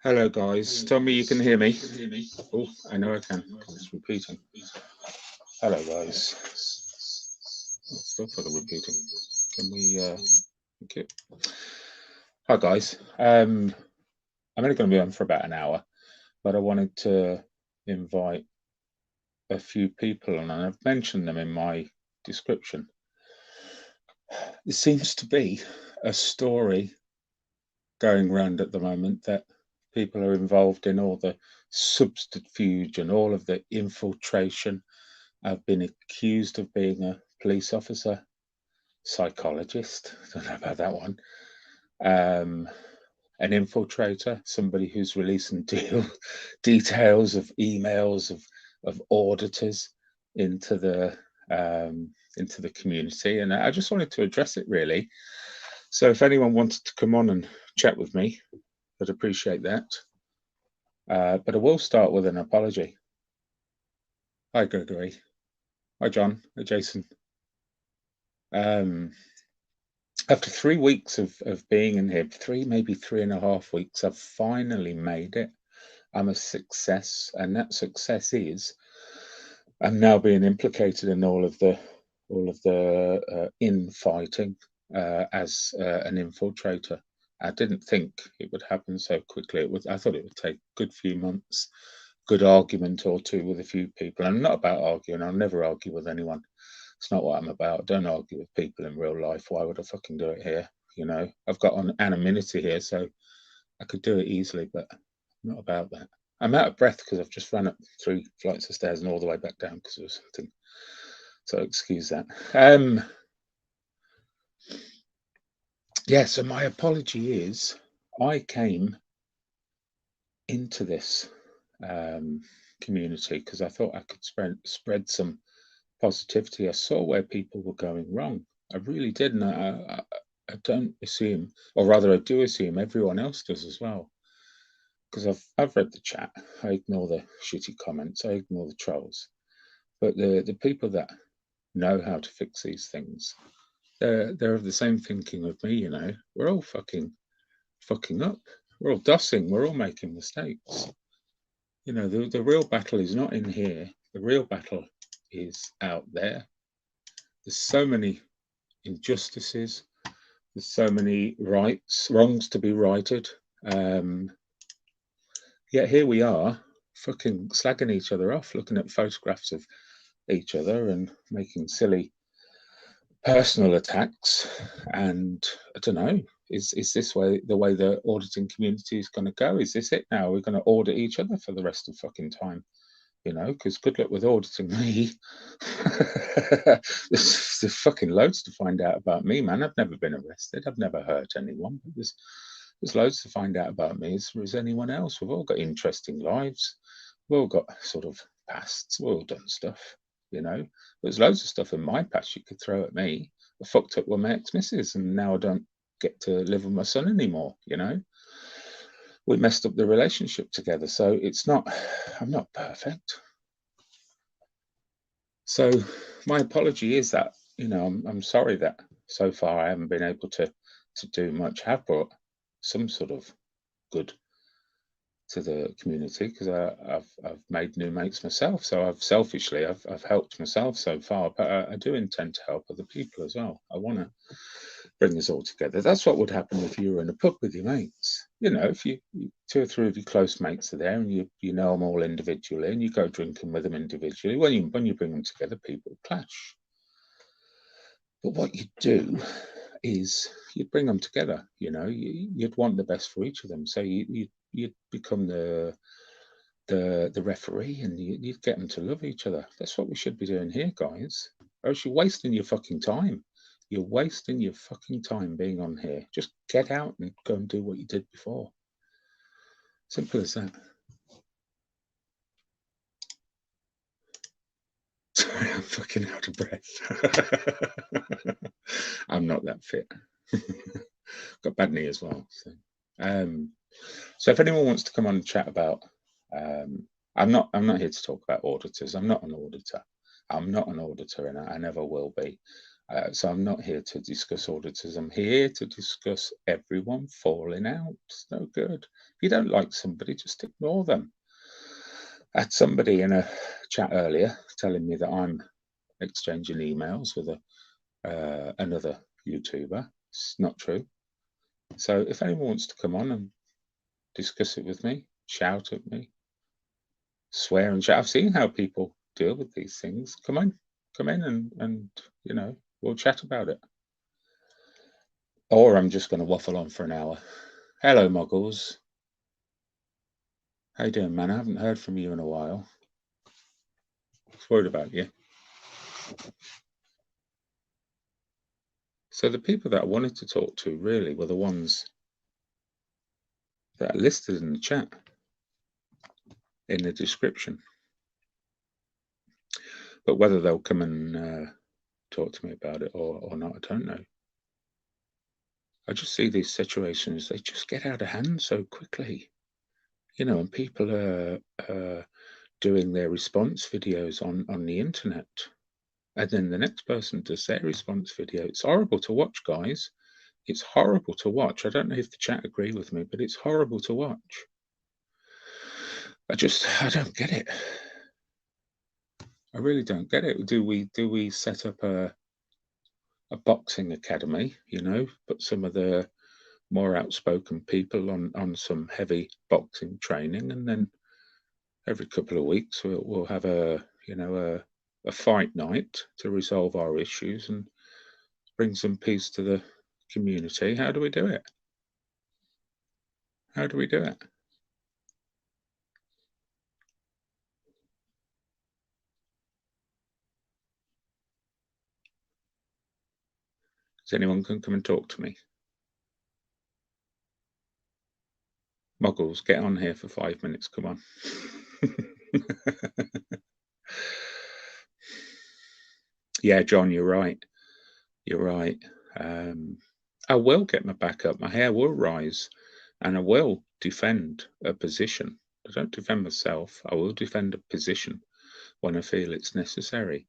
Hello, guys. Tell me you can hear me. Oh, I know I can because it's repeating. Hello, guys. Oh, it's still fucking repeating. Can we? Thank you. Hi, guys. I'm only going to be on for about an hour, but I wanted to invite a few people, and I've mentioned them in my description. There seems to be a story going around at the moment that people are involved in all the subterfuge and all of the infiltration. I've been accused of being a police officer, psychologist, don't know about that one, um, an infiltrator, somebody who's releasing details of emails of auditors into the community, and I just wanted to address it really. So if anyone wanted to come on and chat with me, I'd appreciate that. But I will start with an apology. Hi, Gregory. Hi, John. Hi, Jason. After 3 weeks of being in here, maybe 3.5 weeks, I've finally made it. I'm a success, and that success is I'm now being implicated in all of the infighting as an infiltrator. I didn't think it would happen so quickly. I thought it would take a good few months, good argument or two with a few people. I'm not about arguing. I'll never argue with anyone. It's not what I'm about. I don't argue with people in real life. Why would I fucking do it here? You know, I've got anonymity here, so I could do it easily, but I'm not about that. I'm out of breath because I've just run up 3 flights of stairs and all the way back down because of something. So excuse that. Yeah, so my apology is I came into this community because I thought I could spread some positivity. I saw where people were going wrong. I really did, and I don't assume, or rather, I do assume everyone else does as well. Because I've read the chat. I ignore the shitty comments. I ignore the trolls. But the people that know how to fix these things, they're of the same thinking with me. You know, we're all fucking up. We're all dossing. We're all making mistakes. You know, the real battle is not in here. The real battle is out there. There's so many injustices. There's so many wrongs to be righted. Yet here we are, fucking slagging each other off, looking at photographs of each other and making silly personal attacks. And I don't know, is this the way the auditing community is going to go? Is this it now? We're going to audit each other for the rest of fucking time, you know? Because good luck with auditing me. there's fucking loads to find out about me, man. I've never been arrested. I've never hurt anyone. But there's loads to find out about me as anyone else. We've all got interesting lives. We've all got sort of pasts. We've all done stuff, you know. There's loads of stuff in my past you could throw at me. I fucked up with my ex-missus and now I don't get to live with my son anymore, you know. We messed up the relationship together. So I'm not perfect. So my apology is that, you know, I'm sorry that so far I haven't been able to do much. I have brought some sort of good to the community because I've made new mates myself. So I've helped myself so far, but I do intend to help other people as well. I want to bring us all together. That's what would happen if you were in a pub with your mates. You know, if you 2 or 3 of your close mates are there and you know them all individually and you go drinking with them individually. When you bring them together, people clash. But what you do is you'd bring them together. You know, you'd want the best for each of them. So you'd become the referee, and you'd get them to love each other. That's what we should be doing here, guys. Or else you're wasting your fucking time. You're wasting your fucking time being on here. Just get out and go and do what you did before. Simple as that. Sorry, I'm fucking out of breath. I'm not that fit. Got bad knee as well. So if anyone wants to come on and chat about, I'm not here to talk about auditors. I'm not an auditor. I'm not an auditor, and I never will be. So I'm not here to discuss auditors. I'm here to discuss everyone falling out. It's no good. If you don't like somebody, just ignore them. I had somebody in a chat earlier telling me that I'm exchanging emails with another YouTuber. It's not true. So if anyone wants to come on and discuss it with me, shout at me, swear and shout. I've seen how people deal with these things. Come in and we'll chat about it. Or I'm just going to waffle on for an hour. Hello, Muggles. How you doing, man? I haven't heard from you in a while. I was worried about you. So the people that I wanted to talk to really were the ones that are listed in the chat, in the description. But whether they'll come and talk to me about it or not, I don't know. I just see these situations, they just get out of hand so quickly. And people are doing their response videos on the internet. And then the next person does their response video. It's horrible to watch, guys. It's horrible to watch. I don't know if the chat agree with me, but it's horrible to watch. I don't get it. I really don't get it. Do we set up a boxing academy, put some of the more outspoken people on some heavy boxing training, and then every couple of weeks we'll have a fight night to resolve our issues and bring some peace to the community. How do we do it? How do we do it? Does anyone can come and talk to me? Muggles, get on here for 5 minutes. Come on. Yeah, John, you're right. You're right. I will get my back up. My hair will rise, and I will defend a position. I don't defend myself. I will defend a position when I feel it's necessary.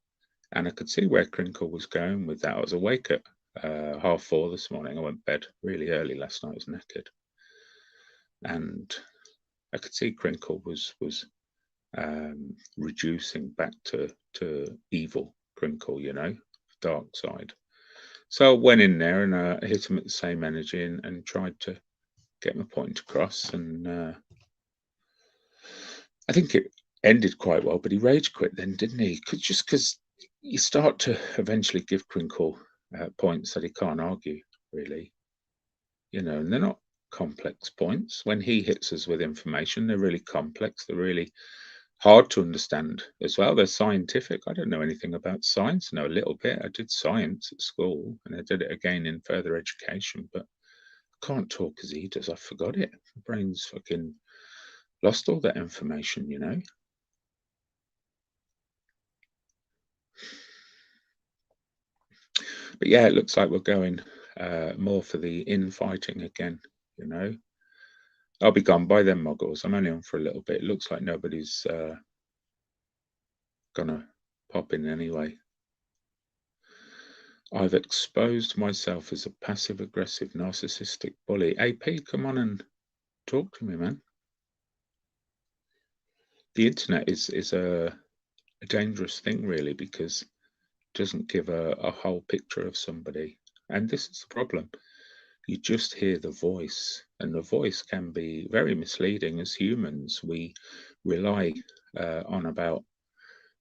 And I could see where Crinkle was going with that. I was awake at 4:30 this morning. I went to bed really early last night. I was knackered, and I could see Crinkle was reducing back to evil Crinkle, dark side. So I went in there and I hit him at the same energy and tried to get my point across. And I think it ended quite well, but he rage quit then, didn't he? Just because you start to eventually give Crinkle points that he can't argue, really. And they're not complex points. When he hits us with information, they're really complex. They're really hard to understand as well. They're scientific. I don't know anything about science. I know a little bit. I did science at school and I did it again in further education, but I can't talk as he does. I forgot it. My brain's fucking lost all that information, But yeah, it looks like we're going more for the infighting again, I'll be gone by then, Muggles. I'm only on for a little bit. It looks like nobody's gonna pop in anyway. I've exposed myself as a passive-aggressive, narcissistic bully. AP, come on and talk to me, man. The internet is a dangerous thing, really, because it doesn't give a whole picture of somebody. And this is the problem. You just hear the voice, and the voice can be very misleading. As humans, we rely on about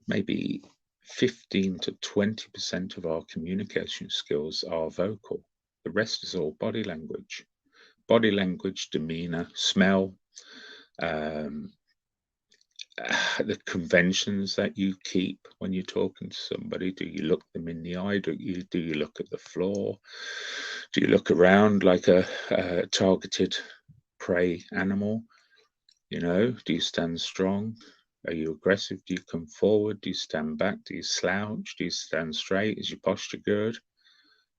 maybe 15 to 20% of our communication skills are vocal. The rest is all body language. Body language, demeanor, smell, the conventions that you keep when you're talking to somebody. Do you look them in the eye? Do you look at the floor? Do you look around like a targeted prey animal? Do you stand strong? Are you aggressive? Do you come forward? Do you stand back? Do you slouch? Do you stand straight? Is your posture good?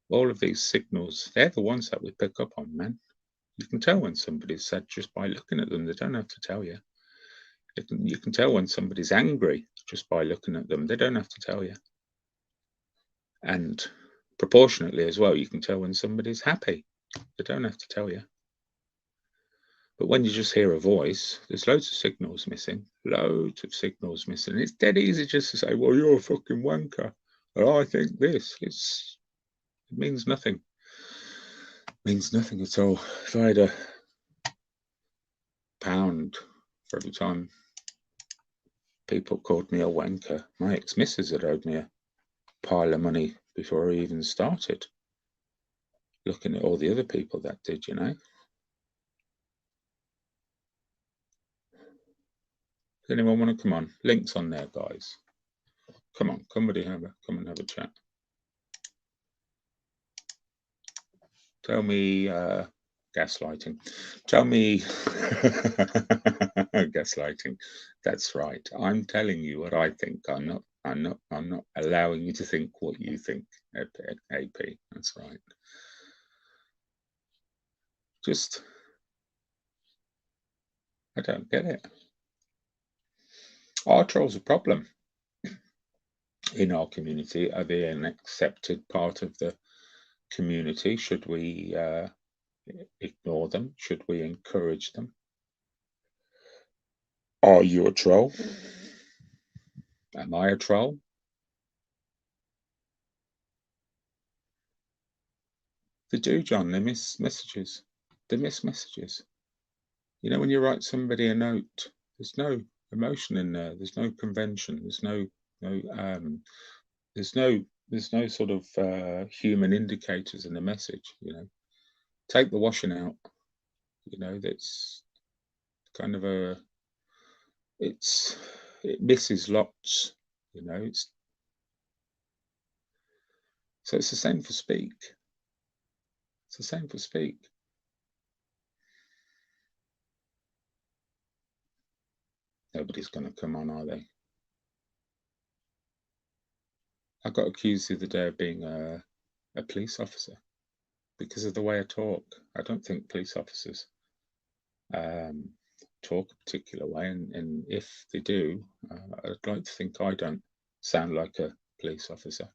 All of these signals, they're the ones that we pick up on, man. You can tell when somebody's sad just by looking at them. They don't have to tell you. You can tell when somebody's angry just by looking at them. They don't have to tell you. And Proportionately as well, you can tell when somebody's happy. They don't have to tell you. But when you just hear a voice, there's loads of signals missing. Loads of signals missing. It's dead easy just to say, well, you're a fucking wanker. Or I think this. It means nothing. It means nothing at all. If I had £1 for every time people called me a wanker, my ex-missus had owed me a pile of money before I even started. Looking at all the other people that did, you know. Does anyone want to come on? Links on there, guys. Come on, come and have a chat. Tell me gaslighting. Tell me gaslighting. That's right. I'm telling you what I think. I'm not allowing you to think what you think. AP. That's right. Just, I don't get it. Are trolls a problem in our community? Are they an accepted part of the community? Should we ignore them? Should we encourage them? Are you a troll? Am I a troll? They do, John. They miss messages. They miss messages. You know, when you write somebody a note, there's no emotion in there. There's no convention. There's no sort of human indicators in the message. You know, take the washing out. You know, that's kind of it misses lots. You know, so it's the same for speak. It's the same for speak. Nobody's going to come on, are they? I got accused the other day of being a police officer because of the way I talk. I don't think police officers talk a particular way, and if they do, I'd like to think I don't sound like a police officer.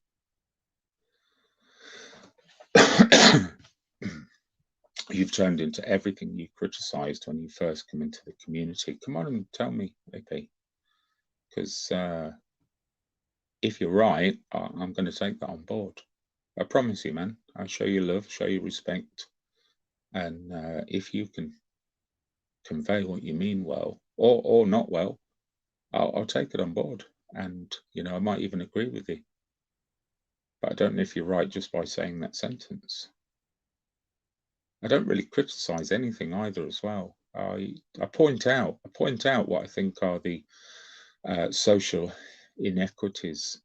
You've turned into everything you criticised when you first come into the community. Come on and tell me, AP, because if you're right, I'm going to take that on board. I promise you, man. I'll show you love, show you respect, and if you can convey what you mean well, or not well, I'll take it on board, and you know, I might even agree with you. But I don't know if you're right just by saying that sentence. I don't really criticize anything either as well. I point out what I think are the social inequities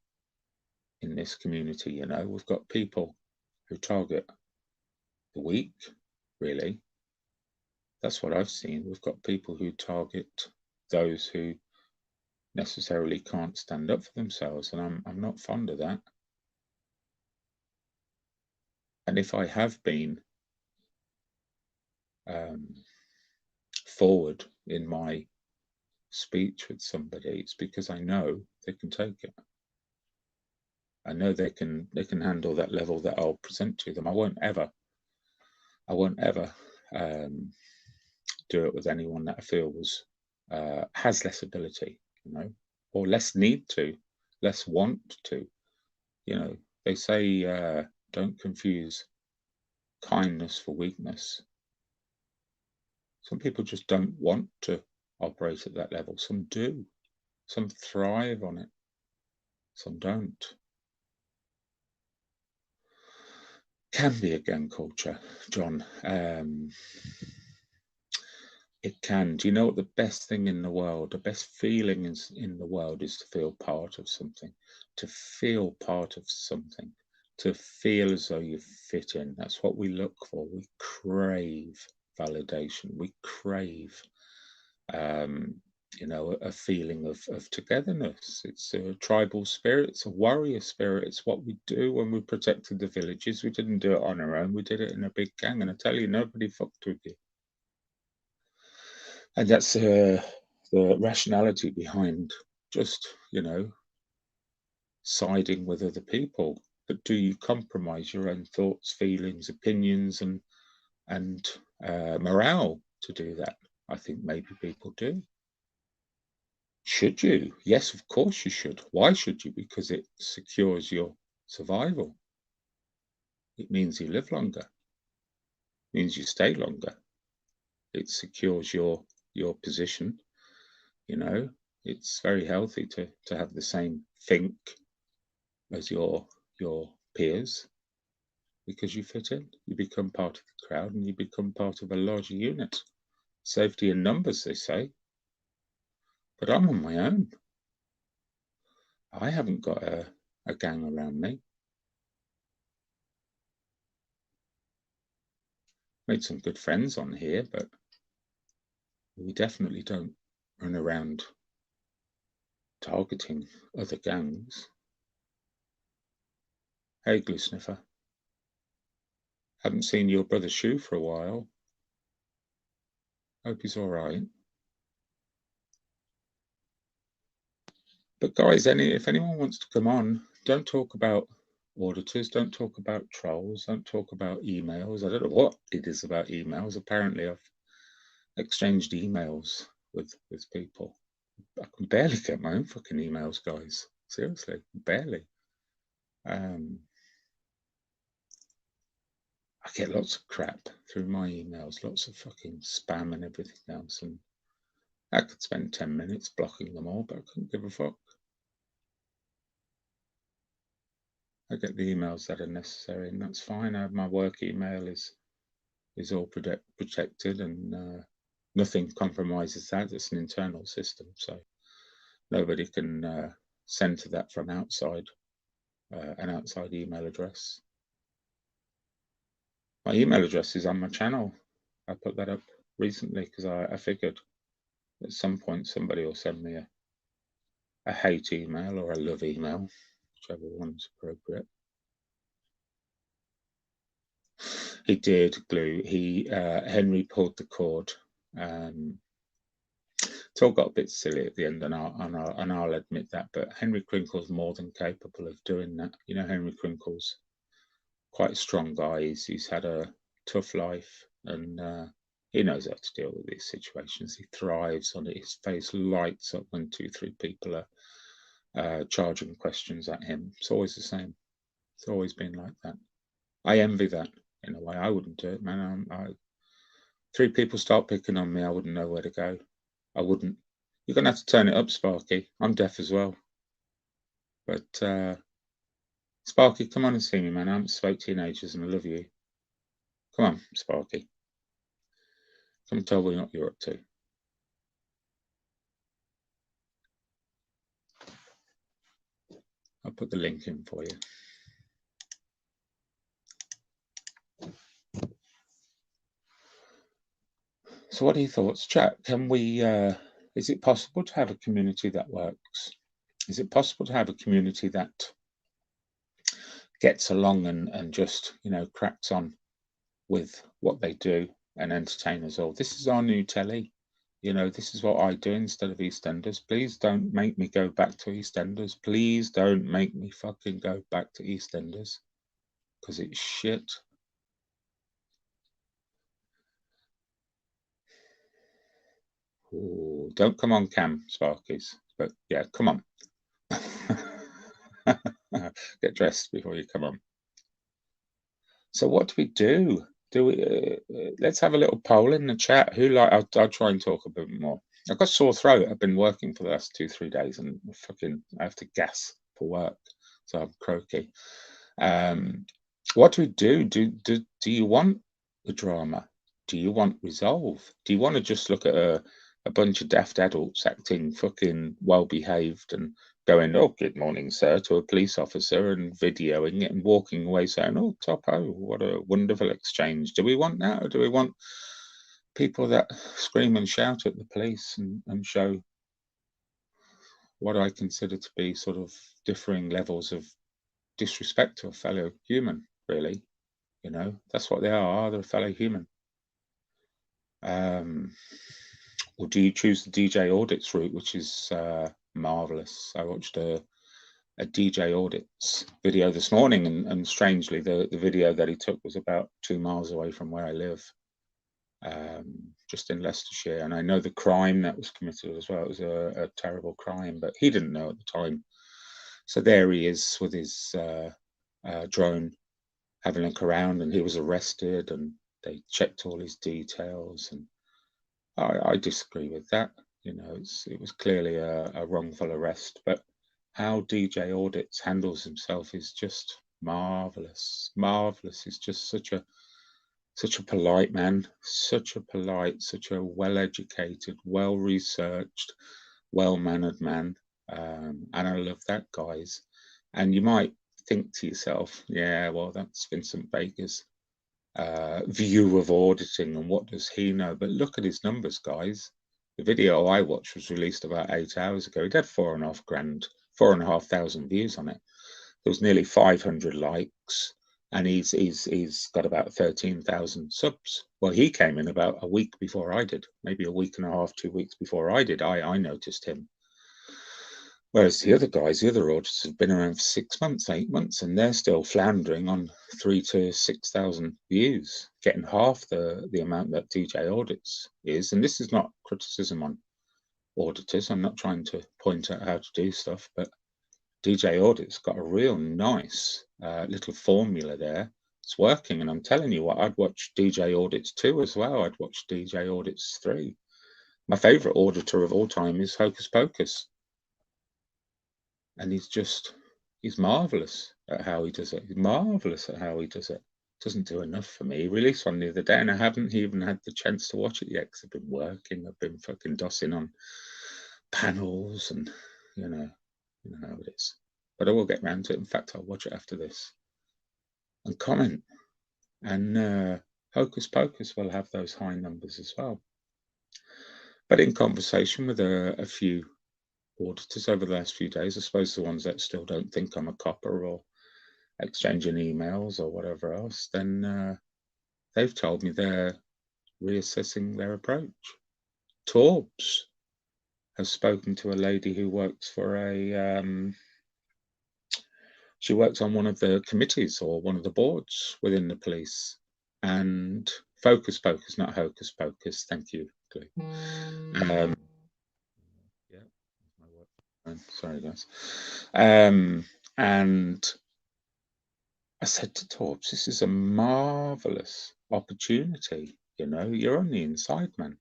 in this community. You know, we've got people who target the weak, really. That's what I've seen. We've got people who target those who necessarily can't stand up for themselves, and I'm not fond of that. And if I have been forward in my speech with somebody, it's because I know they can take it. I know they can handle that level that I'll present to them. I won't ever do it with anyone that I feel has less ability, you know, or less need to, less want to. You know, they say don't confuse kindness for weakness. Some people just don't want to operate at that level. Some do. Some thrive on it. Some don't. Can be a gang culture, John. It can. Do you know what the best thing in the world, the best feeling in the world is? To feel part of something, to feel part of something, to feel as though you fit in. That's what we look for. We crave validation. We crave, you know, a feeling of togetherness. It's a tribal spirit. It's a warrior spirit. It's what we do when we protected the villages. We didn't do it on our own. We did it in a big gang. And I tell you, nobody fucked with you. And that's the rationality behind just, you know, siding with other people. but do you compromise your own thoughts, feelings, opinions, and morale to do that? I think maybe people do. Should you? Yes, of course you should. Why should you? Because it secures your survival. It means you live longer. It means you stay longer. It secures your position. You know, it's very healthy to have the same think as your peers, because you fit in. You become part of the crowd, and you become part of a larger unit. Safety in numbers, they say. But I'm on my own. I haven't got a gang around me. Made some good friends on here, but we definitely don't run around targeting other gangs. Hey, Glue Sniffer. Haven't seen your brother Shu for a while. Hope he's all right. But guys, if anyone wants to come on, don't talk about auditors, don't talk about trolls, don't talk about emails. I don't know what it is about emails. Apparently I've exchanged emails with people. I can barely get my own fucking emails, guys. Seriously, barely. I get lots of crap through my emails, lots of fucking spam and everything else, and I could spend 10 minutes blocking them all, but I couldn't give a fuck. I get the emails that are necessary, and that's fine. My work email is all protected, and nothing compromises that. It's an internal system, so nobody can send to that from outside, an outside email address. My email address is on my channel. I put that up recently because I figured at some point somebody will send me a hate email or a love email, whichever one's appropriate. He did, Glue. Henry pulled the cord. It all got a bit silly at the end, and I'll admit that. But Henry Crinkle's more than capable of doing that. You know, Henry Crinkle's quite a strong guy. He's had a tough life, and he knows how to deal with these situations. He thrives on it. His face lights up when 2-3 people are charging questions at him. It's always the same. It's always been like that. I envy that in a way. I wouldn't do it, man. 3 people start picking on me, I wouldn't know where to go. I wouldn't. You're going to have to turn it up, Sparky. I'm deaf as well. But Sparky, come on and see me, man. I haven't spoke to you in ages, and I love you. Come on, Sparky. Come and tell me what you're up to. I'll put the link in for you. So what are your thoughts, chat? Can we, is it possible to have a community that works? Is it possible to have a community that gets along and just, you know, cracks on with what they do and entertain us all? This is our new telly. You know, this is what I do instead of EastEnders. Please don't make me go back to EastEnders. Please don't make me fucking go back to EastEnders, because it's shit. Ooh, don't come on cam, Sparkies. But yeah, come on. Get dressed before you come on. So what do we do? Let's have a little poll in the chat. I'll try and talk a bit more. I've got a sore throat. I've been working for the last 2-3 days, and I have to gas for work, so I'm croaky. What do we do? Do you want the drama? Do you want resolve? Do you want to just look at a bunch of daft adults acting fucking well behaved and going, "Oh, good morning, sir," to a police officer, and videoing it and walking away saying, "Oh, topo, what a wonderful exchange"? Do we want that, or do we want people that scream and shout at the police and show what I consider to be sort of differing levels of disrespect to a fellow human, really? You know, that's what they are. They're a fellow human. Or do you choose the DJ Audits route, which is marvelous? I watched a a DJ Audits video this morning, and strangely, the video that he took was about 2 miles away from where I live, just in Leicestershire. And I know the crime that was committed as well. It was a terrible crime, but he didn't know at the time. So there he is with his drone, having a look around, and he was arrested, and they checked all his details. And I disagree with that. You know, it was clearly a wrongful arrest, but how DJ Audits handles himself is just marvelous. Marvelous. He's just such a polite man, such a well-educated, well-researched, well-mannered man. And I love that, guys. And you might think to yourself, yeah, well, that's Vincent Vega's view of auditing, and what does he know? But look at his numbers, guys. The video I watched was released about 8 hours ago. It had 4,500 views on it. There was nearly 500 likes, and he's got about 13,000 subs. Well, he came in about a week before I did, maybe a week and a half, 2 weeks before I did. I noticed him. Whereas the other guys, the other auditors, have been around for 6 months, 8 months, and they're still floundering on 3,000 to 6,000 views, getting half the amount that DJ Audits is. And this is not criticism on auditors. I'm not trying to point out how to do stuff, but DJ Audits got a real nice little formula there. It's working, and I'm telling you what, I'd watch DJ Audits 2 as well. I'd watch DJ Audits 3. My favourite auditor of all time is Hocus Pocus. And he's marvellous at how he does it. He's marvellous at how he does it. Doesn't do enough for me. He released one the other day, and I haven't even had the chance to watch it yet because I've been working. I've been fucking dossing on panels, and you know how it is. But I will get round to it. In fact, I'll watch it after this and comment. And Hocus Pocus will have those high numbers as well. But in conversation with a few auditors over the last few days, I suppose the ones that still don't think I'm a copper or exchanging emails or whatever else, then they've told me they're reassessing their approach. Torbs has spoken to a lady who works for she works on one of the committees or one of the boards within the police. And Focus Pocus, not Hocus Pocus. Thank you, Glee. Sorry, guys. And I said to Torbs, this is a marvellous opportunity. You know, you're on the inside, man.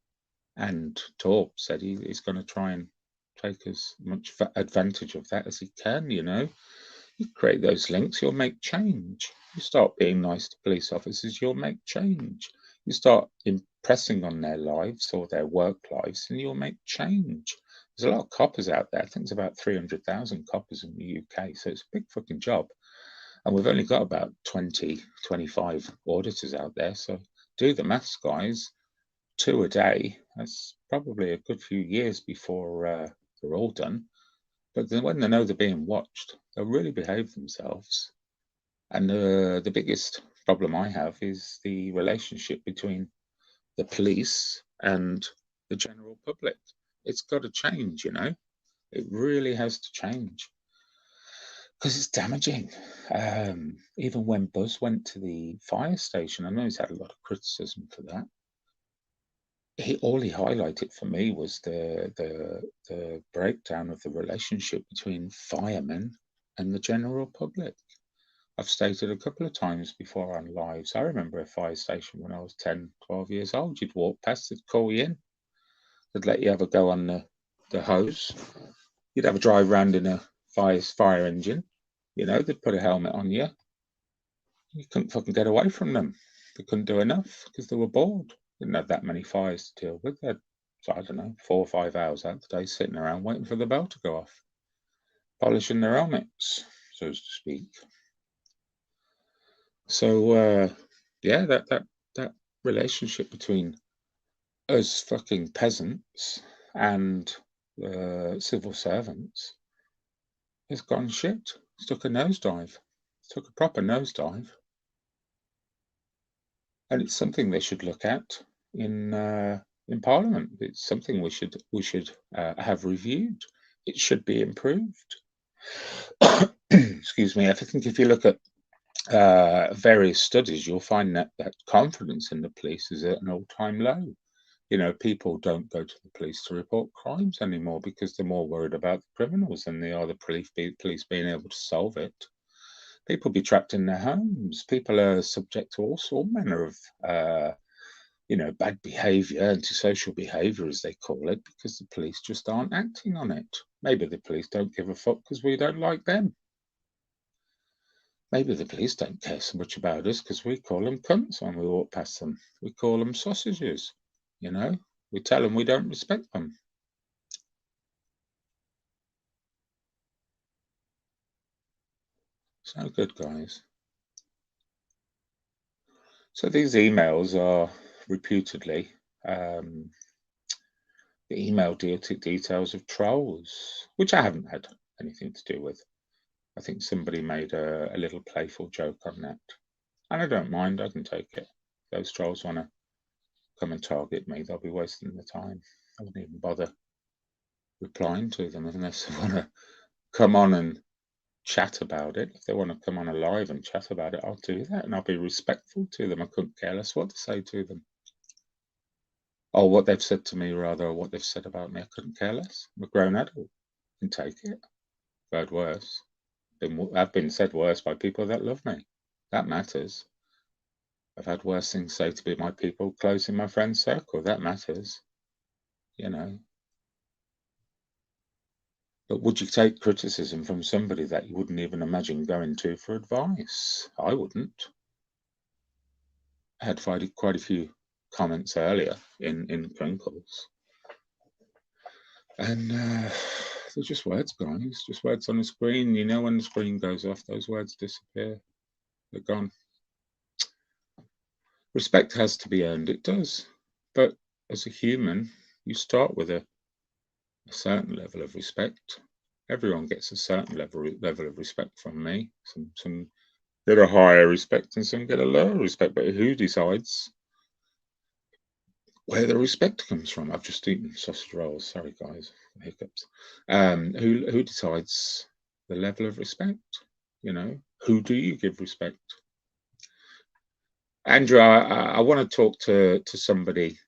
And Torbs said he's going to try and take as much advantage of that as he can. You know, you create those links, you'll make change. You start being nice to police officers, you'll make change. You start impressing on their lives or their work lives, and you'll make change. There's a lot of coppers out there. I think it's about 300,000 coppers in the UK. So it's a big fucking job. And we've only got about 20, 25 auditors out there. So do the maths, guys. 2 a day. That's probably a good few years before they're all done. But then when they know they're being watched, they'll really behave themselves. And the biggest problem I have is the relationship between the police and the general public. It's got to change, you know. It really has to change. Because it's damaging. Even when Buzz went to the fire station, I know he's had a lot of criticism for that. All he highlighted for me was the breakdown of the relationship between firemen and the general public. I've stated a couple of times before on lives, I remember a fire station when I was 10, 12 years old. You'd walk past, they'd call you in. They'd let you have a go on the hose. You'd have a drive around in a fire engine. You know, they'd put a helmet on you. You couldn't fucking get away from them. They couldn't do enough because they were bored. Didn't have that many fires to deal with. They had, I don't know, 4 or 5 hours out the day sitting around waiting for the bell to go off, polishing their helmets, so to speak. So yeah, that relationship between us fucking peasants and civil servants has gone shit. It's took a nosedive. It took a proper nosedive. And it's something they should look at in Parliament. It's something we should have reviewed. It should be improved. excuse me, I think if you look at various studies, you'll find that confidence in the police is at an all-time low. You know, people don't go to the police to report crimes anymore because they're more worried about the criminals than they are the police being able to solve it. People be trapped in their homes. People are subject to all manner of, you know, bad behaviour, antisocial behaviour, as they call it, because the police just aren't acting on it. Maybe the police don't give a fuck because we don't like them. Maybe the police don't care so much about us because we call them cunts when we walk past them. We call them sausages, you know. We tell them we don't respect them. It's no good, guys. So these emails are reputedly the email details of trolls, which I haven't had anything to do with. I think somebody made a little playful joke on that. And I don't mind, I can take it. If those trolls want to come and target me, they'll be wasting the time. I wouldn't even bother replying to them unless they want to come on and chat about it. If they want to come on a live and chat about it, I'll do that, and I'll be respectful to them. I couldn't care less what to say to them. Or what they've said to me, rather, or what they've said about me. I couldn't care less. I'm a grown adult. I can take it. I've heard worse. I've been said worse by people that love me. That matters. I've had worse things say to be my people close in my friend circle. That matters. You know. But would you take criticism from somebody that you wouldn't even imagine going to for advice? I wouldn't. I had quite a few comments earlier in Crinkles. And they're just words, guys. Just words on the screen. You know, when the screen goes off, those words disappear. They're gone. Respect has to be earned. It does. But as a human, you start with a certain level of respect. Everyone gets a certain level of respect from me. Some get a higher respect and some get a lower respect. But who decides where the respect comes from? I've just eaten sausage rolls. Sorry, guys, hiccups. Who decides the level of respect? You know, who do you give respect? Andrew, I want to talk to somebody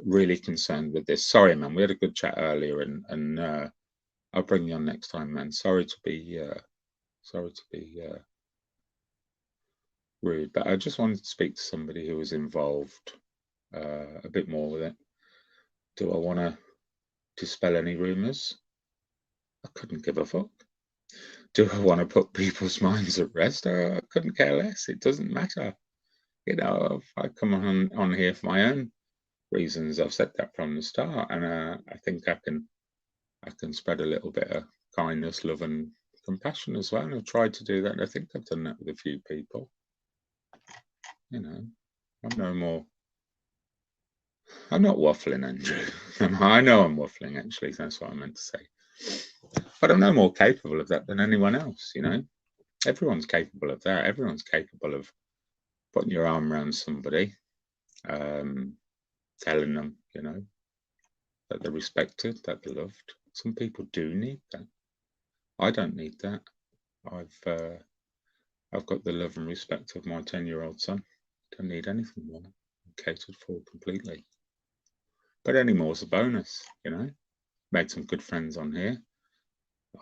really concerned with this. Sorry, man, we had a good chat earlier, and I'll bring you on next time, man. Sorry to be rude, but I just wanted to speak to somebody who was involved a bit more with it. Do I want to dispel any rumours? I couldn't give a fuck. Do I want to put people's minds at rest? I couldn't care less. It doesn't matter. You know, if I come on here for my own reasons, I've said that from the start, and I think I can spread a little bit of kindness, love, and compassion as well. And I've tried to do that, and I think I've done that with a few people. You know, I'm no more. I'm not waffling, Andrew. I know I'm waffling, actually. That's what I meant to say. But I'm no more capable of that than anyone else, you know. Everyone's capable of that. Everyone's capable of putting your arm around somebody, telling them, you know, that they're respected, that they're loved. Some people do need that. I don't need that. I've got the love and respect of my 10-year-old son. Don't need anything more. I'm catered for completely. But any more is a bonus, you know. Made some good friends on here.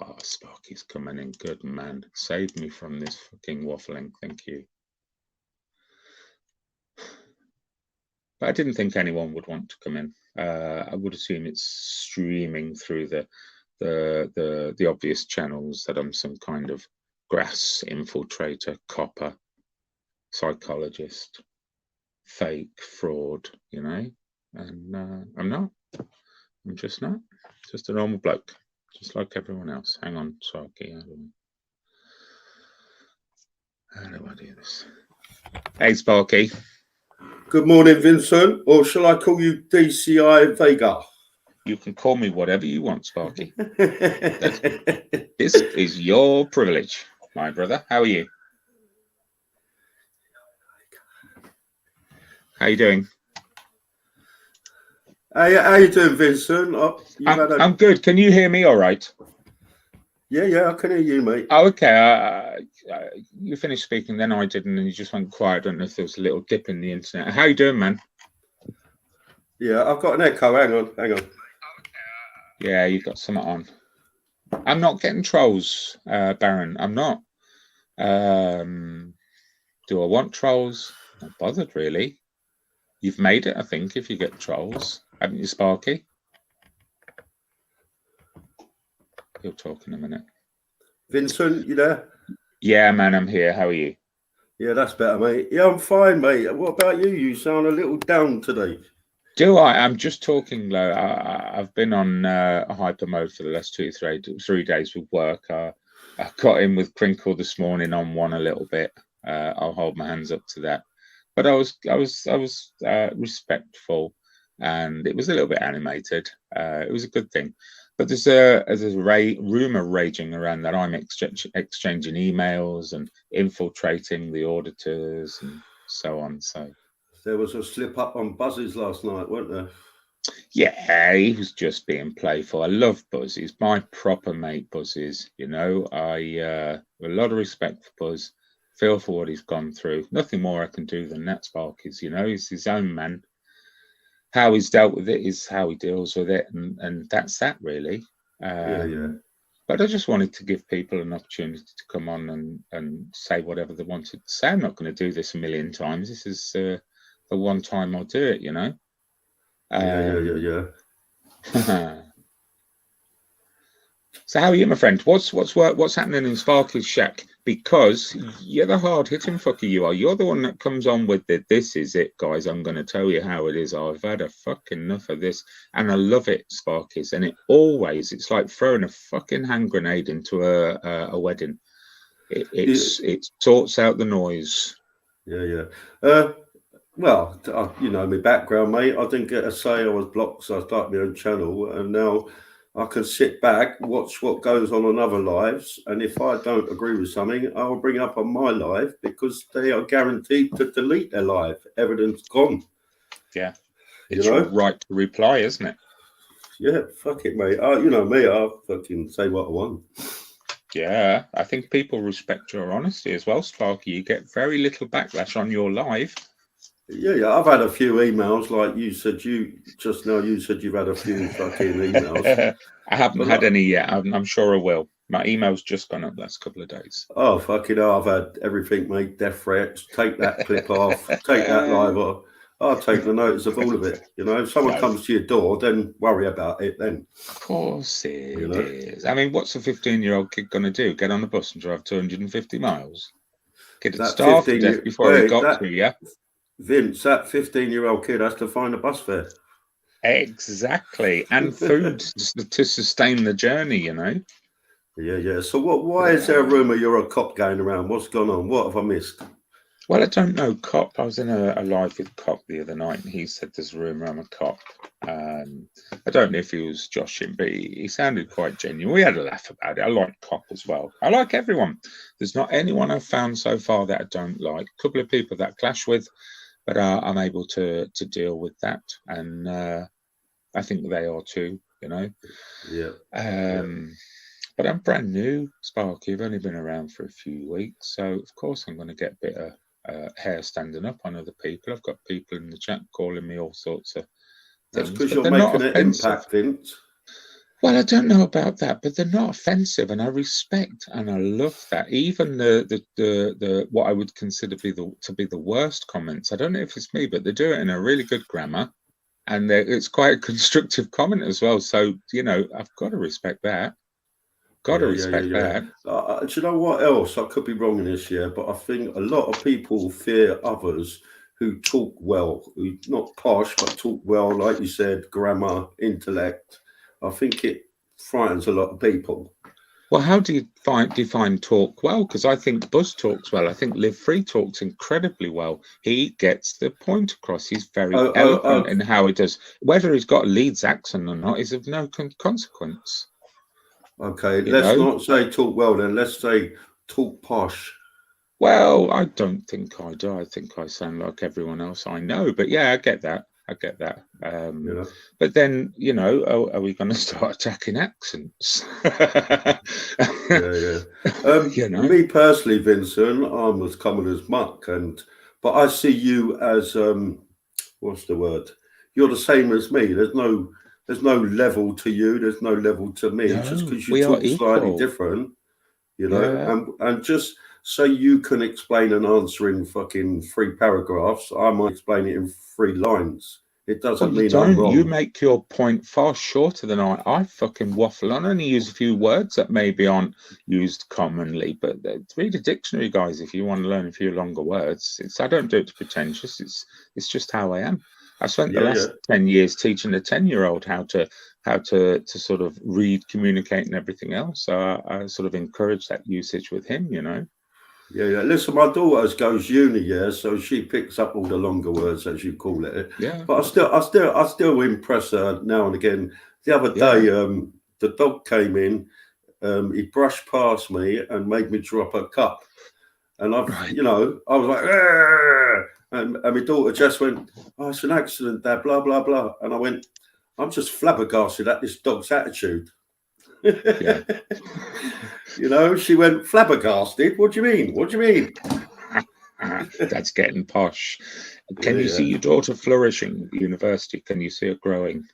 Oh, Sparky's coming in good, man. Saved me from this fucking waffling. Thank you. But I didn't think anyone would want to come in. I would assume it's streaming through the obvious channels that I'm some kind of grass infiltrator, copper, psychologist, fake, fraud, you know. And I'm not. I'm just not. Just a normal bloke, just like everyone else. Hang on, Sparky. How do I do this? Hey, Sparky. Good morning, Vincent. Or shall I call you DCI Vega? You can call me whatever you want, Sparky. This is your privilege, my brother. How are you? How you doing? How you doing, Vincent? I'm good. Can you hear me all right? Yeah, I can hear you, mate. Oh, okay. You finished speaking, then I didn't, and you just went quiet. I don't know if there was a little dip in the internet. How you doing, man? Yeah, I've got an echo. Hang on. Yeah, you got something on. I'm not getting trolls, Baron. I'm not. Do I want trolls? Not bothered, really. You've made it, I think, if you get trolls. Haven't you, Sparky? He'll talk in a minute. Vincent, you there? Yeah, man, I'm here. How are you? Yeah, that's better, mate. Yeah, I'm fine, mate. What about you? You sound a little down today. Do I? I'm just talking low. I've been on hyper mode for the last 3 days with work. I got in with Crinkle this morning on one a little bit. I'll hold my hands up to that. But I was respectful, and it was a little bit animated. It was a good thing. But there's a rumor raging around that I'm exchanging emails and infiltrating the auditors and so on. So there was a slip up on Buzz's last night, weren't there? Yeah, he was just being playful. I love Buzz. He's my proper mate, Buzz is. You know, I have a lot of respect for Buzz. Feel for what he's gone through. Nothing more I can do than that, Sparky's. You know, he's his own man. How he's dealt with it is how he deals with it, and that's that really. Yeah. But I just wanted to give people an opportunity to come on and say whatever they wanted to say. I'm not going to do this a million times. This is the one time I'll do it. You know. Yeah. So how are you, my friend? What's happening in Sparky's shack? Because you're the hard-hitting fucker you are. You're the one that comes on with the, this is it, guys. I'm going to tell you how it is. I've had a fucking enough of this. And I love it, Sparky's. And it's like throwing a fucking hand grenade into a wedding. It sorts out the noise. Yeah. Well, you know, my background, mate. I didn't get a say. I was blocked, so I started my own channel. And now I can sit back, watch what goes on other lives, and if I don't agree with something, I'll bring it up on my live because they are guaranteed to delete their live. Evidence gone. Yeah, it's your right to reply, isn't it? Yeah, fuck it, mate. You know me, I'll fucking say what I want. Yeah, I think people respect your honesty as well, Sparky. You get very little backlash on your live. Yeah. I've had a few emails, like you said. You said you've had a few fucking emails. I haven't had any yet. I'm sure I will. My email's just gone up the last couple of days. Oh, fucking hell. I've had everything, mate. Death threats. Take that clip off. Take that live off. I'll take the notice of all of it. You know, if someone comes to your door, then worry about it then. Of course it is. I mean, what's a 15-year-old kid going to do? Get on a bus and drive 250 miles? Kid would starve to death before he got to you. Vince, that 15-year-old kid has to find a bus fare. Exactly. And food to sustain the journey, you know. Yeah. So why is there a rumour you're a cop going around? What's going on? What have I missed? Well, I don't know, Cop. I was in a live with Cop the other night, and he said there's a rumour I'm a cop. I don't know if he was joshing, but he sounded quite genuine. We had a laugh about it. I like Cop as well. I like everyone. There's not anyone I've found so far that I don't like. A couple of people that I clash with, but I'm able to deal with that, and I think they are too. You know. Yeah. But I'm brand new, Sparky. I've only been around for a few weeks, so of course I'm going to get a bit of hair standing up on other people. I've got people in the chat calling me all sorts of things. That's because you're making an impact, Vince. Well, I don't know about that, but they're not offensive, and I respect and I love that. Even the what I would consider to be the worst comments. I don't know if it's me, but they do it in a really good grammar, and it's quite a constructive comment as well. So you know, I've got to respect that. Got to respect that. Do you know what else? I could be wrong in this, but I think a lot of people fear others who talk well, who not posh, but talk well, like you said, grammar, intellect. I think it frightens a lot of people. Well, how do you define talk well? Because I think Buzz talks well. I think Live Free talks incredibly well. He gets the point across. He's very eloquent in how he does. Whether he's got a Leeds accent or not is of no consequence. Okay, let's not say talk well then. Let's say talk posh. Well, I don't think I do. I think I sound like everyone else I know. But yeah, I get that. I get that. You know. But then, you know, are we going to start attacking accents? Yeah. You know, Me personally, Vincent, I'm as common as muck, but I see you as what's the word? You're the same as me. There's no level to you. There's no level to me. Just no, because you we are talk slightly equal. different, you know, Yeah. and just so you can explain an answer in fucking 3 paragraphs, I might explain it in 3 lines. It Well, doesn't you mean I'm don't. You wrong. make your point far shorter than I fucking waffle. I only use a few words that maybe aren't used commonly, but read a dictionary, guys, if you want to learn a few longer words. I don't do it to pretentious. It's just how I am. I spent the Yeah. last 10 years teaching a 10-year-old how to sort of read, communicate, and everything else. So I sort of encourage that usage with him, you know. Yeah. Listen, my daughter goes uni, yeah, so she picks up all the longer words, as you call it. Yeah, But I still impress her now and again. The other day, yeah, the dog came in. He brushed past me and made me drop a cup. And I right. was like, "Arr!" and my daughter just went, "Oh, it's an accident, Dad." Blah blah blah. And I went, "I'm just flabbergasted at this dog's attitude." Yeah. She went, "Flabbergasted? What do you mean? What do you mean?" That's getting posh. Can you see Yeah. your daughter flourishing at university? Can you see her growing?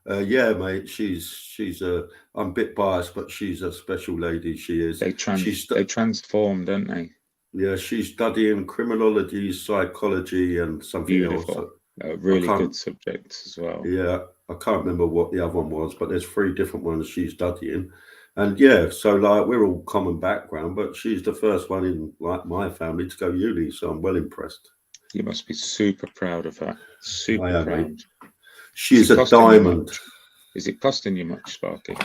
Yeah, mate. She's a. I'm a bit biased, but she's a special lady. She is. They transform, don't they? She's studying criminology, psychology, and something else. Beautiful. I Really good can't. subjects as well. Yeah, I can't remember what the other one was, but there's 3 different ones she's studying. And yeah, so like we're all common background, but she's the first one in like my family to go uni, so I'm well impressed. You must be super proud of her. I Super am, mate. proud. Is She's it a costing you diamond. much? Is it costing you much, Sparky?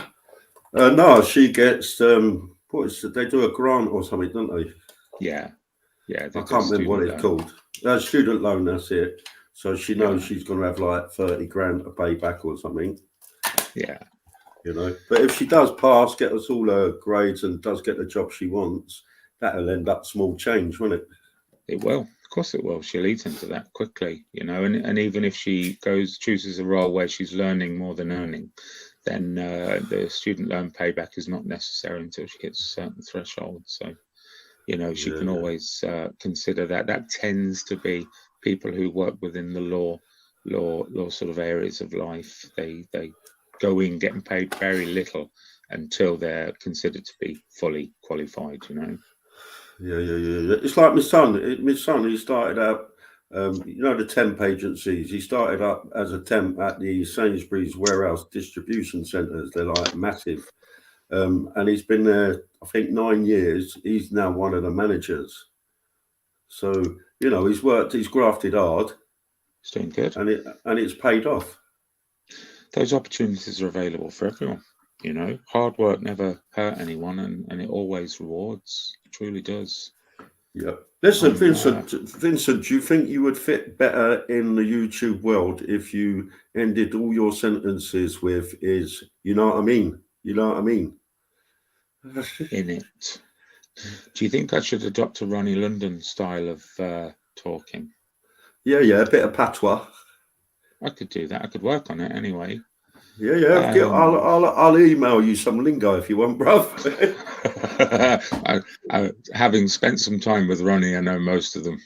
No, she gets what is it? They do a grant or something, don't they? Yeah. Yeah, they I do can't remember what student it's loan. called. Student loan, that's it. So she knows Yeah. she's going to have like 30 grand to pay back or something. Yeah. But if she does pass, get us all her grades and does get the job she wants, that'll end up small change, won't it? It will. Of course it will. She'll eat into that quickly, and even if she chooses a role where she's learning more than earning, then the student loan payback is not necessary until she hits a certain threshold. So, she can Yeah. always consider that. That tends to be people who work within the law sort of areas of life. They go in getting paid very little until they're considered to be fully qualified, Yeah. It's like my son. My son, he started out, the temp agencies. He started up as a temp at the Sainsbury's warehouse distribution centres. They're like massive. And he's been there, I think, 9 years. He's now one of the managers. So, he's grafted hard. It's doing good. And it's paid off. Those opportunities are available for everyone. Hard work never hurt anyone, and it always rewards. It truly does. Yeah. Listen, Vincent, do you think you would fit better in the YouTube world if you ended all your sentences with "is"? You know what I mean? You know what I mean? In it. Do you think I should adopt a Ronnie London style of talking? Yeah, a bit of patois. I could do that. I could work on it anyway. Yeah. I'll email you some lingo if you want, bruv. Having spent some time with Ronnie, I know most of them.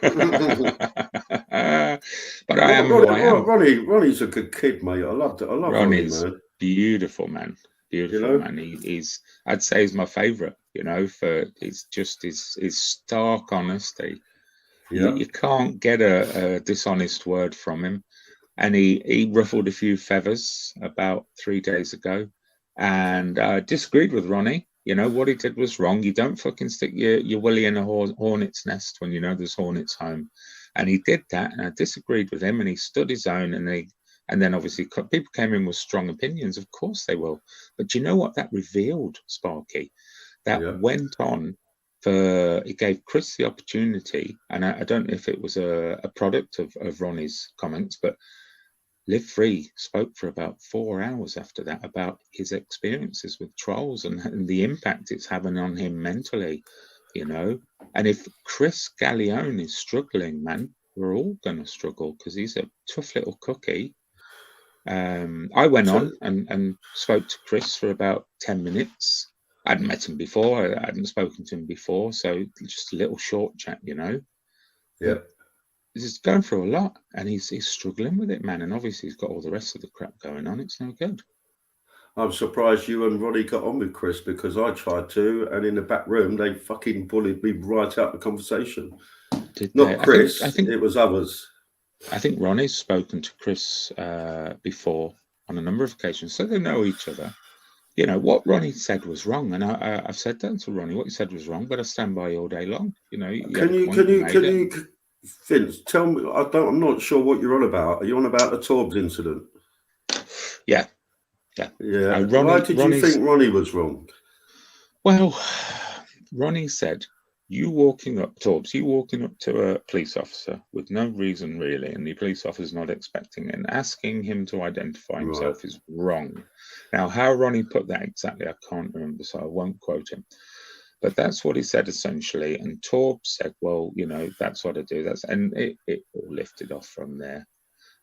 But I am who I am. Ronnie's a good kid, mate. I love Ronnie, man. Beautiful man. Beautiful man. He's, I'd say, he's my favourite. For it's just his stark honesty. Yeah. You can't get a dishonest word from him. And he ruffled a few feathers about 3 days ago, and I disagreed with Ronnie. What he did was wrong. You don't fucking stick your willy in a hornet's nest when there's hornets home. And he did that, and I disagreed with him, and he stood his own. And then obviously people came in with strong opinions. Of course they will. But you know what that revealed, Sparky? That went on for, it gave Chris the opportunity, and I don't know if it was a product of Ronnie's comments, but Live Free spoke for about 4 hours after that about his experiences with trolls and the impact it's having on him mentally, And if Chris Gallione is struggling, man, we're all going to struggle because he's a tough little cookie. I went on and spoke to Chris for about 10 minutes. I hadn't met him before. I hadn't spoken to him before. So just a little short chat, you know. Yeah. He's going through a lot and he's struggling with it, man. And obviously he's got all the rest of the crap going on. It's no good. I'm surprised you and Ronnie got on with Chris, because I tried to, and in the back room they fucking bullied me right out of the conversation. Not Chris, I think it was others. I think Ronnie's spoken to Chris before on a number of occasions, so they know each other. You know, what Ronnie said was wrong, and I've said that to Ronnie. What he said was wrong, but I stand by you all day long. You know, can you, Vince, tell me? I'm not sure what you're on about. Are you on about the Torbs incident? Yeah. Why did you think Ronnie was wrong? Well, Ronnie said, you walking up to a police officer with no reason really, and the police officer's not expecting it, and asking him to identify himself is wrong. Now, how Ronnie put that exactly, I can't remember, so I won't quote him. But that's what he said essentially. And Torb said, well, you know, that's what I do. And it all lifted off from there.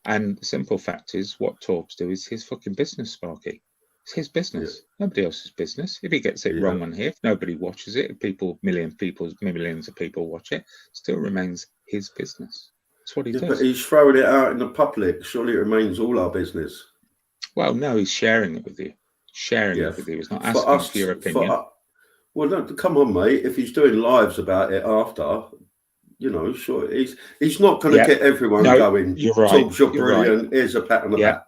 And the simple fact is, what Torbs do is his fucking business, Sparky. It's his business. Yeah. Nobody else's business. If he gets it wrong on here, if nobody watches it, if millions of people watch it, still remains his business. That's what he does. But he's throwing it out in the public. Surely it remains all our business. Well, no, he's sharing it with you. It with you. He's not asking for your opinion. Well, no, come on, mate. If he's doing lives about it after, you know, sure, he's not going to get everyone going. You're right. Torbs, you're brilliant. Right. Here's a pat on the back.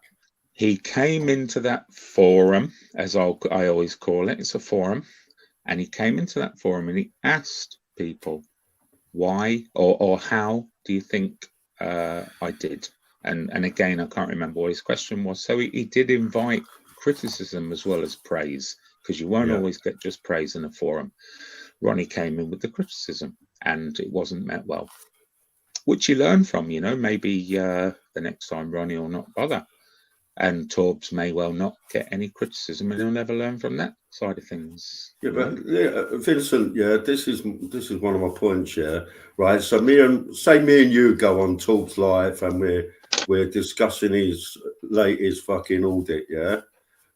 He came into that forum, as I always call it. It's a forum. And he came into that forum and he asked people why or how do you think I did? And again, I can't remember what his question was. So he did invite criticism as well as praise, because you won't always get just praise in a forum. Ronnie came in with the criticism and it wasn't met well, which you learn from, you know. Maybe the next time Ronnie will not bother. And Torbs may well not get any criticism, and he'll never learn from that side of things. Yeah, but Vincent, this is one of my points, right? So me and you go on Torbs Live, and we're discussing his latest fucking audit, yeah.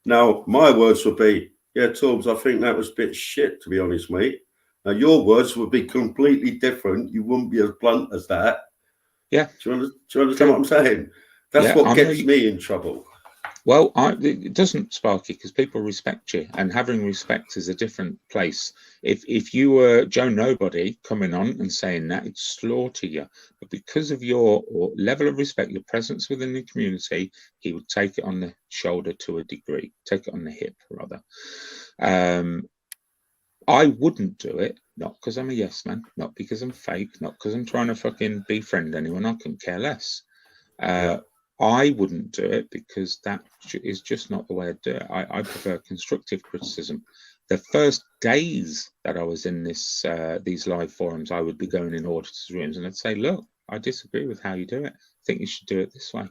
Now my words would be, Torbs, I think that was a bit shit, to be honest, mate. Now your words would be completely different. You wouldn't be as blunt as that. Yeah. Do you understand what I'm saying? That's what gets me in trouble. Well, it doesn't, Sparky, because people respect you, and having respect is a different place. If you were Joe Nobody coming on and saying that, it'd slaughter you. But because of your level of respect, your presence within the community, he would take it on the shoulder to a degree, take it on the hip, rather. I wouldn't do it, not because I'm a yes man, not because I'm fake, not because I'm trying to fucking befriend anyone. I couldn't care less. I wouldn't do it because that is just not the way I do it. I prefer constructive criticism. The first days that I was in these live forums, I would be going in auditors' rooms and I'd say, look, I disagree with how you do it. I think you should do it this way.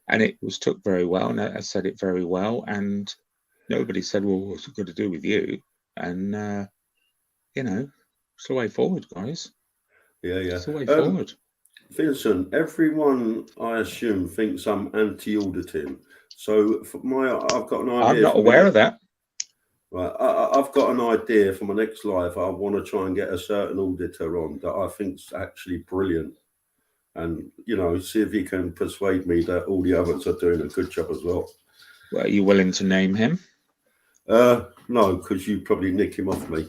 And it was took very well, and I said it very well, and nobody said, well, what's it got to do with you? And, you know, it's the way forward, guys. Yeah. It's the way forward. Vincent, everyone, I assume, thinks I'm anti-auditing. So I've got an idea. I'm not aware of that. Right, I've got an idea for my next live. I want to try and get a certain auditor on that I think's actually brilliant, and you know, see if he can persuade me that all the others are doing a good job as well. Well, are you willing to name him? No, because you probably nick him off me.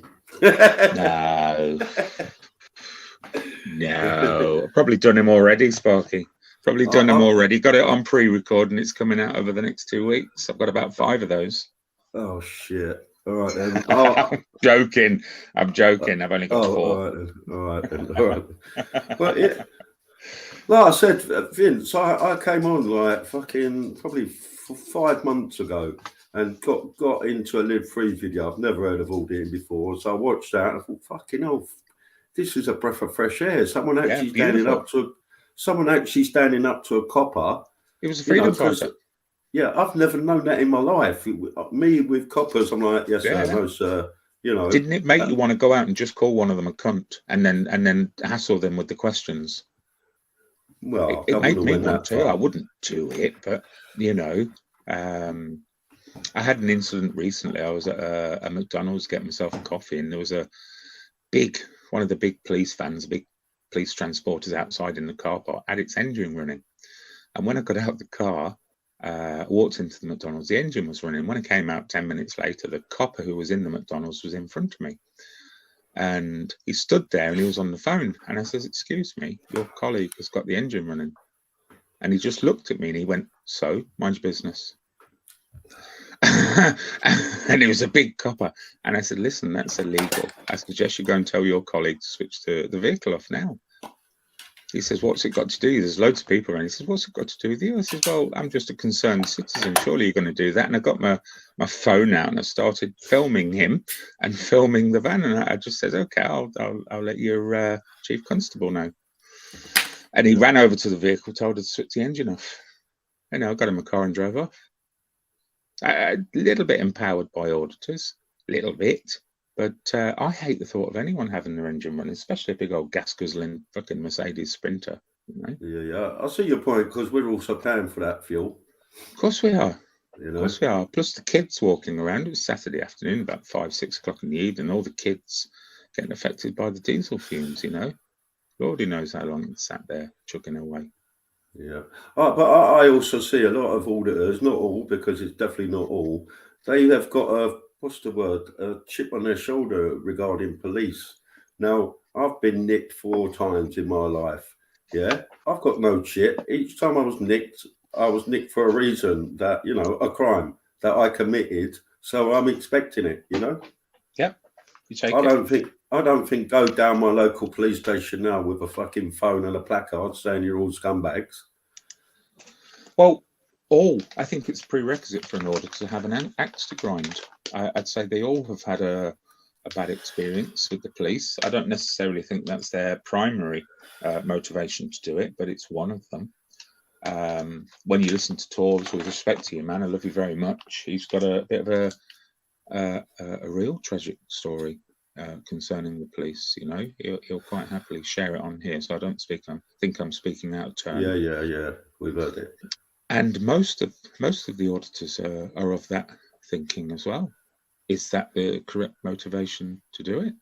No, I've probably done him already, Sparky. Probably done him already. Got it on pre-record and it's coming out over the next 2 weeks. I've got about 5 of those. Oh, shit. All right, then. I'm joking. I've only got 4. All right, then. But yeah, like I said, Vince, I came on like fucking probably 5 months ago and got into a Live Free video. I've never heard of auditing before. So I watched that and I thought, fucking hell, this is a breath of fresh air. Someone actually standing up to a copper. It was a freedom fighter. Yeah, I've never known that in my life. Me with coppers, I'm like, yes, sir, no, sir. You know, didn't it make you want to go out and just call one of them a cunt and then hassle them with the questions? Well, It made me went want that to. far. I wouldn't do it, but I had an incident recently. I was at a McDonald's getting myself a coffee, and there was one of the big police vans, big police transporters outside in the car park, had its engine running. And when I got out of the car, walked into the McDonald's, the engine was running. When I came out 10 minutes later, the copper who was in the McDonald's was in front of me. And he stood there and he was on the phone. And I says, "Excuse me, your colleague has got the engine running." And he just looked at me and he went, "So, mind your business." And it was a big copper. And I said, "Listen, that's illegal. I suggest you go and tell your colleague to switch the vehicle off now." He says, "What's it got to do? There's loads of people around." He says, "What's it got to do with you?" I says, "Well, I'm just a concerned citizen. Surely you're going to do that." And I got my phone out and I started filming him and filming the van. And I just said, "Okay, I'll let your chief constable know." And he ran over to the vehicle, told her to switch the engine off. I got him a car and drove off. A little bit empowered by auditors, little bit. But I hate the thought of anyone having their engine running, especially a big old gas guzzling fucking Mercedes Sprinter. Yeah. I see your point, because we're also paying for that fuel. Of course we are. Of course we are. Plus the kids walking around. It was Saturday afternoon, about 5, 6 o'clock in the evening. All the kids getting affected by the diesel fumes. Lordy knows how long it's sat there chugging away. Yeah, but I also see a lot of auditors, not all, because it's definitely not all. They have got a chip on their shoulder regarding police. Now, I've been nicked 4 times in my life. Yeah, I've got no chip. Each time I was nicked for a reason, that a crime that I committed. So I'm expecting it. Yep. You take I don't think go down my local police station now with a fucking phone and a placard saying you're all scumbags. Well, I think it's prerequisite for an auditor to have an axe to grind. I'd say they all have had a bad experience with the police. I don't necessarily think that's their primary motivation to do it, but it's one of them. When you listen to Torbs, with respect to you, man, I love you very much. He's got a bit of a real tragic story concerning the police. He'll quite happily share it on here, so I don't think I'm speaking out of turn. Yeah, we've heard it. And most of the auditors are of that thinking as well. Is that the correct motivation to do it?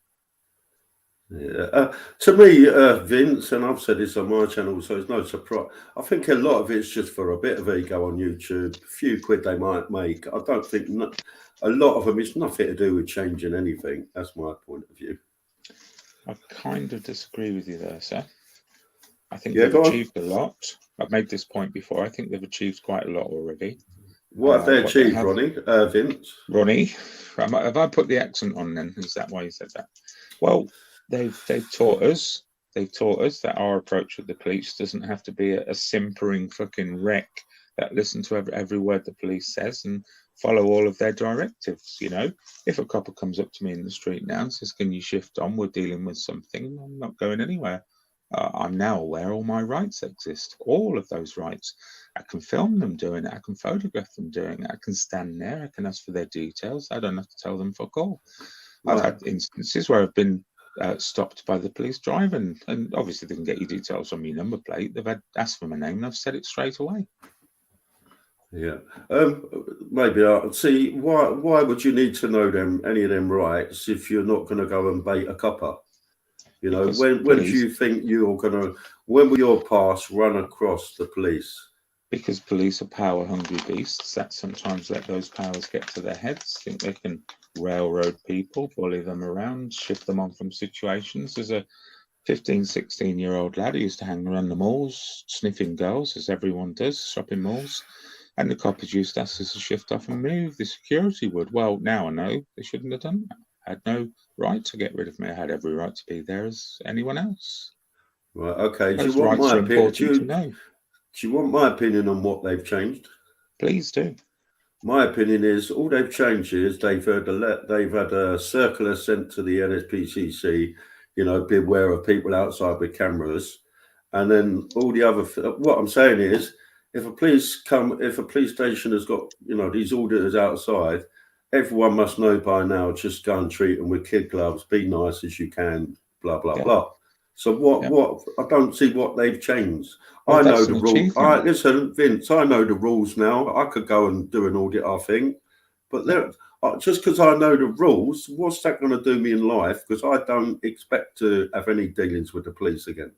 Yeah, to me, Vince, and I've said this on my channel, so it's no surprise. I think a lot of it's just for a bit of ego on YouTube, a few quid they might make. I don't think a lot of them, it's nothing to do with changing anything. That's my point of view. I kind of disagree with you there, sir. I think they've achieved a lot. I've made this point before. I think they've achieved quite a lot already. What have they achieved, Ronnie? Vince? Ronnie? Have I put the accent on then? Is that why you said that? Well, they've taught us. They've taught us that our approach with the police doesn't have to be a simpering fucking wreck that listen to every word the police says and follow all of their directives. If a copper comes up to me in the street now and says, "Can you shift on? We're dealing with something," I'm not going anywhere. I'm now aware all my rights exist, all of those rights. I can film them doing it. I can photograph them doing it. I can stand there. I can ask for their details. I don't have to tell them fuck all. Right. I've had instances where I've been stopped by the police driving, and obviously they can get your details from your number plate. They've asked for my name and I've said it straight away. Yeah. Maybe I'll see why would you need to know any of them rights if you're not going to go and bait a copper? When do you think when will your pass run across the police? Because police are power-hungry beasts that sometimes let those powers get to their heads, think they can railroad people, bully them around, shift them on from situations. There's a 15, 16-year-old lad who used to hang around the malls, sniffing girls, as everyone does, shopping malls. And the coppers used to ask us to shift off and move. The security would. Well, now I know they shouldn't have done that. I had no right to get rid of me. I had every right to be there as anyone else. Right, okay. Do you want my opinion? Do you want my opinion on what they've changed? Please do. My opinion is all they've changed is they've had a circular sent to the NSPCC, beware of people outside with cameras. And then all the other, what I'm saying is, if a police station has got, these auditors outside, everyone must know by now, just go and treat them with kid gloves, be nice as you can, blah, blah, blah. So what? Yeah. What? I don't see what they've changed. Well, I know that's the an rule. I achievement. listen, Vince. I know the rules now. I could go and do an audit, I think, but Yeah. just because I know the rules, what's that going to do me in life? Because I don't expect to have any dealings with the police again.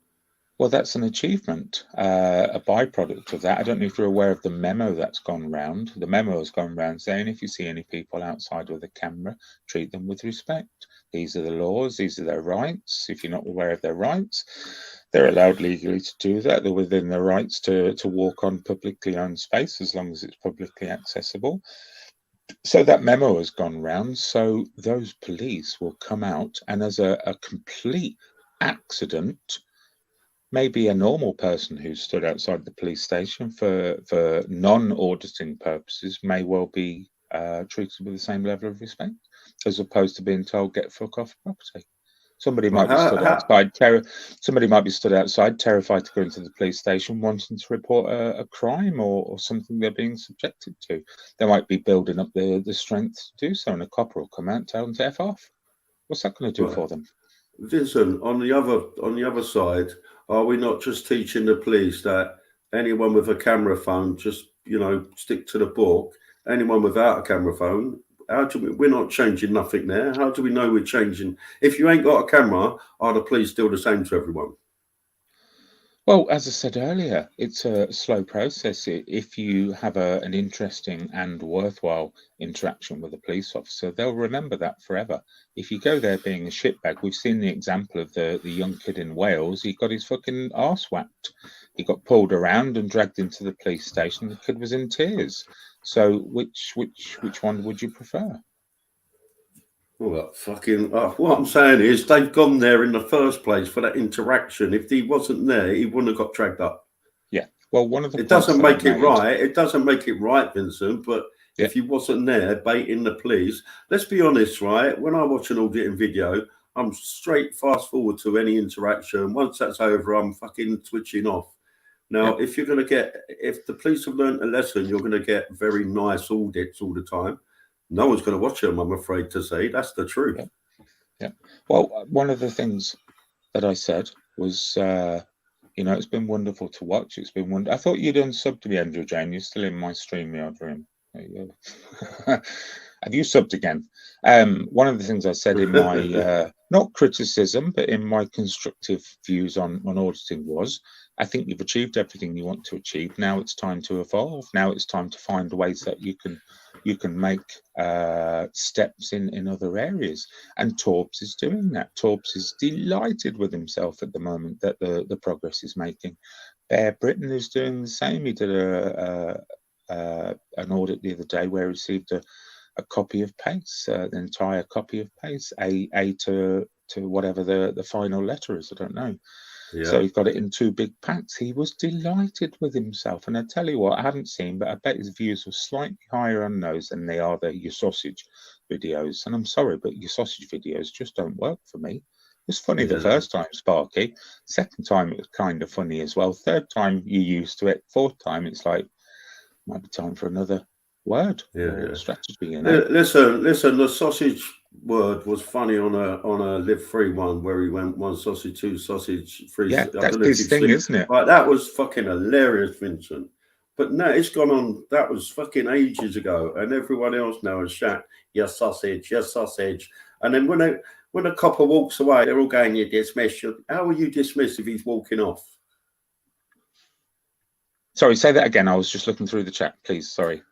Well, that's an achievement, a byproduct of that. I don't know if you're aware of the memo that's gone round. The memo has gone round saying if you see any people outside with a camera, treat them with respect. These are the laws, these are their rights. If you're not aware of their rights, they're allowed legally to do that. They're within their rights to walk on publicly owned space as long as it's publicly accessible. So that memo has gone round. So those police will come out and as a complete accident, maybe a normal person who stood outside the police station for non-auditing purposes may well be treated with the same level of respect as opposed to being told get fuck off property. Somebody might be stood outside. Somebody might be stood outside, terrified to go into the police station, wanting to report a crime or something they're being subjected to. They might be building up the strength to do so, and a copper will come out and tell them to f off. What's that going to do for them? Vincent, on the other side, are we not just teaching the police that anyone with a camera phone just stick to the book? Anyone without a camera phone, we're not changing nothing there. How do we know we're changing? If you ain't got a camera, are the police still the same to everyone? Well, as I said earlier, it's a slow process. If you have an interesting and worthwhile interaction with a police officer, they'll remember that forever. If you go there being a shitbag, we've seen the example of the young kid in Wales. He got his fucking arse whacked. He got pulled around and dragged into the police station. The kid was in tears. So, which one would you prefer? Well, what I'm saying is they've gone there in the first place for that interaction. If he wasn't there, he wouldn't have got dragged up. Yeah. Well, one of the it doesn't points make that I it made, right. It doesn't make it right, Vincent. But yeah, if he wasn't there baiting the police, let's be honest, right? When I watch an auditing video, I'm straight fast forward to any interaction. Once that's over, I'm fucking switching off. Now, yeah. if the police have learned a lesson, you're going to get very nice audits all the time. No one's going to watch them, I'm afraid to say. That's the truth. Yeah. Yeah. Well, one of the things that I said was, it's been wonderful to watch. It's been wonderful. I thought you'd unsubbed me, Andrew Jane. You're still in my StreamYard room. There you go. Have you subbed again? One of the things I said in my, not criticism, but in my constructive views on auditing was, I think you've achieved everything you want to achieve. Now it's time to evolve. Now it's time to find ways that you can make steps in other areas. And Torbs is doing that. Torbs is delighted with himself at the moment that the progress is making. Bear Britain is doing the same. He did an audit the other day where he received a copy of PACE, the entire copy of PACE, A to whatever the final letter is. I don't know. Yeah. So he got it in 2 big packs. He was delighted with himself. And I tell you what, I haven't seen, but I bet his views were slightly higher on those than they are your sausage videos. And I'm sorry, but your sausage videos just don't work for me. It was funny the first time, Sparky. Second time, it was kind of funny as well. Third time, you're used to it. Fourth time, it's like, might be time for another word or strategy. Listen, the sausage word was funny on a live free one where he went 1 sausage, 2 sausage, 3. Yeah, that's his thing, isn't it? Right, that was fucking hilarious, Vincent. But no, it's gone on. That was fucking ages ago, and everyone else now is shout, "Your sausage, your sausage." And then when a copper walks away, they're all going, "You're dismissed." How are you dismissed if he's walking off? Sorry, say that again. I was just looking through the chat, please. Sorry.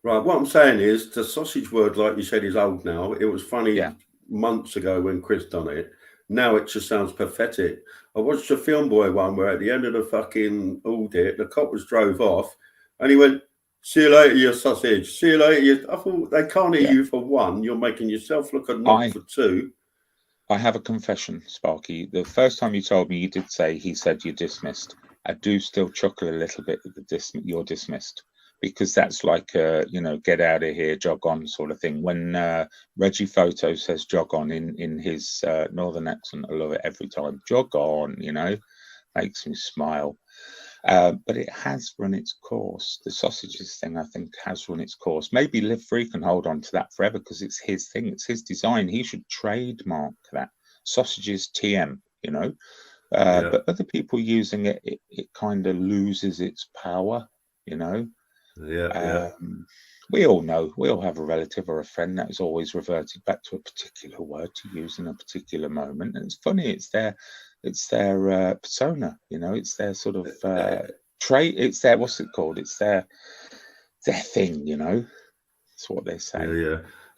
Right, what I'm saying is the sausage word, like you said, is old now. It was funny months ago when Chris done it. Now it just sounds pathetic. I watched a FILMBOY one where at the end of the fucking audit, the coppers drove off and he went, "See you later, you sausage. See you later." I thought, they can't hear you for 1. You're making yourself look a knob for 2. I have a confession, Sparky. The first time you told me, you did say he said you're dismissed. I do still chuckle a little bit at you're dismissed, because that's like get out of here, jog on sort of thing. When Reggie Photo says jog on in his northern accent, I love it every time. Jog on, makes me smile. But it has run its course. The sausages thing, I think, has run its course. Maybe Live Free can hold on to that forever because it's his thing. It's his design. He should trademark that. Sausages TM, But other people using it, it kind of loses its power, you know. We all know, we all have a relative or a friend that has always reverted back to a particular word to use in a particular moment. And it's funny, it's their persona, you know, it's their sort of trait, it's their, what's it called? It's their thing, you know. That's what they say.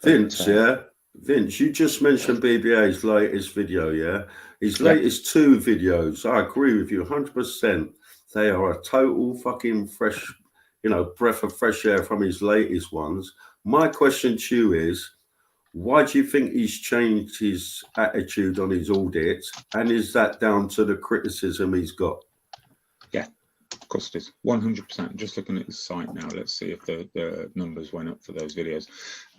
Vince, you just mentioned BBA's latest video, his latest 2 videos. I agree with you 100%. They are a total fucking fresh, you know, breath of fresh air from his latest ones. My question to you is, why do you think he's changed his attitude on his audits? And is that down to the criticism he's got? Yeah, of course it is. 100%. Just looking at his site now, let's see if the numbers went up for those videos.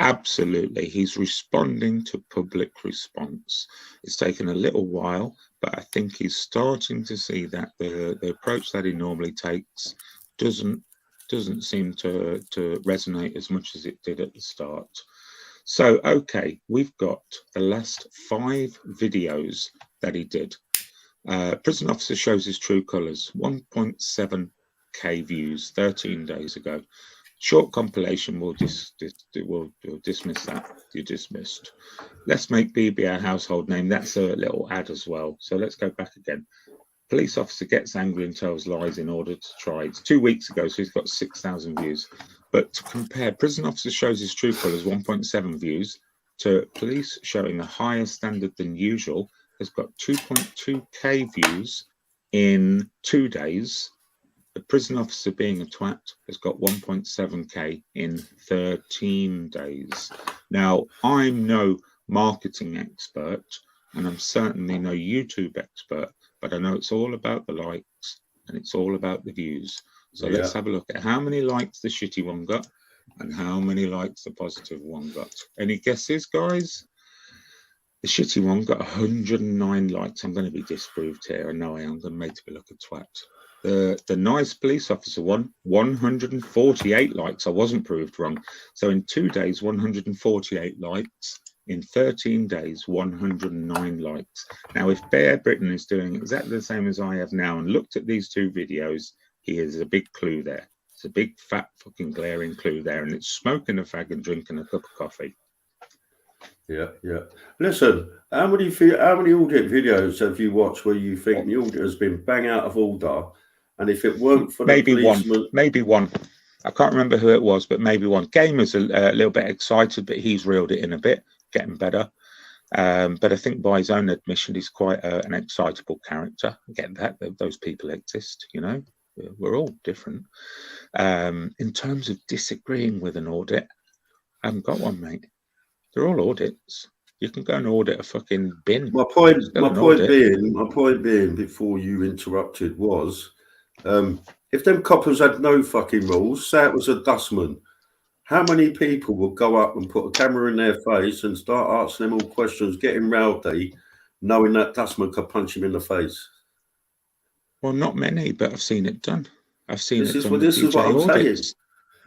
Absolutely. He's responding to public response. It's taken a little while, but I think he's starting to see that the approach that he normally takes doesn't seem to resonate as much as it did at the start. So, okay, we've got the last 5 videos that he did. Prison officer shows his true colours, 1.7k views 13 days ago. Short compilation will dismiss that. You're dismissed. Let's make BB a household name. That's a little ad as well. So let's go back again. Police officer gets angry and tells lies in order to try. It's 2 weeks ago, so he's got 6,000 views. But to compare, prison officer shows his true colours, 1.7 views, to police showing a higher standard than usual, has got 2.2k views in 2 days. The prison officer being a twat has got 1.7k in 13 days. Now, I'm no marketing expert, and I'm certainly no YouTube expert, but I know it's all about the likes and it's all about the views. So let's have a look at how many likes the shitty one got and how many likes the positive one got. Any guesses, guys? The shitty one got 109 likes. I'm going to be disproved here. I know I am. I'm going to make me look a twat. The nice police officer one, 148 likes. I wasn't proved wrong. So in 2 days, 148 likes. In 13 days, 109 likes. Now, if Bear Britain is doing exactly the same as I have now and looked at these 2 videos, he is a big clue there. It's a big, fat, fucking glaring clue there. And it's smoking a fag and drinking a cup of coffee. Yeah. Listen, how many audit videos have you watched where you think the audit has been bang out of order? And if it weren't for the policeman... Maybe one. I can't remember who it was, but maybe one. Gamer's a little bit excited, but he's reeled it in a bit, getting better. But I think by his own admission, he's quite an excitable character. Get that, those people exist, you know. We're all different. In terms of disagreeing with an audit, I haven't got one, mate. They're all audits. You can go and audit a fucking bin. My point being, before you interrupted, was if them coppers had no fucking rules, say it was a dustman, how many people would go up and put a camera in their face and start asking them all questions, getting rowdy, knowing that dustman could punch him in the face? Well, not many, but I've seen it done. This is what I'm saying.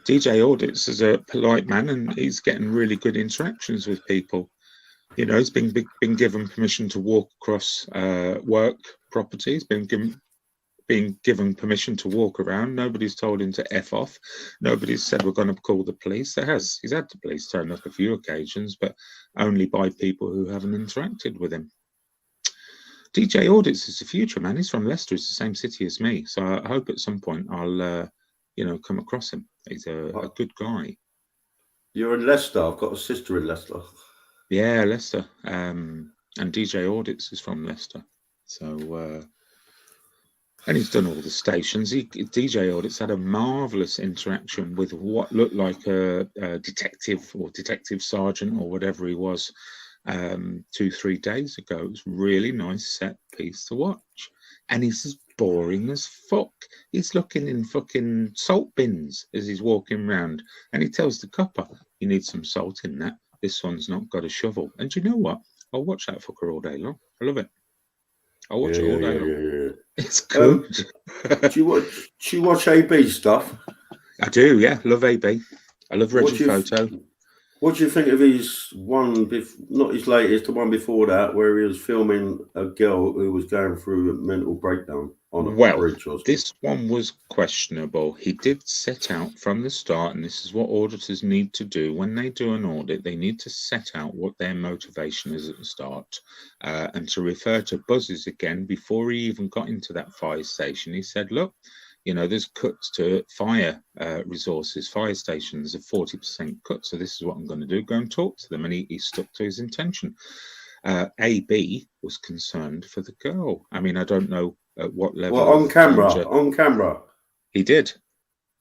DJ Audits is a polite man, and he's getting really good interactions with people. You know, he's been given permission to walk across work properties, been given permission to walk around. Nobody's told him to F off. Nobody's said we're going to call the police. He's had the police turn up a few occasions, but only by people who haven't interacted with him. DJ Audits is the future, man. He's from Leicester. It's the same city as me. So I hope at some point I'll, come across him. He's a good guy. You're in Leicester. I've got a sister in Leicester. Yeah, Leicester. And DJ Audits is from Leicester. So, and he's done all the stations. DJ Audits had a marvellous interaction with what looked like a detective or detective sergeant or whatever he was 2-3 days ago. It was really nice set piece to watch. And he's as boring as fuck. He's looking in fucking salt bins as he's walking around. And he tells the copper, you need some salt in that. This one's not got a shovel. And you know what? I'll watch that fucker all day long. I love it. I'll watch it all day long. Yeah. It's good. Do you watch AB stuff? I do, yeah. Love AB. I love Reggie Photo. What do you think of his one, not his latest, the one before that, where he was filming a girl who was going through a mental breakdown on a bridge or something? This one was questionable. He did set out from the start, and this is what auditors need to do when they do an audit. They need to set out what their motivation is at the start, and to refer to buzzes again. Before he even got into that fire station, he said, look, you know, there's cuts to fire resources, fire stations, a 40% cut. So this is what I'm going to do. Go and talk to them. And he stuck to his intention. AB was concerned for the girl. I mean, I don't know at what level. Well, on camera. He did.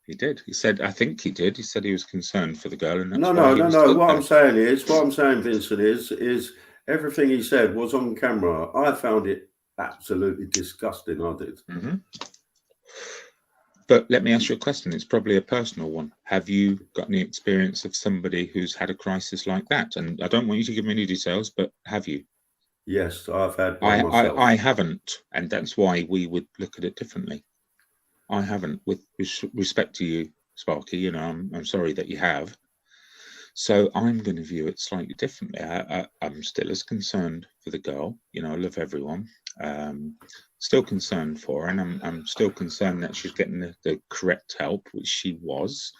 He did. He said, I think he did. He said he was concerned for the girl. And that's No. What I'm saying, Vincent, is everything he said was on camera. I found it absolutely disgusting. I did. Mm-hmm. But let me ask you a question. It's probably a personal one. Have you got any experience of somebody who's had a crisis like that? And I don't want you to give me any details, but have you? Yes, I've had one myself. I haven't, and that's why we would look at it differently. I haven't, with respect to you, Sparky. You know, I'm sorry that you have. So I'm going to view it slightly differently. I'm still as concerned for the girl. You know, I love everyone. Still concerned for her, and I'm still concerned that she's getting the correct help, which she was.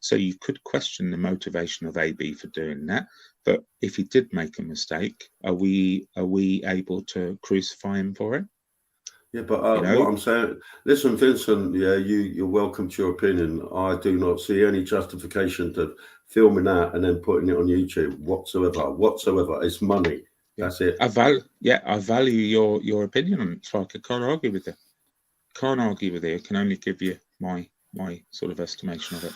So you could question the motivation of AB for doing that. But if he did make a mistake, are we able to crucify him for it? Yeah, but what I'm saying, listen, Vincent, yeah, you're welcome to your opinion. I do not see any justification to filming that and then putting it on YouTube whatsoever. It's money. That's it. I value your opinion on it. It's like I can't argue with it. I can only give you my sort of estimation of it.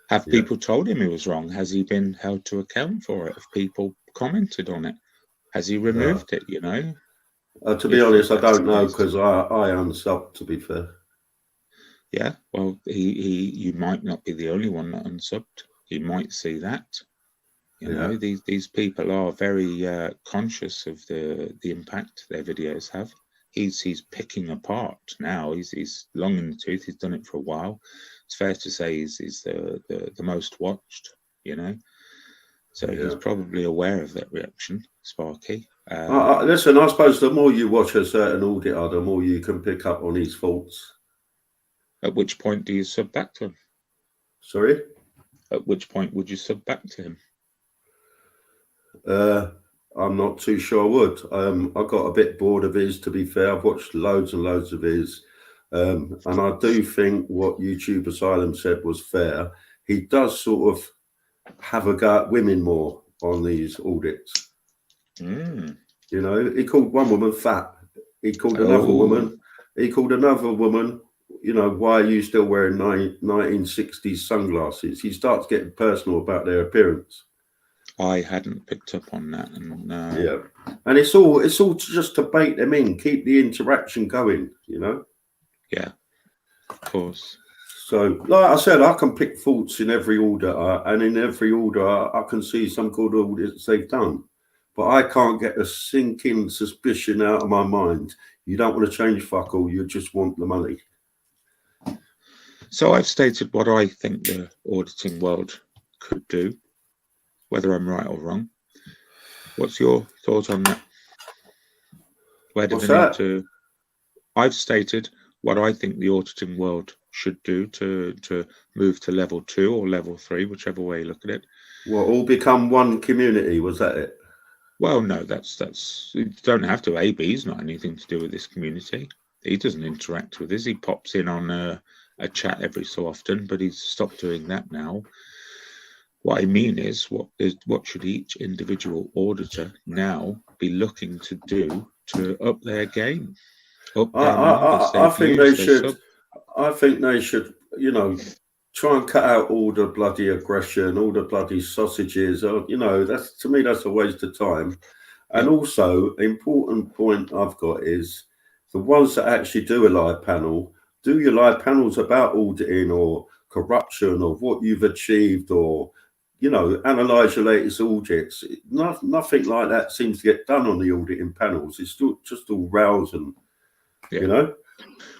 Have people told him he was wrong? Has he been held to account for it? Have people commented on it? Has he removed it? You know. To be honest, I don't know, because I unsubbed, to be fair. Yeah, well, you might not be the only one that unsubbed. You might see that. You know, these people are very conscious of the impact their videos have. He's picking apart now. He's long in the tooth. He's done it for a while. It's fair to say he's the most watched. You know, so he's probably aware of that reaction, Sparky. Listen, I suppose the more you watch a certain auditor, the more you can pick up on his faults. At which point do you sub back to him? Sorry? At which point would you sub back to him? I'm not too sure I would. I got a bit bored of his, to be fair. I've watched loads and loads of his. And I do think what YouTube Asylum said was fair. He does sort of have a go at women more on these audits. You know, he called one woman fat. He called another woman. You know, why are you still wearing 1960s sunglasses? He starts getting personal about their appearance. I hadn't picked up on that, and and it's all just to bait them in, keep the interaction going. You know. Yeah, of course. So, like I said, I can pick faults in every order, and in every order, I can see some good audits they've done. But I can't get a sinking suspicion out of my mind. You don't want to change fuck all, you just want the money. So I've stated what I think the auditing world could do, whether I'm right or wrong. What's your thought on that? What's that? I've stated what I think the auditing world should do to move to level 2 or level 3, whichever way you look at it. Well, all become one community, was that it? Well, no, that's you don't have to. AB's not anything to do with this community. He doesn't interact with us. He pops in on a chat every so often, but he's stopped doing that now. What I mean is, what should each individual auditor now be looking to do to up their game? I think they should, you know, try and cut out all the bloody aggression, all the bloody sausages. You know, that's, to me, that's a waste of time. And also, important point I've got is the ones that actually do a live panel, do your live panels about auditing or corruption or what you've achieved, or, you know, analyse your latest audits. Nothing like that seems to get done on the auditing panels. It's still just all rows and, you know.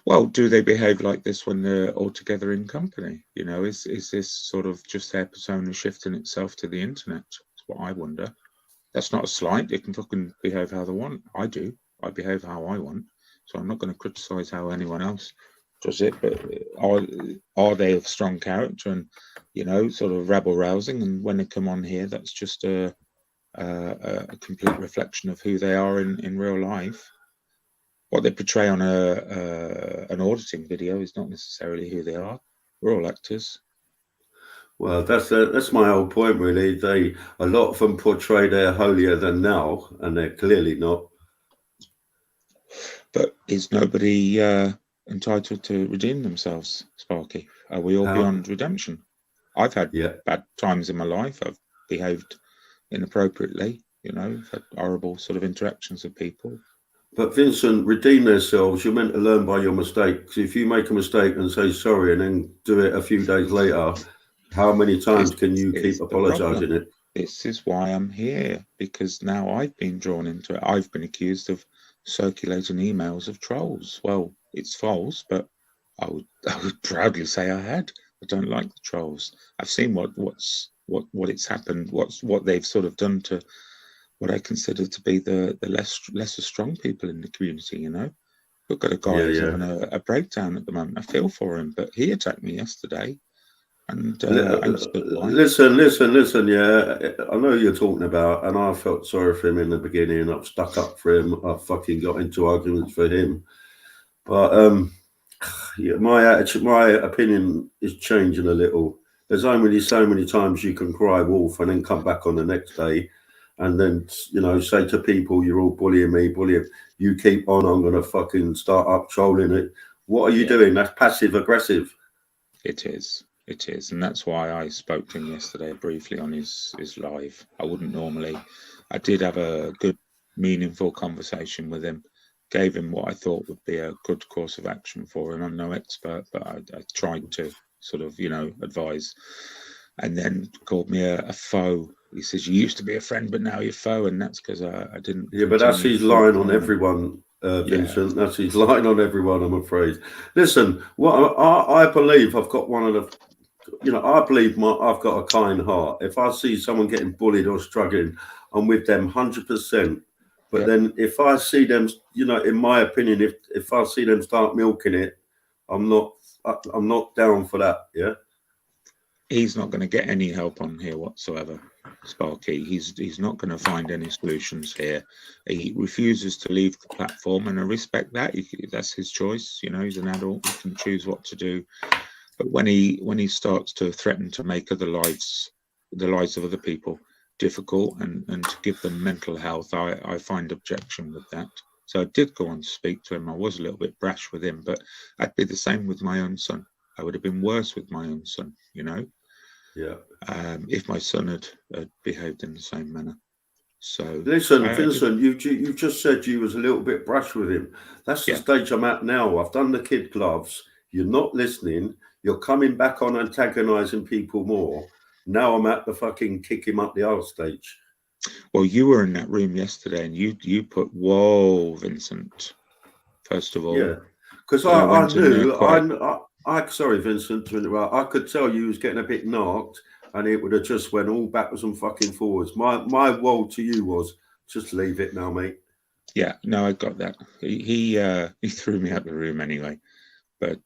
Well, do they behave like this when they're all together in company? You know, is this sort of just their persona shifting itself to the internet? That's what I wonder. That's not a slight. They can fucking behave how they want. I do. I behave how I want. So I'm not going to criticize how anyone else does it. But are they of strong character and, you know, sort of rabble rousing? And when they come on here, that's just a complete reflection of who they are in real life. What they portray on an auditing video is not necessarily who they are. We're all actors. Well, that's my whole point, really. A lot of them portray they're holier than thou, and they're clearly not. But is nobody entitled to redeem themselves, Sparky? Are we all beyond redemption? I've had bad times in my life. I've behaved inappropriately, you know, I've had horrible sort of interactions with people. But Vincent, redeem themselves. You're meant to learn by your mistakes. If you make a mistake and say sorry and then do it a few days later, how many times can you keep apologising it? This is why I'm here, because now I've been drawn into it. I've been accused of circulating emails of trolls. Well, it's false, but I would proudly say I had. I don't like the trolls. I've seen what it's happened, what they've sort of done to what I consider to be the lesser strong people in the community. You know, we've got a guy who's having a breakdown at the moment. I feel for him, but he attacked me yesterday. And listen. Yeah, I know you're talking about, and I felt sorry for him in the beginning. I've stuck up for him. I fucking got into arguments for him, but yeah, my attitude, my opinion is changing a little. There's only so many times you can cry wolf and then come back on the next day, and then say to people, "You're all bullying me, bullying." You keep on, I'm gonna fucking start up trolling it. What are you doing? That's passive aggressive. It is. It is, and that's why I spoke to him yesterday briefly on his live. I wouldn't normally. I did have a good, meaningful conversation with him. Gave him what I thought would be a good course of action for him. I'm no expert, but I tried to sort of, advise. And then called me a foe. He says, "You used to be a friend, but now you're foe," and that's because I didn't. Yeah, but that's his line on everyone. Vincent, that's his line on everyone, I'm afraid. Listen, what I believe I've got one of the, I believe I've got a kind heart. If I see someone getting bullied or struggling, I'm with them 100%. But then if I see them, in my opinion, if I see them start milking it, I'm not down for that. Yeah. He's not going to get any help on here whatsoever, Sparky. He's not going to find any solutions here. He refuses to leave the platform, and I respect that. That's his choice. He's an adult. He can choose what to do. But when he starts to threaten to make the lives of other people difficult and to give them mental health, I find objection with that. So I did go on to speak to him. I was a little bit brash with him, but I'd be the same with my own son. I would have been worse with my own son, Yeah. if my son had behaved in the same manner. So listen, Vincent, you've just said you was a little bit brash with him. That's the stage I'm at now. I've done the kid gloves. You're not listening. You're coming back on antagonising people more. Now I'm at the fucking kick him up the arse stage. Well, you were in that room yesterday, and you put, "Whoa, Vincent." First of all, yeah, because I knew. Sorry, Vincent, I could tell you was getting a bit knocked, and it would have just went all backwards and fucking forwards. My word to you was just leave it now, mate. Yeah, no, I got that. He threw me out the room anyway, but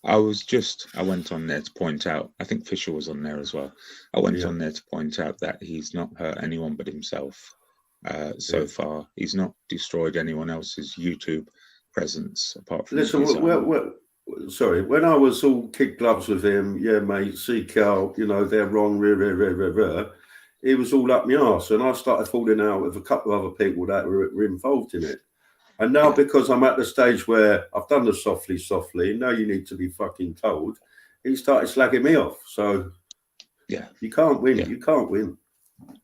I went on there to point out. I think Fisher was on there as well. I went on there to point out that he's not hurt anyone but himself so far. He's not destroyed anyone else's YouTube presence apart from. Listen, sorry, when I was all kid gloves with him, yeah, mate, CCal, they're wrong, it was all up my arse, and I started falling out with a couple of other people that were involved in it. And now, because I'm at the stage where I've done the softly, now you need to be fucking told, he started slagging me off. So, you can't win. Yeah. You can't win.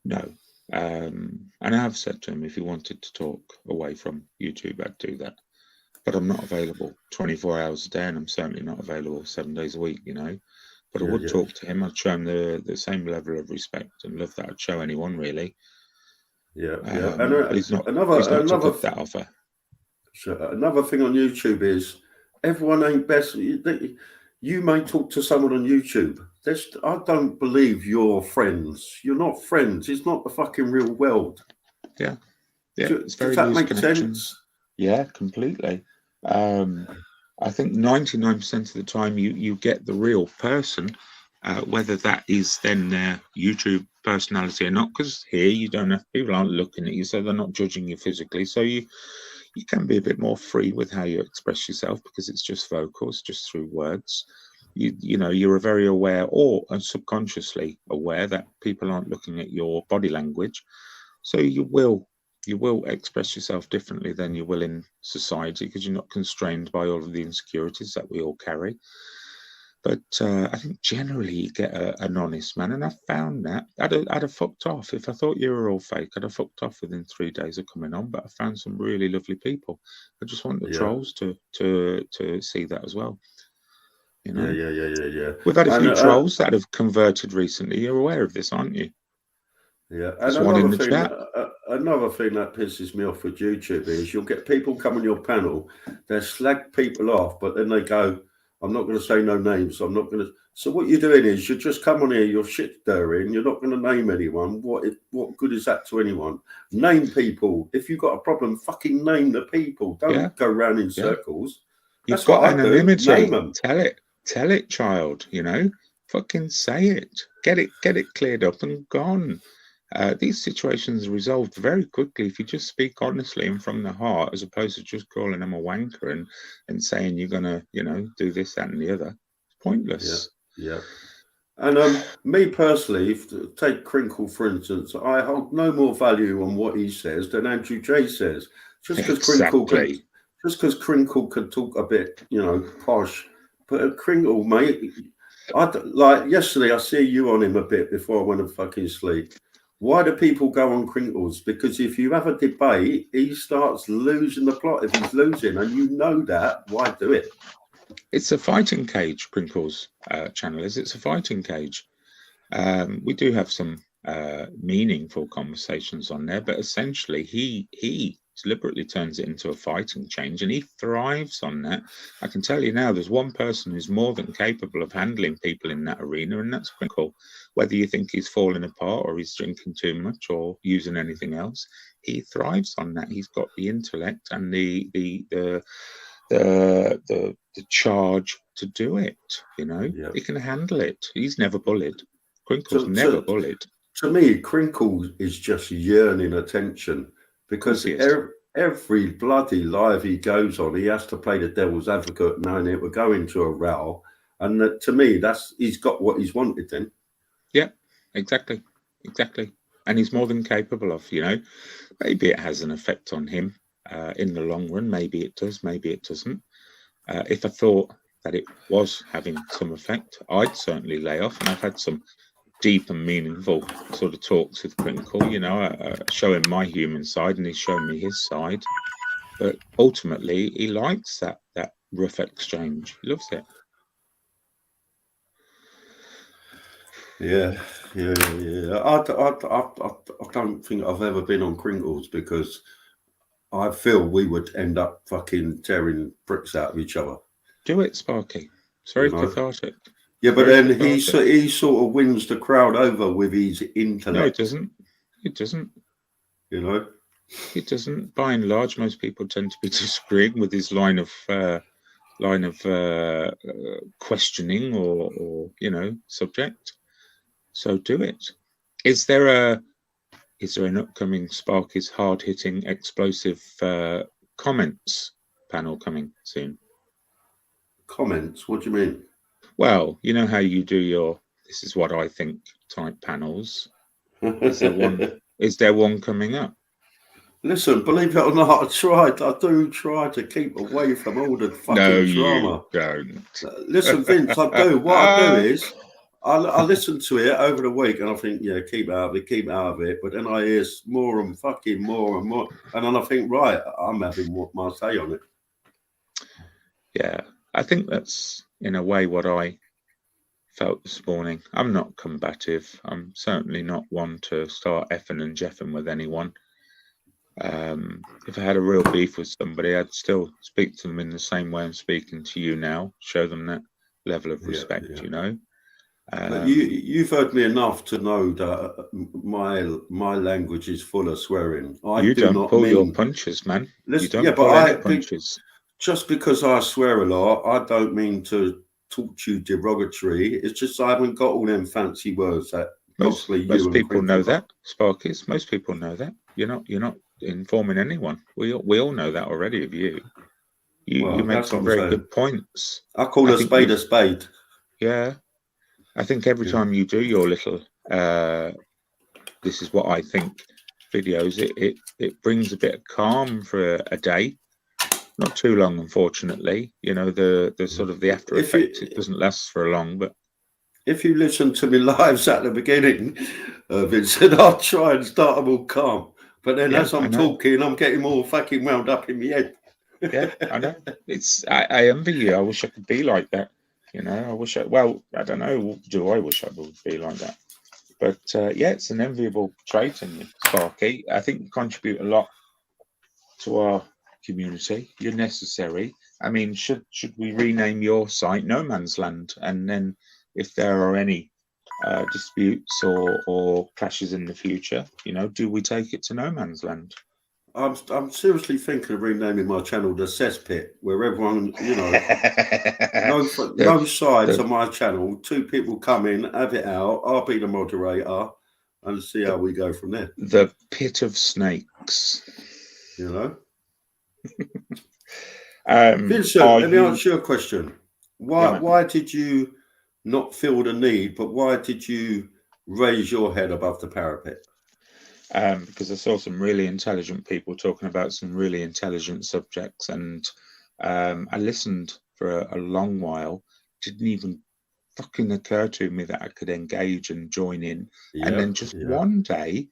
No. And I've said to him, if he wanted to talk away from YouTube, I'd do that. But I'm not available 24 hours a day, and I'm certainly not available 7 days a week, But I would talk to him. I'd show him the same level of respect and love that I'd show anyone, really. Yeah. But he's not took up that offer. So another thing on YouTube is everyone ain't best. You may talk to someone on YouTube. I don't believe you're friends. You're not friends. It's not the fucking real world. Yeah. Yeah. It's Does very that loose make connections. sense? Yeah, completely. I think 99% of the time you get the real person, whether that is then their YouTube personality or not, because here you don't have, people aren't looking at you, so they're not judging you physically. So you can be a bit more free with how you express yourself because it's just vocals, just through words. You're very aware or subconsciously aware that people aren't looking at your body language. So you will express yourself differently than you will in society because you're not constrained by all of the insecurities that we all carry. But I think generally you get an honest man, and I found that I'd have fucked off if I thought you were all fake. I'd have fucked off within 3 days of coming on. But I found some really lovely people. I just want the trolls to see that as well. Yeah. We've had a few trolls that have converted recently. You're aware of this, aren't you? Yeah, and another thing that pisses me off with YouTube is you'll get people come on your panel, they slag people off, but then they go, I'm not going to say no names. I'm not going to. So what you're doing is you just come on here, you're shit stirring. You're not going to name anyone. What good is that to anyone? Name people. If you've got a problem, fucking name the people. Don't go around in circles. You've got anonymity. Name them. Tell it, child. Fucking say it. Get it cleared up and gone. These situations are resolved very quickly if you just speak honestly and from the heart, as opposed to just calling them a wanker and saying you're gonna, do this, that, and the other. It's pointless. Yeah. And me personally, take Crinkle for instance, I hold no more value on what he says than Andrew J says. Just because Crinkle can talk a bit, posh, but Crinkle, mate, like yesterday, I see you on him a bit before I went to fucking sleep. Why do people go on Crinkles? Because if you have a debate, he starts losing the plot. If he's losing, and you know that, why do it? It's a fighting cage, Crinkles channel is. It's a fighting cage. We do have some meaningful conversations on there, but essentially he deliberately turns it into a fighting change, and he thrives on that. I can tell you now, there's one person who's more than capable of handling people in that arena, and that's Crinkle. Whether you think he's falling apart or he's drinking too much or using anything else, he thrives on that. He's got the intellect and the charge to do it. He can handle it. He's never bullied. Crinkle's never bullied. To me, Crinkle is just yearning attention because every bloody live he goes on, he has to play the devil's advocate, knowing it will go into a row. And to me, he's got what he's wanted then. Yeah, exactly. And he's more than capable of, maybe it has an effect on him in the long run. Maybe it does, maybe it doesn't. If I thought that it was having some effect, I'd certainly lay off. And I've had some deep and meaningful sort of talks with Crinkle, show him my human side and he's shown me his side. But ultimately, he likes that rough exchange. He loves it. Yeah. I don't think I've ever been on Crinkles because I feel we would end up fucking tearing bricks out of each other. Do it, Sparky. It's very cathartic. Yeah, but then he sort of wins the crowd over with his intellect. No, it doesn't. It doesn't. It doesn't. By and large, most people tend to be disagreeing with his line of questioning or subject. So do it. Is there an upcoming Sparky's hard-hitting, explosive comments panel coming soon? Comments? What do you mean? Well, you know how you do your "this is what I think" type panels. Is there one coming up? Listen, believe it or not, I do try to keep away from all the fucking drama. You don't. Listen, Vince, I do. What I do is I listen to it over the week and I think, yeah, keep out of it. But then I hear more and more. And then I think, right, I'm having my say on it. Yeah, I think that's in a way what I felt this morning. I'm not combative. I'm certainly not one to start effing and jeffing with anyone. If I had a real beef with somebody, I'd still speak to them in the same way I'm speaking to you now. Show them that level of respect, you know. But you've heard me enough to know that my language is full of swearing. You don't pull your punches, man. You don't pull any punches. Just because I swear a lot, I don't mean to talk to you derogatory. It's just I haven't got all them fancy words that most people know that, Sparkies. Most people know that. You're not informing anyone. We all know that already of you. You make some very good points. I call a spade a spade. Yeah. I think every time you do your little this is what I think videos, it brings a bit of calm for a day. Not too long, unfortunately. You know, the sort of the after effects, it doesn't last for long, but if you listen to me lives at the beginning, Vincent, I'll try and start them all calm. But then as I'm talking, I'm getting more fucking wound up in my head. Yeah, I know. I envy you. I wish I could be like that. You know, I don't know. Do I wish I would be like that? But yeah, it's an enviable trait in you, Sparky. I think you contribute a lot to our community. You're necessary. I mean, should we rename your site No Man's Land? And then if there are any disputes or clashes in the future, you know, do we take it to No Man's Land? I'm seriously thinking of renaming my channel the Cesspit, where everyone, you know, no sides on my channel. 2 people come in, have it out. I'll be the moderator, and see how we go from there. The Pit of Snakes. You know. Vincent, let me answer your question. Why did you not feel the need, but why did you raise your head above the parapet? Because I saw some really intelligent people talking about some really intelligent subjects, and I listened for a long while. Didn't even fucking occur to me that I could engage and join in. And then just one day,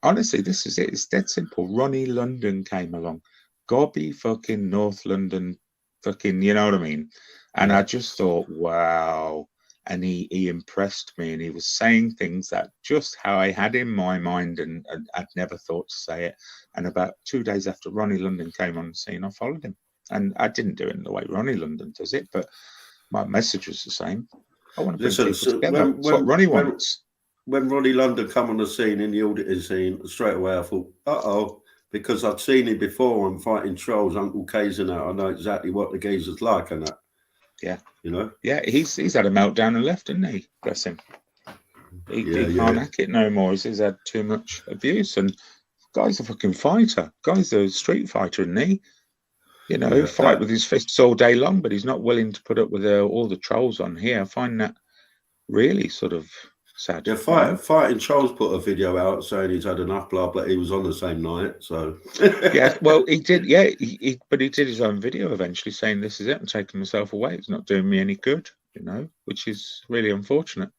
honestly, this is it. It's dead simple. Ronnie London came along. Gobby fucking North London, fucking, you know what I mean? And I just thought, wow. And he impressed me, and he was saying things that just how I had in my mind, and I'd never thought to say it. And about 2 days after Ronnie London came on the scene, I followed him. And I didn't do it in the way Ronnie London does it, but my message was the same. I want to bring people together. That's what Ronnie wants. When Ronnie London come on the scene, in the Auditors scene, straight away I thought, because I'd seen him before on Fighting Trolls, Uncle K's and that. I know exactly what the geezer's like and that. Yeah. You know? Yeah, he's had a meltdown and left, didn't he? Bless him. He can't hack it no more. He's had too much abuse. And guy's a fucking fighter. Guy's a street fighter, isn't he? You know, fight with his fists all day long, but he's not willing to put up with all the trolls on here. I find that really sort of sad. Yeah, Fighting Trolls put a video out saying he's had enough blood, but he was on the same night, so. Yeah, well, he did, yeah, but he did his own video eventually saying, this is it, I'm taking myself away. It's not doing me any good, you know, which is really unfortunate.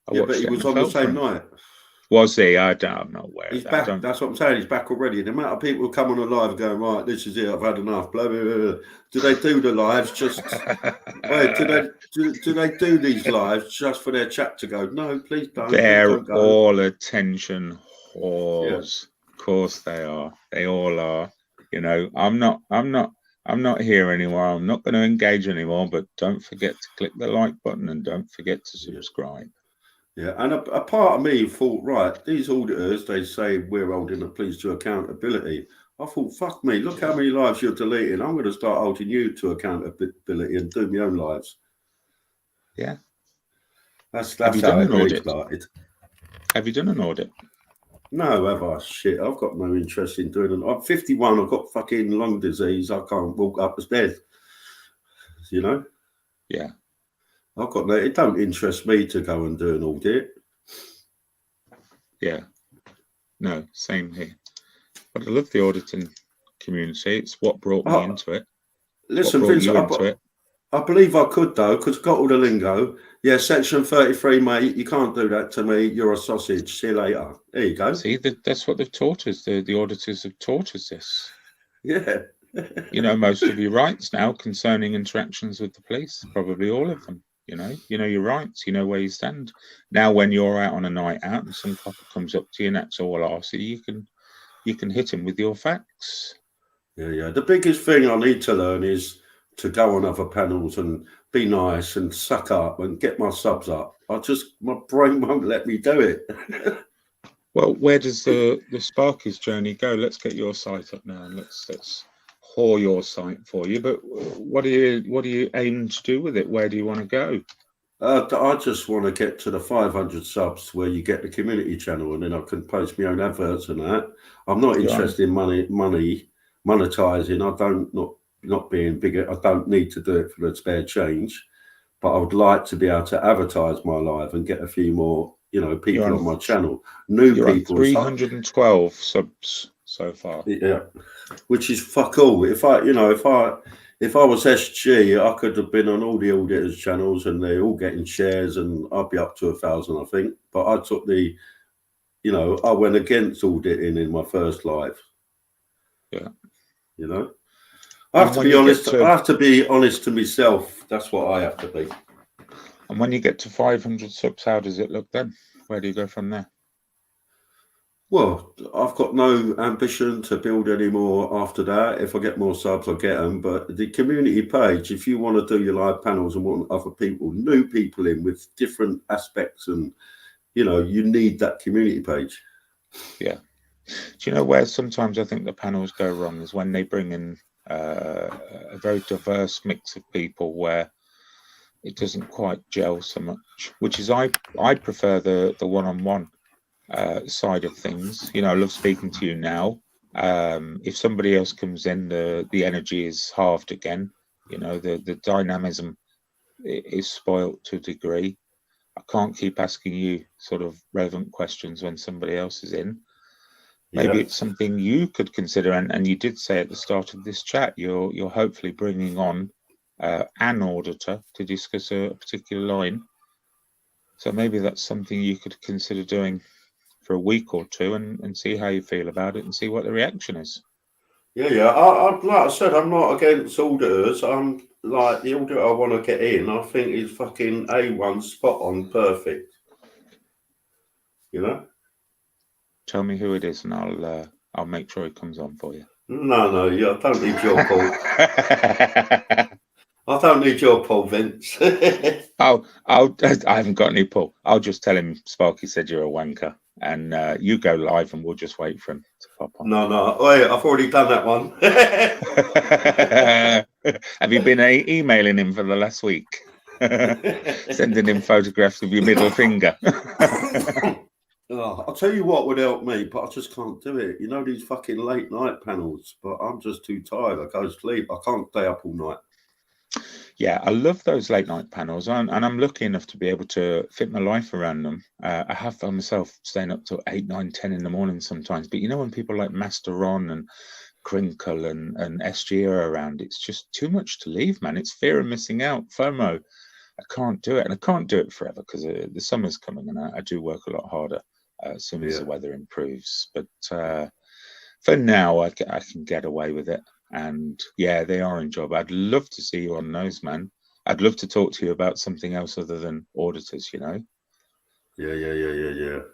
But he was on the same night. Was he? I'm not aware of that. Back. That's what I'm saying. He's back already. The amount of people who come on the live going, right, this is it, I've had enough, blah, blah, blah, blah. Do they do the lives just... wait, do they do these lives just for their chat to go, no, please don't. They're all attention whores. Yeah. Of course they are. They all are. You know, I'm not here anymore. I'm not going to engage anymore, but don't forget to click the like button and don't forget to subscribe. Yeah, and a part of me thought, right, these auditors, they say we're holding the police to accountability. I thought, fuck me, look how many lives you're deleting. I'm going to start holding you to accountability and do my own lives. Yeah. That's how it really started. Have you done an audit? No, have I? Shit, I've got no interest in doing it. I'm 51, I've got fucking lung disease. I can't walk up the stairs. You know? Yeah. I've got no, it don't interest me to go and do an audit. Yeah. No, same here. But I love the auditing community. It's what brought me into it. Listen, Vincent, I believe I could, though, because I've got all the lingo. Yeah, section 33, mate, you can't do that to me. You're a sausage. See you later. There you go. See, that's what they've taught us. The auditors have taught us this. Yeah. You know most of your rights now concerning interactions with the police, probably all of them. You know your rights, you know where you stand. Now, when you're out on a night out and some copper comes up to you and that's all arsey, you you can hit them with your facts. Yeah. The biggest thing I need to learn is to go on other panels and be nice and suck up and get my subs up. My brain won't let me do it. Well, where does the Sparky's journey go? Let's get your site up now, and let's whore your site for you. But what do you aim to do with it? Where do you want to go? I just want to get to the 500 subs where you get the community channel, and then I can post my own adverts and that. I'm not interested in money monetizing. I don't not being bigger. I don't need to do it for the spare change, but I would like to be able to advertise my live and get a few more, people on my channel. New people. 312 subs so far. Yeah, which is fuck all. If I was SG, I could have been on all the Auditors channels and they're all getting shares, and I'd be up to 1,000, I think. But I took I went against auditing in my first live. Yeah. I have to be honest. I have to be honest to myself. That's what I have to be. And when you get to 500 subs, how does it look then? Where do you go from there? Well, I've got no ambition to build any more after that. If I get more subs, I'll get them. But the community page, if you want to do your live panels and want other people, new people in with different aspects, and you need that community page. Yeah. Do you know where sometimes I think the panels go wrong is when they bring in a very diverse mix of people where it doesn't quite gel so much, which is I prefer the one-on-one side of things. I love speaking to you now. If somebody else comes in, the energy is halved again. The dynamism is spoilt to a degree. I can't keep asking you sort of relevant questions when somebody else is in. Maybe it's something you could consider, and you did say at the start of this chat, you're hopefully bringing on an auditor to discuss a particular line. So maybe that's something you could consider doing for a week or two and see how you feel about it and see what the reaction is. Yeah. I like I said, I'm not against auditors. I'm like the auditor I want to get in. I think is fucking A1, spot on, perfect. Tell me who it is, and I'll make sure it comes on for you. No, I don't need your Paul. I don't need your Paul, Vince. I haven't got any Paul. I'll just tell him Sparky said you're a wanker, and you go live, and we'll just wait for him to pop on. No. Wait, I've already done that one. Have you been emailing him for the last week? Sending him photographs of your middle finger. I'll tell you what would help me, but I just can't do it. These fucking late night panels, but I'm just too tired. I go to sleep. I can't stay up all night. Yeah, I love those late night panels, and I'm lucky enough to be able to fit my life around them. I have found myself staying up till 8, 9, 10 in the morning sometimes. But when people like Master Ron and Crinkle and SG are around, it's just too much to leave, man. It's fear of missing out, FOMO. I can't do it, and I can't do it forever because the summer's coming, and I do work a lot harder as soon as the weather improves. But for now, I can get away with it. And yeah, they are enjoyable. I'd love to see you on those, man. I'd love to talk to you about something else other than auditors, Yeah. You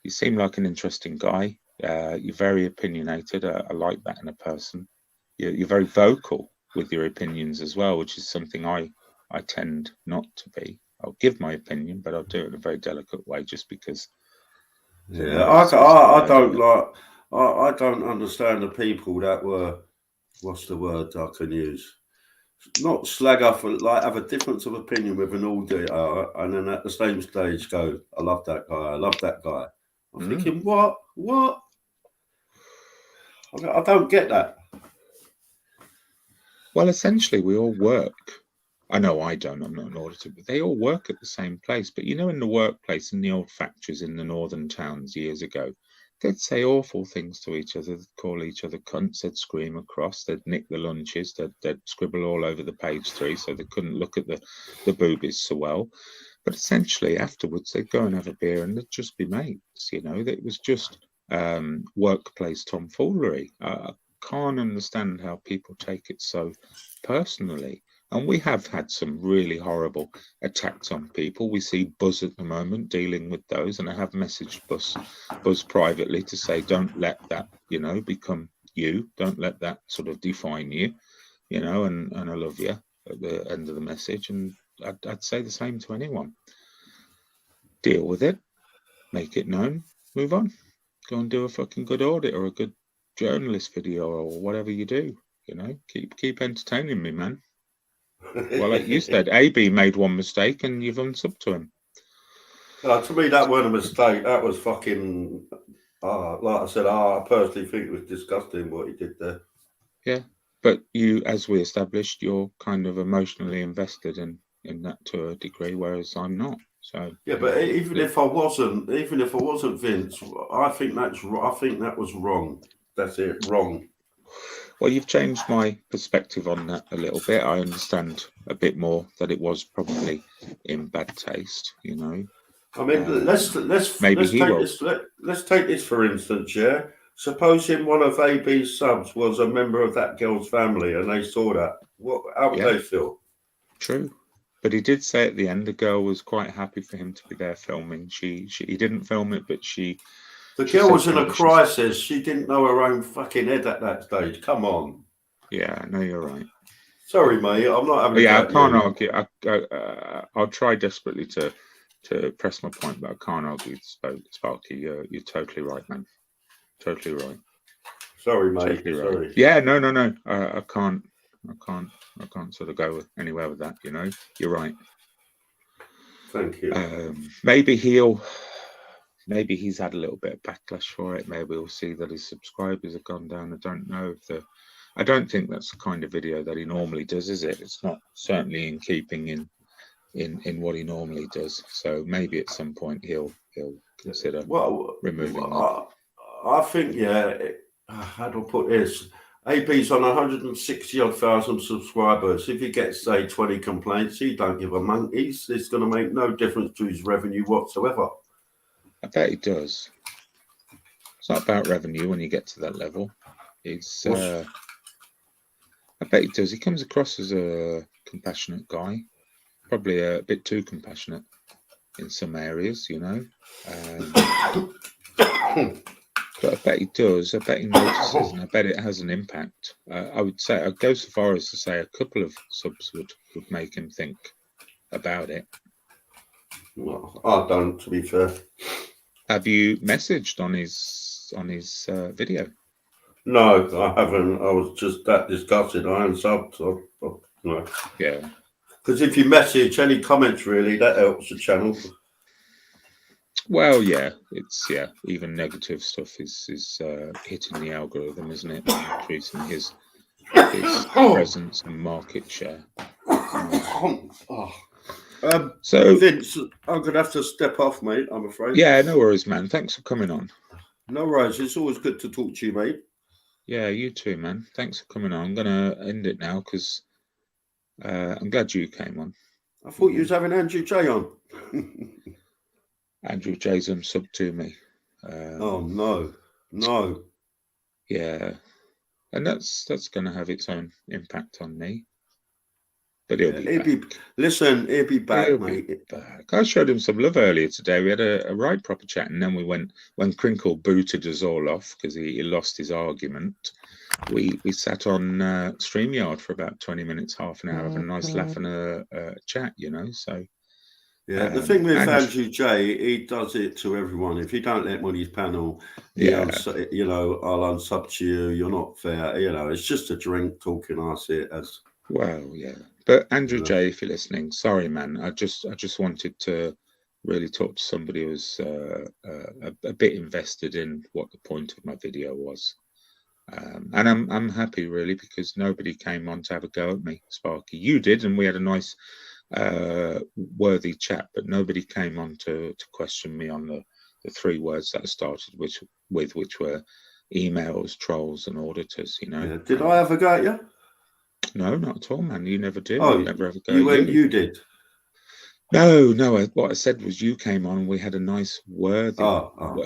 seem like an interesting guy. You're very opinionated. I like that in a person. You're very vocal with your opinions as well, which is something I tend not to be. I'll give my opinion, but I'll do it in a very delicate way just because. I don't understand the people that were, what's the word I can use? Not slag off, like have a difference of opinion with an auditor, and then at the same stage go, I love that guy. I'm thinking, what? I don't get that. Well, essentially, we all work. I know I don't, I'm not an auditor, but they all work at the same place. But in the workplace, in the old factories in the northern towns years ago, they'd say awful things to each other, they'd call each other cunts, they'd scream across, they'd nick the lunches, they'd scribble all over the page 3 so they couldn't look at the boobies so well. But essentially, afterwards, they'd go and have a beer and they'd just be mates, It was just workplace tomfoolery. I can't understand how people take it so personally. And we have had some really horrible attacks on people. We see Buzz at the moment dealing with those, and I have messaged Buzz privately to say, don't let that, you know, become you. Don't let that sort of define you, you know, and I love you at the end of the message. And I'd say the same to anyone. Deal with it, make it known, move on. Go and do a fucking good audit or a good journalist video or whatever you do, you know. Keep entertaining me, man. Well, like you said, AB made one mistake and you've unsubbed to him. To me, that weren't a mistake. That was fucking, like I said, I personally think it was disgusting what he did there. Yeah, but you, as we established, you're kind of emotionally invested in that to a degree, whereas I'm not. So yeah, but even if I wasn't, Vince, I think that was wrong. That's it, wrong. Well, you've changed my perspective on that a little bit. I understand a bit more that it was probably in bad taste, you know. I mean, let's take this for instance. Yeah, supposing one of AB's subs was a member of that girl's family, and they saw that. How would they feel? True, but he did say at the end the girl was quite happy for him to be there filming. He didn't film it, but the girl was in a crisis. She didn't know her own fucking head at that stage. Come on. Yeah, no, you're right. Sorry, mate. I'm not having. Yeah, I can't argue. I'll try desperately to press my point, but I can't argue with Sparky. You're totally right, man. Totally right. Sorry, mate. Totally right. Sorry. Yeah, no. I can't sort of go anywhere with that. You know, you're right. Thank you. Maybe he's had a little bit of backlash for it. Maybe we'll see that his subscribers have gone down. I don't know if I don't think that's the kind of video that he normally does, is it? It's not certainly in keeping in what he normally does. So maybe at some point he'll consider removing that. I think, how do I put this? AB's on 160,000 subscribers. If he gets, say, 20 complaints, he don't give a monkeys. It's going to make no difference to his revenue whatsoever. I bet he does. It's not about revenue when you get to that level. It's I bet he does. He comes across as a compassionate guy. Probably a bit too compassionate in some areas, you know. But I bet he does. I bet he notices, and I bet it has an impact. I would say, I'd go so far as to say a couple of subs would make him think about it. Well, I don't, to be fair. Have you messaged on his video? No, I haven't. I was just that disgusted. I unsubbed. No. Yeah. Because if you message any comments, really, that helps the channel. Well, yeah, it's even negative stuff is hitting the algorithm, isn't it? Increasing his presence and market share. So, Vince, I'm going to have to step off, mate, I'm afraid. Yeah, no worries, man. Thanks for coming on. No worries. It's always good to talk to you, mate. Yeah, you too, man. Thanks for coming on. I'm going to end it now because I'm glad you came on. I thought you was having Andrew J on. Andrew J's sub to me. Oh, no. Yeah. And that's going to have its own impact on me. But he'll be back. He'll be back, mate. Be back. I showed him some love earlier today. We had a right proper chat, and then we went, when Crinkle booted us all off because he lost his argument, we sat on StreamYard for about 20 minutes, half an hour, of a nice laugh and a chat, you know, so. Yeah, the thing with Andrew J, he does it to everyone. If you don't let him on his panel, you know, I'll unsub to you. You're not fair. You know, it's just a drink talking. I see it as. Well, yeah. But Andrew J, if you're listening, sorry, man. I just wanted to really talk to somebody who was a bit invested in what the point of my video was. And I'm happy, really, because nobody came on to have a go at me, Sparky. You did, and we had a nice worthy chat, but nobody came on to question me on the three words that I started which were emails, trolls, and auditors. You know. Yeah. Did I ever go at you? No, not at all, man. You never did. Oh, never ever go. You did. No. What I said was you came on and we had a nice, worthy,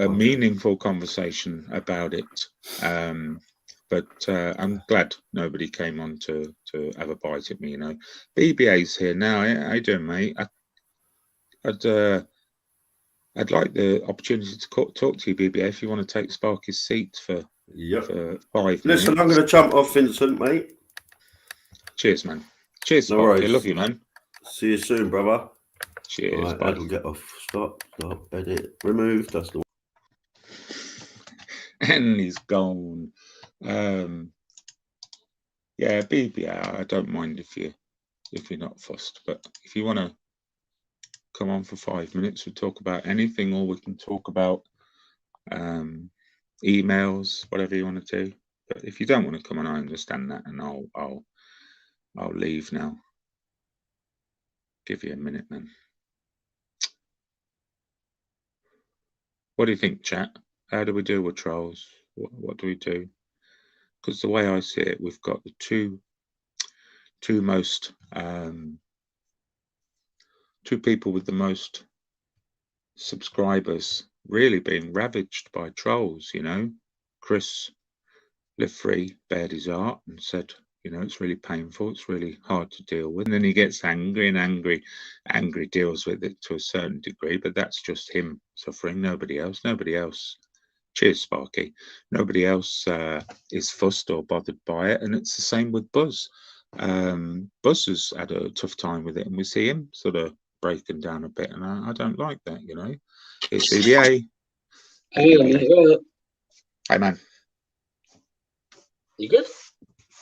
meaningful conversation about it. But I'm glad nobody came on to have a bite at me. You know, BBA's here now. How you doing, mate? I'd like the opportunity to talk to you, BBA, if you want to take Sparky's seat for 5 minutes. Listen, I'm going to jump off, Vincent, mate. Cheers, man. Cheers, No Sparky. worries. Love you, man. See you soon, brother. Cheers. Right, Bye. that'll get off. Stop, edit, remove. That's the And he's gone. Yeah, BBA, I don't mind if you're not fussed, but if you want to come on for 5 minutes, we'll talk about anything, or we can talk about emails, whatever you want to do. But if you don't want to come on, I understand that, and I'll leave now. Give you a minute, then. What do you think, chat? How do we deal with trolls? What do we do? Because the way I see it, we've got the two most two people with the most subscribers really being ravaged by trolls. You know, Chris lived free, bared his heart, and said, you know, it's really painful, it's really hard to deal with. And then he gets angry, and angry deals with it to a certain degree, but that's just him suffering, nobody else. Cheers, Sparky. Nobody else is fussed or bothered by it, and it's the same with Buzz. Buzz has had a tough time with it, and we see him sort of breaking down a bit, and I don't like that, you know. It's BBA. Hey, man. You good?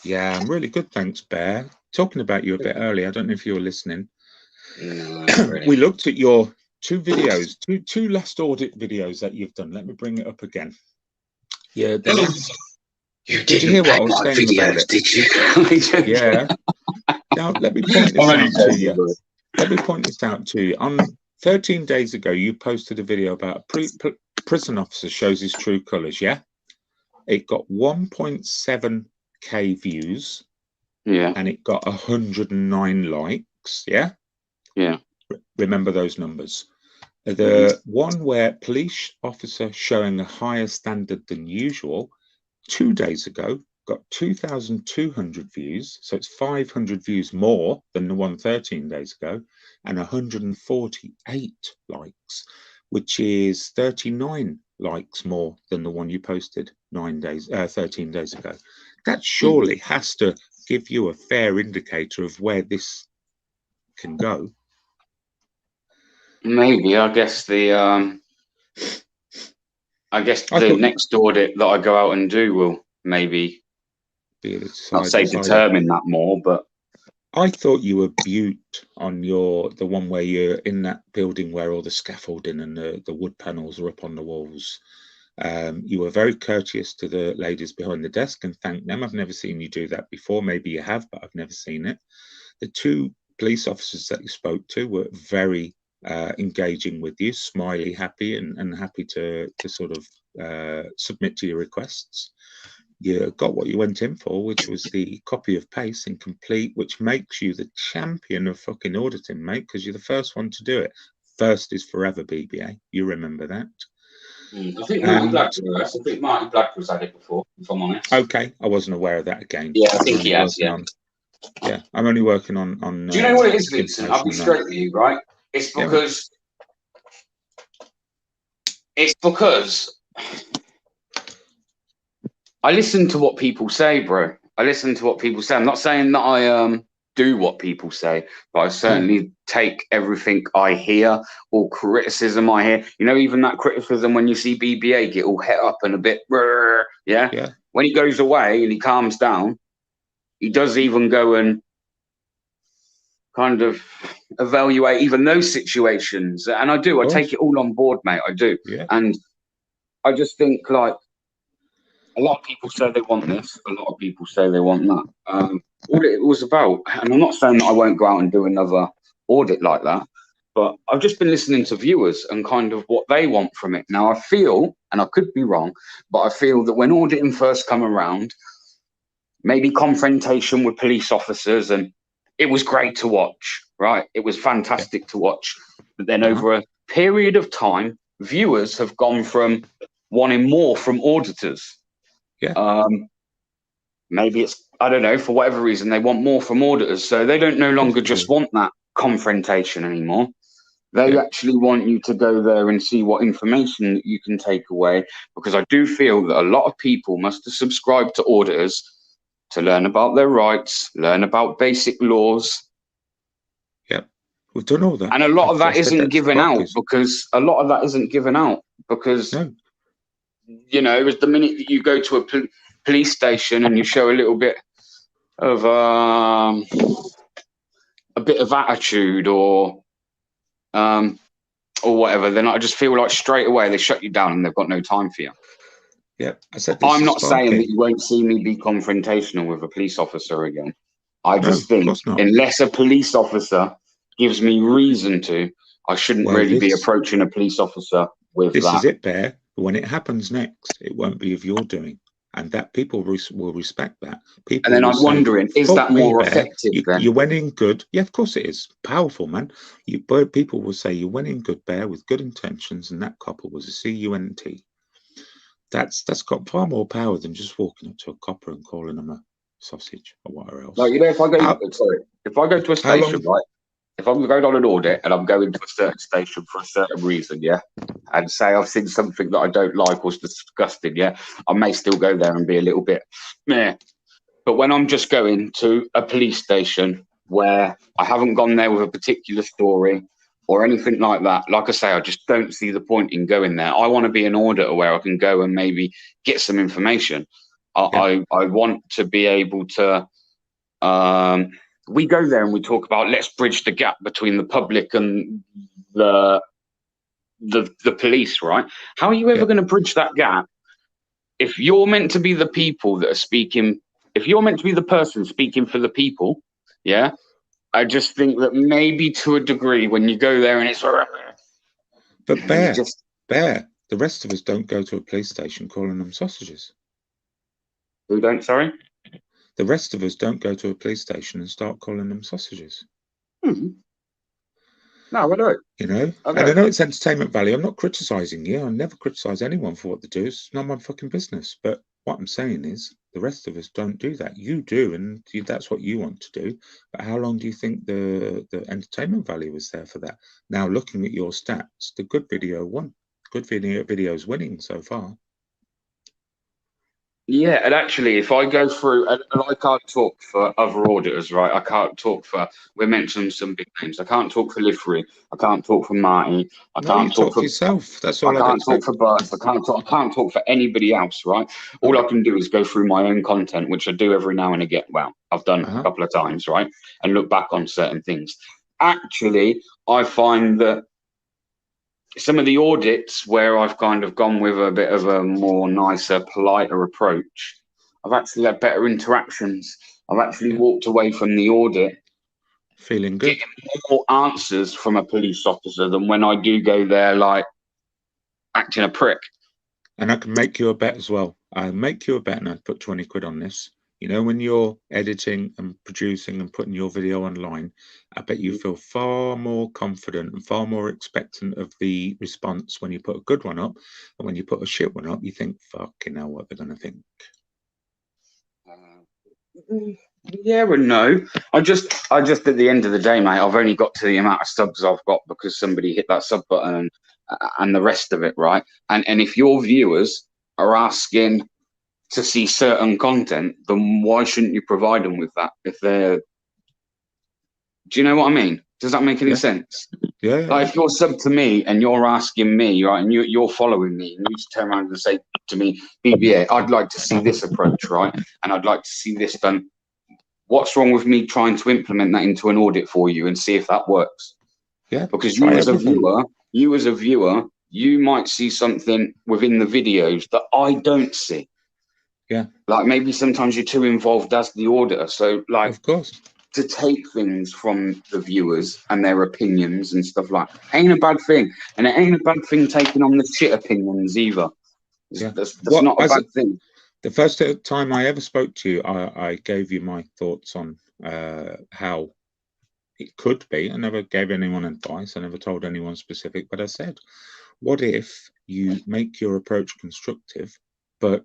Yeah, I'm really good, thanks, Bear. Talking about you a bit earlier, I don't know if you were listening. No, really. We looked at your two videos, two last audit videos that you've done. Let me bring it up again. Yeah, did you hear what I was saying about it? Did you? Yeah. Now let me point this out to you. Let me point this out to you. On 13 days ago, you posted a video about a prison officer shows his true colours. Yeah, it got 1.7K views. Yeah, and it got 109 likes. Yeah. Remember those numbers. The one where police officer showing a higher standard than usual 2 days ago got 2,200 views. So it's 500 views more than the one 13 days ago, and 148 likes, which is 39 likes more than the one you posted 13 days ago. That surely has to give you a fair indicator of where this can go. maybe. I guess the next audit that I go out and do will maybe not say determine that more, but I thought you were Butte on the one where you're in that building where all the scaffolding and the wood panels are up on the walls. You were very courteous to the ladies behind the desk and thanked them. I've never seen you do that before. Maybe you have, but I've never seen it. The two police officers that you spoke to were very engaging with you, smiley, happy, and happy to sort of submit to your requests. You got what you went in for, which was the copy of PACE incomplete, which makes you the champion of fucking auditing, mate, because you're the first one to do it. First is forever, BBA. You remember that. I think Marty Blackwood's had it before, if I'm honest. Okay, I wasn't aware of that again. Yeah, I think he has, yeah. I'm only working on do you know what it is, Vincent? I'll be straight with you, right? It's because I listen to what people say, bro. I listen to what people say. I'm not saying that I do what people say, but I certainly take everything I hear, all criticism I hear. You know, even that criticism when you see BBA get all het up and a bit, yeah. When he goes away and he calms down, he does even go and kind of evaluate even those situations. And I do. I take it all on board, mate. I do. Yeah. And I just think, like, a lot of people say they want this. A lot of people say they want that. All it was about, and I'm not saying that I won't go out and do another audit like that, but I've just been listening to viewers and kind of what they want from it. Now, I feel, and I could be wrong, but I feel that when auditing first come around, maybe confrontation with police officers, and it was great to watch, right? It was fantastic to watch. But then over a period of time, viewers have gone from wanting more from auditors. maybe it's, I don't know, for whatever reason, they want more from auditors. So they don't no longer just want that confrontation anymore. They actually want you to go there and see what information that you can take away. Because I do feel that a lot of people must have subscribed to auditors to learn about their rights, learn about basic laws. Yep, we've done all that. And a lot of that isn't given out because no. You know, it was the minute that you go to a police station and you show a little bit of attitude or whatever, then I just feel like straight away they shut you down and they've got no time for you. Yeah, I said this. I'm not saying that you won't see me be confrontational with a police officer again. I just think unless a police officer gives me reason to, I shouldn't really be approaching a police officer with that. This is it, Bear. When it happens next, it won't be of your doing, and that people will respect that. People. And then I'm wondering, is that more effective? Then you went in good. Yeah, of course it is. Powerful, man. People will say you went in good, Bear, with good intentions, and that copper was a CUNT. That's got far more power than just walking up to a copper and calling them a sausage or whatever else. Like, you know, if I go to a station, right? If I'm going on an audit and I'm going to a certain station for a certain reason, yeah, and say I've seen something that I don't like or is disgusting, yeah, I may still go there and be a little bit meh. But when I'm just going to a police station where I haven't gone there with a particular story or anything like that, like I say, I just don't see the point in going there. I want to be an auditor where I can go and maybe get some information. I want to be able to... we go there and we talk about let's bridge the gap between the public and the police, right? How are you ever going to bridge that gap if you're meant to be the people that are speaking? If you're meant to be the person speaking for the people, yeah, I just think that maybe to a degree when you go there and it's... But Bear, the rest of us don't go to a police station calling them sausages. Who don't, sorry? The rest of us don't go to a police station and start calling them sausages. No, I don't. You know, and I know it's entertainment value. I'm not criticising you. I never criticise anyone for what they do. It's not my fucking business. But what I'm saying is the rest of us don't do that. You do, and that's what you want to do. But how long do you think the entertainment value is there for that? Now, looking at your stats, the good video won. Good video's winning so far. Yeah, and actually, if I go through, and I can't talk for other auditors, right? I can't talk for, we mentioned some big names. I can't talk for Livery. I can't talk for Marty. I can't talk for yourself. That's all I can't talk for Bert. I can't talk for anybody else, right? All I can do is go through my own content, which I do every now and again. Well, I've done a couple of times, right? And look back on certain things. Actually, I find that some of the audits where I've kind of gone with a bit of a more nicer, politer approach, I've actually had better interactions. I've actually walked away from the audit feeling good, getting more answers from a police officer than when I do go there like acting a prick. And I can make you a bet as well. I'll make you a bet, and I'd put 20 quid on this. You know, when you're editing and producing and putting your video online, I bet you feel far more confident and far more expectant of the response when you put a good one up. And when you put a shit one up, you think, fucking hell, what they're going to think. Yeah and no. I just at the end of the day, mate, I've only got to the amount of subs I've got because somebody hit that sub button and the rest of it, right? And if your viewers are asking to see certain content, then why shouldn't you provide them with that? If they're, do you know what I mean? Does that make any sense? Yeah. Like if you're sub to me and you're asking me, right, and you're following me, and you just turn around and say to me, BBA, I'd like to see this approach, right, and I'd like to see this done. What's wrong with me trying to implement that into an audit for you and see if that works? Yeah. Because you as a viewer, you might see something within the videos that I don't see. Yeah. Like maybe sometimes you're too involved as the auditor. So like, of course, to take things from the viewers and their opinions and stuff like that ain't a bad thing. And it ain't a bad thing taking on the shit opinions either. That's not a bad thing. The first time I ever spoke to you, I gave you my thoughts on how it could be. I never gave anyone advice. I never told anyone specific, but I said, what if you make your approach constructive, but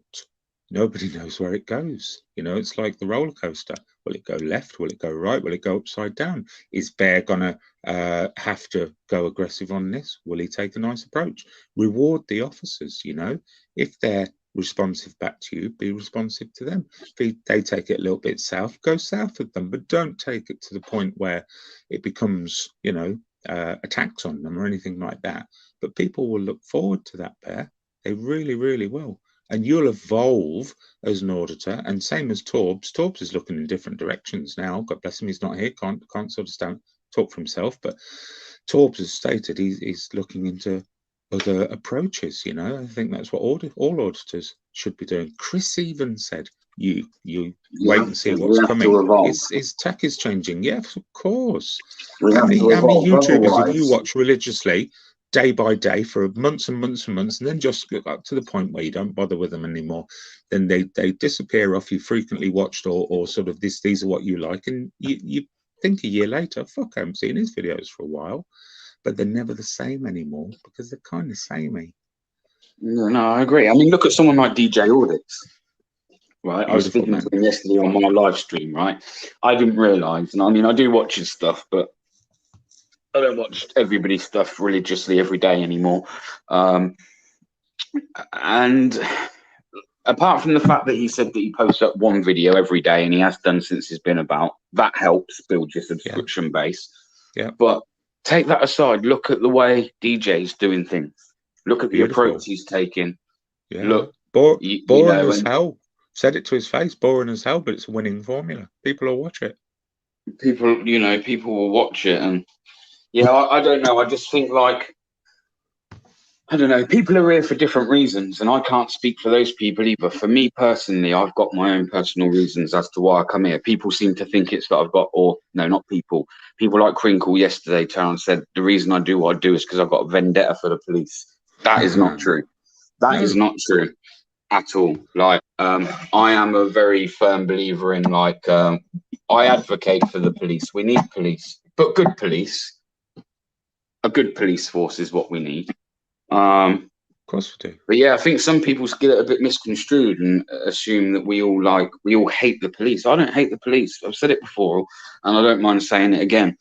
nobody knows where it goes. You know, it's like the roller coaster. Will it go left? Will it go right? Will it go upside down? Is Bear gonna have to go aggressive on this? Will he take a nice approach? Reward the officers, you know, if they're responsive back to you, be responsive to them. If they take it a little bit south, go south of them, but don't take it to the point where it becomes, you know, attacks on them or anything like that. But people will look forward to that, Bear. They really, really will. And you'll evolve as an auditor, and same as Torbs. Torbs is looking in different directions now. God bless him, he's not here, can't sort of talk for himself. But Torbs has stated he's looking into other approaches. You know, I think that's what all auditors should be doing. Chris even said, "You wait and see what's coming." His tech is changing. Yes, of course. How many YouTubers have you watched religiously, day by day, for months and months and months, and then just get up to the point where you don't bother with them anymore? Then they disappear off you frequently watched, or sort of these are what you like, and you think a year later, fuck, I haven't seen his videos for a while. But they're never the same anymore because they're kind of samey. No, I agree. I mean, look at someone like DJ Audits, right? I was speaking to him yesterday on my live stream, right? I didn't realise, and I mean, I do watch his stuff, but I don't watch everybody's stuff religiously every day anymore. And apart from the fact that he said that he posts up one video every day, and he has done since he's been about, that helps build your subscription base. Yeah. But take that aside, look at the way DJ's doing things. Look at the approach he's taking. Yeah. Look, boring as hell. Said it to his face, boring as hell, but it's a winning formula. People will watch it. People will watch it. And yeah, I don't know. I just think, like, I don't know. People are here for different reasons, and I can't speak for those people either. For me personally, I've got my own personal reasons as to why I come here. People seem to think it's that I've got, or no, not people. People like Crinkle yesterday turned and said the reason I do what I do is because I've got a vendetta for the police. That is not true. That is not true at all. Like, I am a very firm believer in, like, I advocate for the police. We need police, but good police. A good police force is what we need. Of course we do. But yeah, I think some people get it a bit misconstrued and assume that we all hate the police. I don't hate the police. I've said it before, and I don't mind saying it again.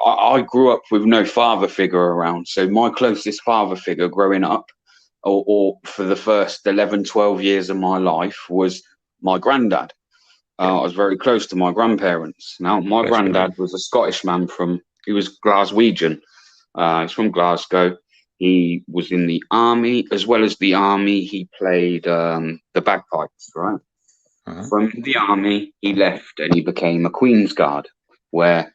I grew up with no father figure around, so my closest father figure growing up, or for the first 11, 12 years of my life, was my granddad. I was very close to my grandparents. Now, my granddad was a Scottish man he was Glaswegian. He's from Glasgow. He was in the army. As well as the army, he played the bagpipes, right? From the army, he left and he became a Queen's Guard, where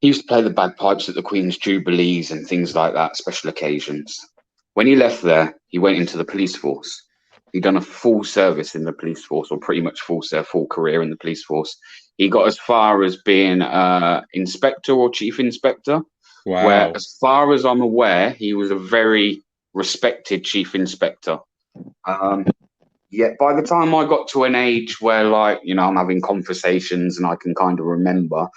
he used to play the bagpipes at the Queen's Jubilees and things like that, special occasions. When he left there, he went into the police force. He'd done a full service in the police force, or pretty much full career in the police force. He got as far as being inspector or chief inspector. Wow. Where, as far as I'm aware, he was a very respected chief inspector. Yet by the time I got to an age where, like, you know, I'm having conversations and I can kind of remember,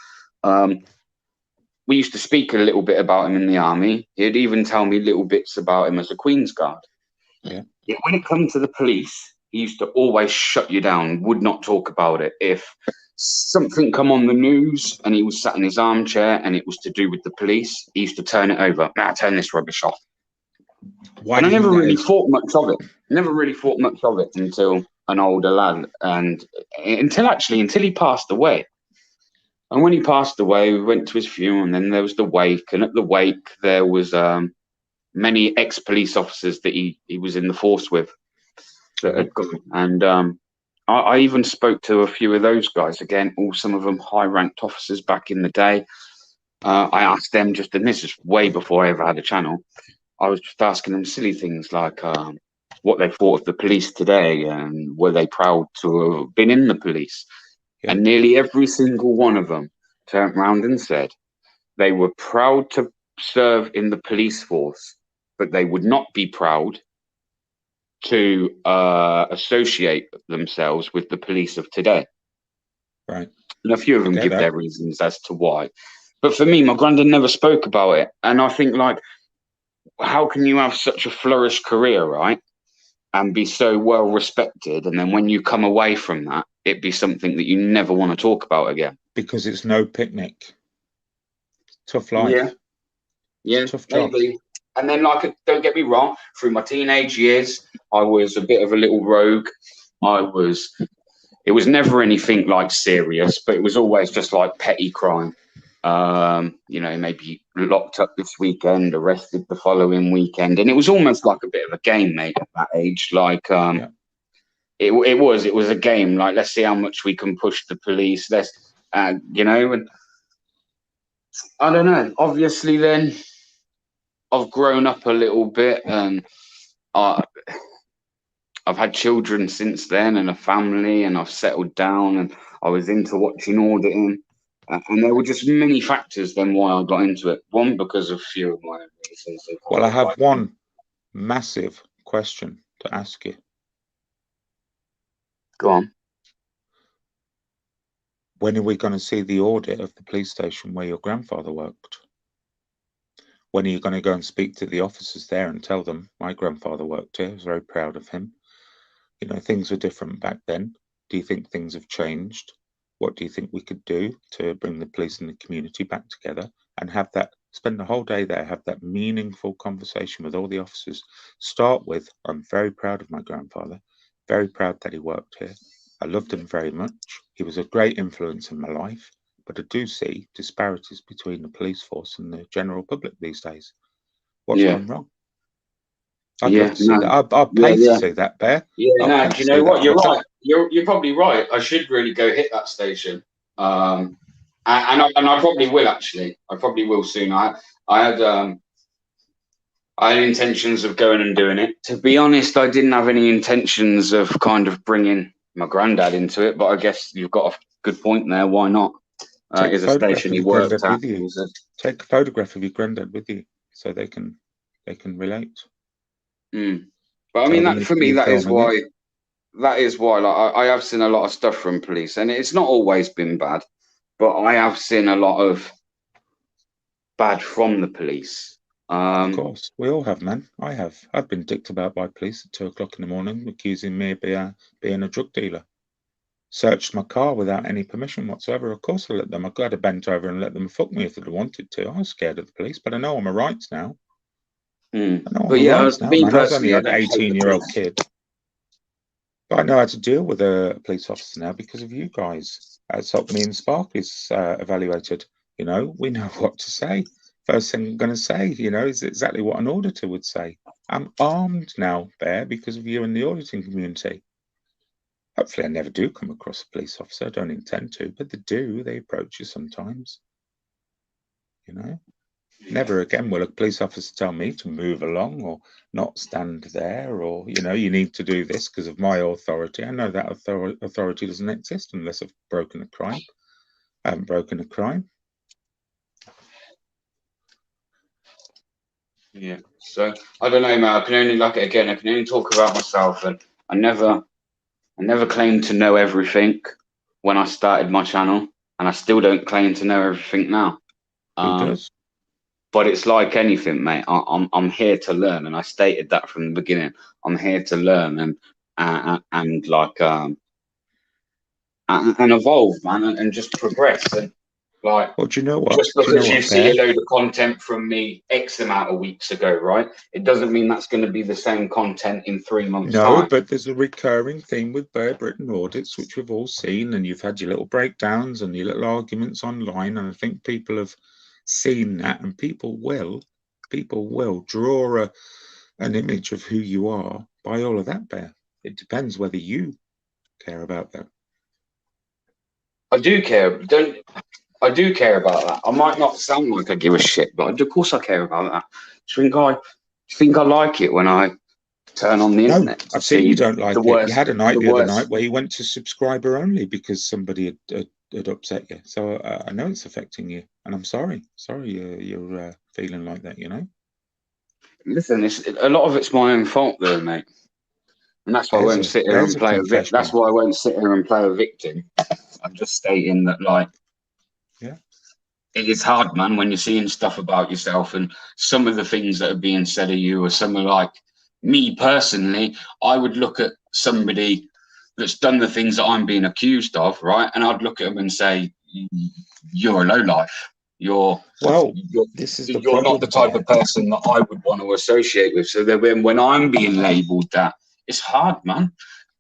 we used to speak a little bit about him in the army. He'd even tell me little bits about him as a Queen's Guard. Yeah. Yet when it comes to the police, he used to always shut you down, would not talk about it. If something come on the news and he was sat in his armchair and it was to do with the police, he used to turn it over. Nah, turn this rubbish off. And I never really thought much of it. Never really thought much of it until an older lad, and until he passed away. And when he passed away, we went to his funeral, and then there was the wake. And at the wake, there was many ex-police officers that he was in the force with that had gone. And I even spoke to a few of those guys, again, some of them high-ranked officers back in the day. I asked them and this is way before I ever had a channel, I was just asking them silly things like what they thought of the police today, and were they proud to have been in the police? Yeah. And nearly every single one of them turned around and said they were proud to serve in the police force, but they would not be proud to associate themselves with the police of today. Right. And a few of them give their reasons as to why. But for me, my granddad never spoke about it. And I think, like, how can you have such a flourished career, right? and be so well respected, and then when you come away from that, it be something that you never want to talk about again. Because it's no picnic. Tough life. Yeah, yeah, Tough job. maybe. And then, like, don't get me wrong, through my teenage years, I was a bit of a little rogue. It was never anything like serious, but it was always just like petty crime. You know, maybe locked up this weekend, arrested the following weekend. And it was almost like a bit of a game, mate, at that age. Like, it was a game. Like, let's see how much we can push the police. You know, and I don't know. Obviously, then I've grown up a little bit, and I've had children since then, and a family, and I've settled down, and I was into watching auditing, and there were just many factors then why I got into it. One, because of few of my own reasons. Well, I have one massive question to ask you. Go on. When are we going to see the audit of the police station where your grandfather worked? When are you going to go and speak to the officers there and tell them, my grandfather worked here, I was very proud of him. You know, things were different back then. Do you think things have changed? What do you think we could do to bring the police and the community back together and have that, spend the whole day there, have that meaningful conversation with all the officers? Start with, I'm very proud of my grandfather, very proud that he worked here. I loved him very much. He was a great influence in my life, but I do see disparities between the police force and the general public these days. What's gone wrong? I'd love to see that. I'll pay to see that, Bear. Yeah, no, do you know what? You're right. You're probably right. I should really go hit that station. And I probably will, actually. I probably will soon. I had intentions of going and doing it. To be honest, I didn't have any intentions of kind of bringing my granddad into it, but I guess you've got a good point there. Why not? Is a station he worked at. Take a photograph of your granddad with you so they can relate. But I mean, that for me, that is why. Like, I have seen a lot of stuff from police, and it's not always been bad, but I have seen a lot of bad from the police. Of course, we all have, man. I have. I've been dicked about by police at 2 o'clock in the morning, accusing me of being a drug dealer. Searched my car without any permission whatsoever. Of course, I let them. I got to bent over and let them fuck me if they wanted to. I was scared of the police, but I know I'm a rights now. But yeah, I was only an 18-year-old kid. But I know how to deal with a police officer now because of you guys. That's what me and Sparky's evaluated. You know, we know what to say. First thing I'm going to say, you know, is exactly what an auditor would say. I'm armed now, Bear, because of you and the auditing community. Hopefully I never do come across a police officer. I don't intend to, but they do. They approach you sometimes. You know? Never again will a police officer tell me to move along or not stand there or, you know, you need to do this because of my authority. I know that authority doesn't exist unless I've broken a crime. I haven't broken a crime. Yeah. So I don't know, man. I can only talk about myself, and I never claimed to know everything when I started my channel, and I still don't claim to know everything now. Who does? But it's like anything, mate. I'm here to learn, and I stated that from the beginning. I'm here to learn and evolve, man, and just progress. And like, well, do you know what? Just because you see a load of content from me X amount of weeks ago, right? It doesn't mean that's going to be the same content in 3 months' time. No, but there's a recurring theme with Bear Britain Audits, which we've all seen, and you've had your little breakdowns and your little arguments online, and I think people have seen that, and people will draw an image of who you are by all of that, Bear. It depends whether you care about that. I do care. I do care about that. I might not sound like I give a shit, but of course I care about that. Do you think I like it when I turn on the internet? I've seen you don't like it. You had a night the other night where you went to subscriber only because somebody had upset you. So I know it's affecting you, and I'm sorry. You're feeling like that, you know? Listen, a lot of it's my own fault, though, mate. And that's why I won't sit here and play a victim. That's why I won't sit here and play a victim. I'm just stating that, like, yeah, it is hard, man, when you're seeing stuff about yourself and some of the things that are being said of you, or some are like me personally, I would look at somebody that's done the things that I'm being accused of, right? And I'd look at them and say, you're a lowlife. This is the You're problem not the type here. of person that I would want to associate with. So that when I'm being labelled that, it's hard, man.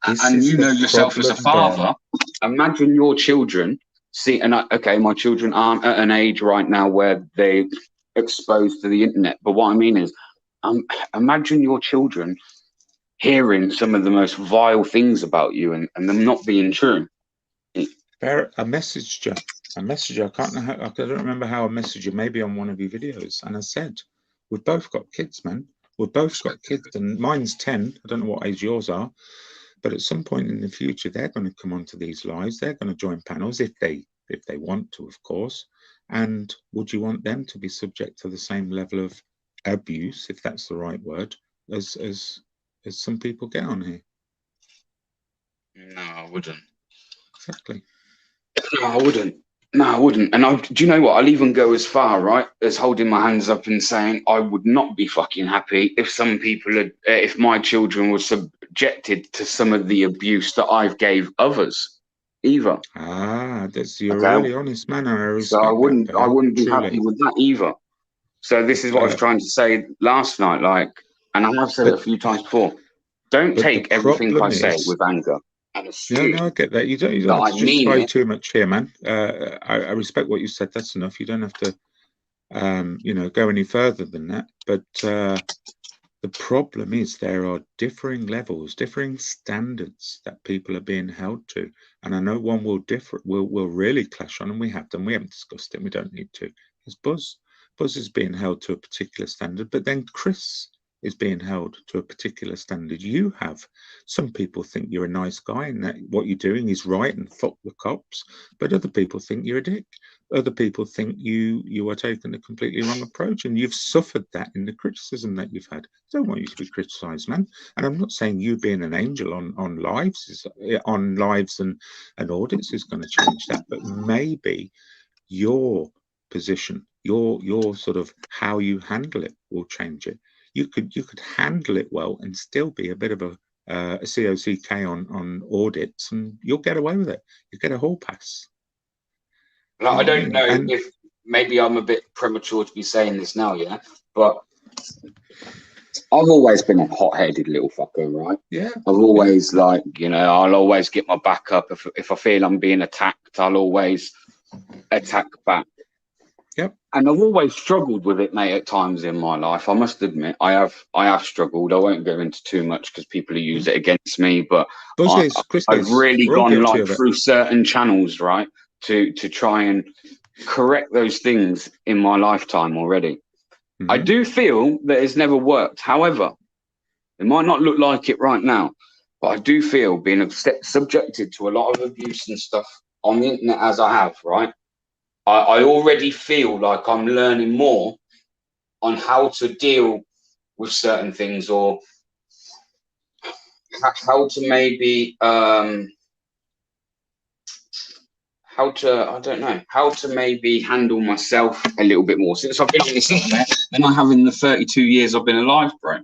And you know yourself as a father, imagine your children see, and okay, my children aren't at an age right now where they're exposed to the internet. But what I mean is, imagine your children hearing some of the most vile things about you and them not being true. I messaged you. I don't remember how I messaged you, maybe on one of your videos. And I said, we've both got kids, man. We've both got kids, and mine's 10. I don't know what age yours are. But at some point in the future, they're going to come onto these lives. They're going to join panels if they want to, of course. And would you want them to be subject to the same level of abuse, if that's the right word, as some people get on here? No, I wouldn't. Exactly. No, I wouldn't. No, I wouldn't. And do you know what? I'll even go as far, right, as holding my hands up and saying I would not be fucking happy if some people had, if my children were subjected to some of the abuse that I've gave others, either. You're a really honest man, and I respect so I wouldn't be truly happy with that either. So this is what I was trying to say last night, like, and I have said it a few times before. Don't take everything I say with anger. Yeah, no, I get that. You don't have to justify too much here, man. I respect what you said. That's enough. You don't have to, go any further than that. But the problem is there are differing levels, differing standards that people are being held to. And I know one will really clash on, and we have done. We haven't discussed it. We don't need to. It's Buzz. Buzz is being held to a particular standard, but then Chris is being held to a particular standard. You have some people think you're a nice guy and that what you're doing is right and fuck the cops, but other people think you're a dick. Other people think you are taking a completely wrong approach, and you've suffered that in the criticism that you've had. I don't want you to be criticized, man. And I'm not saying you being an angel on lives and audits is going to change that, but maybe your position, your sort of how you handle it will change it. You could handle it well and still be a bit of a COCK on audits, and you'll get away with it. You get a hall pass. I don't know if maybe I'm a bit premature to be saying this now, yeah, but I've always been a hot-headed little fucker, right? Yeah. I've always I'll always get my back up. If I feel I'm being attacked, I'll always attack back. Yep. And I've always struggled with it, mate, at times in my life. I must admit, I have struggled. I won't go into too much because people use it against me, but I've really gone through certain channels, right, to try and correct those things in my lifetime already. Mm-hmm. I do feel that it's never worked. However, it might not look like it right now, but I do feel being subjected to a lot of abuse and stuff on the internet as I have, right? I already feel like I'm learning more on how to deal with certain things, or how to maybe how to maybe handle myself a little bit more since I've been on this internet than I have in the 32 years I've been alive, bro.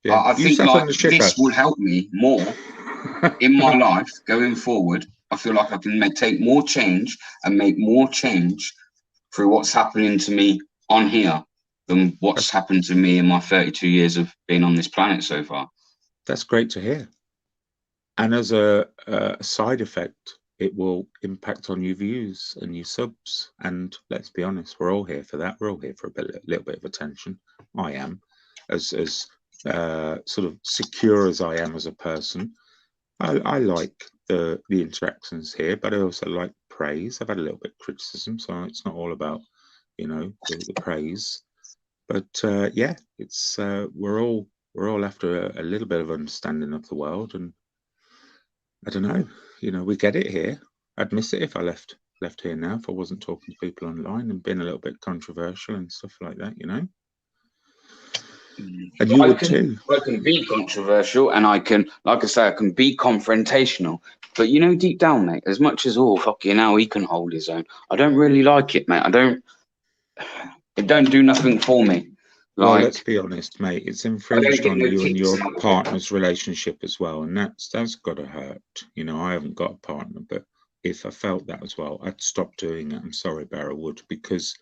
Yeah, I think like this will help me more in my life going forward. I feel like I can take more change and make more change through what's happening to me on here than what's happened to me in my 32 years of being on this planet so far. That's great to hear. And as a side effect, it will impact on your views and your subs. And let's be honest, we're all here for that. We're all here for a little bit of attention. I am, as sort of secure as I am as a person. I like the interactions here, but I also like praise. I've had a little bit of criticism, so it's not all about the praise. But yeah, it's we're all after a little bit of understanding of the world, and I don't know, we get it here. I'd miss it if I left here now, if I wasn't talking to people online and being a little bit controversial and stuff like that, And you would too. I can be controversial, and I can, like I say, I can be confrontational. But deep down, mate, as much as fucking hell, he can hold his own. I don't really like it, mate. It don't do nothing for me. Well, Like, let's be honest, mate. It's I don't infringed get on no you and kicks your out of it. partner's relationship as well, and that's got to hurt. You know, I haven't got a partner, but if I felt that as well, I'd stop doing it. I'm sorry, Barra Wood, because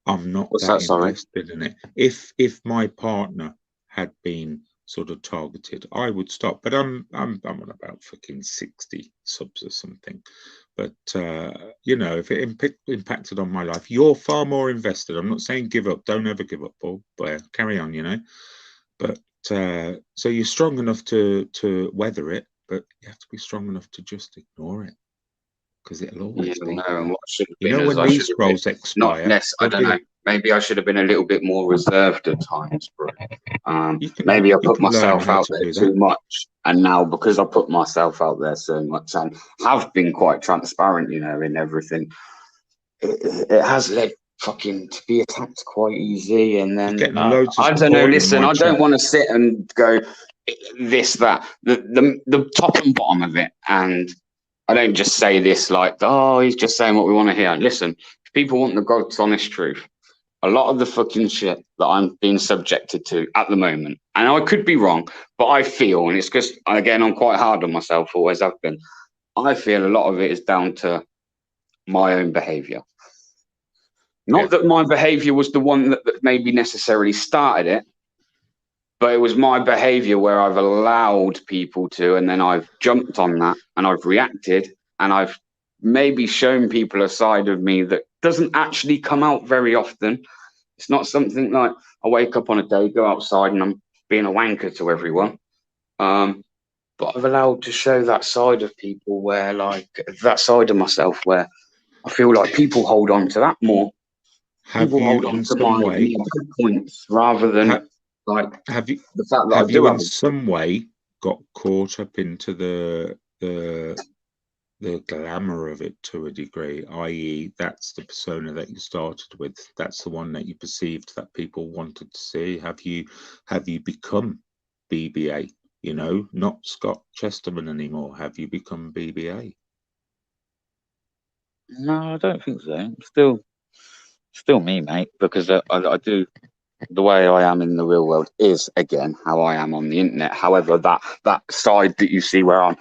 I'm not What's that that, sorry? invested in it. If my partner had been sort of targeted, I would stop. But I'm on about fucking 60 subs or something. But you know, if it impacted on my life, you're far more invested. I'm not saying give up. Don't ever give up, Paul. But carry on, you know. But so you're strong enough to weather it, but you have to be strong enough to just ignore it, because it'll always be. No, and what should have You been know, is when I these should have been scrolls not expire, necessarily. I don't know. Maybe I should have been a little bit more reserved at times, bro. Maybe I put myself out there too much, and now because I put myself out there so much and have been quite transparent, you know, in everything, it has led fucking to be attacked quite easy. And then I don't know. Listen, I don't want to sit and go this, that, the top and bottom of it, and I don't just say this like, oh, he's just saying what we want to hear. Listen, if people want the God's honest truth, a lot of the fucking shit that I'm being subjected to at the moment, and I could be wrong, but I feel, and it's because, again, I'm quite hard on myself, always have been, I feel a lot of it is down to my own behaviour. Not that my behaviour was the one that maybe necessarily started it, but it was my behaviour where I've allowed people to, and then I've jumped on that and I've reacted and I've maybe shown people a side of me that doesn't actually come out very often. It's not something like I wake up on a day, go outside and I'm being a wanker to everyone. But I've allowed to show that side of people where, like, that side of myself where I feel like people hold on to that more. People hold on to my good points rather than the fact that I do have in some way got caught up into the glamour of it to a degree, i.e. that's the persona that you started with, that's the one that you perceived that people wanted to see. Have you become BBA, you know, not Scott Chesterman anymore? Have you become BBA? No, I don't think so. Still me, mate, because I do. The way I am in the real world is, again, how I am on the internet. However, that side that you see where I'm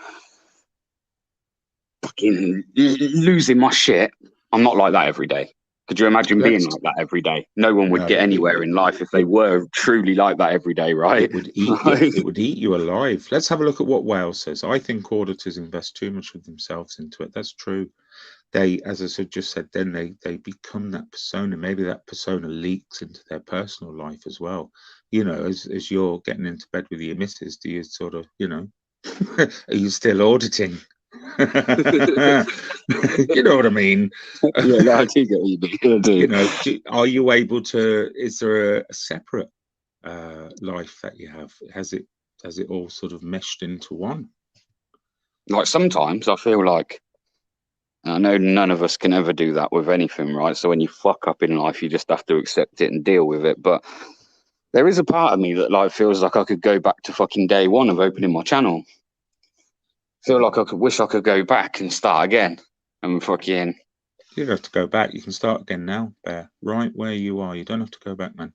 fucking losing my shit, I'm not like that every day. Could you imagine being like that every day? No one would get anywhere in life if they were truly like that every day, right? It would eat you. It would eat you alive. Let's have a look at what Wales says. I think auditors invest too much of themselves into it. That's true. They, as I just said, then they become that persona. Maybe that persona leaks into their personal life as well. You know, as you're getting into bed with your missus, do you sort of, you know, are you still auditing? You know what I mean? Yeah, no, I do get what you mean. You know, are you able to? Is there a separate life that you have? Has it all sort of meshed into one? Like sometimes I feel like, I know none of us can ever do that with anything, right? So when you fuck up in life, you just have to accept it and deal with it. But there is a part of me that like feels like I could go back to fucking day one of opening my channel. Feel like wish I could go back and start again and fucking. You don't have to go back. You can start again now, Bear. Right where you are. You don't have to go back, man.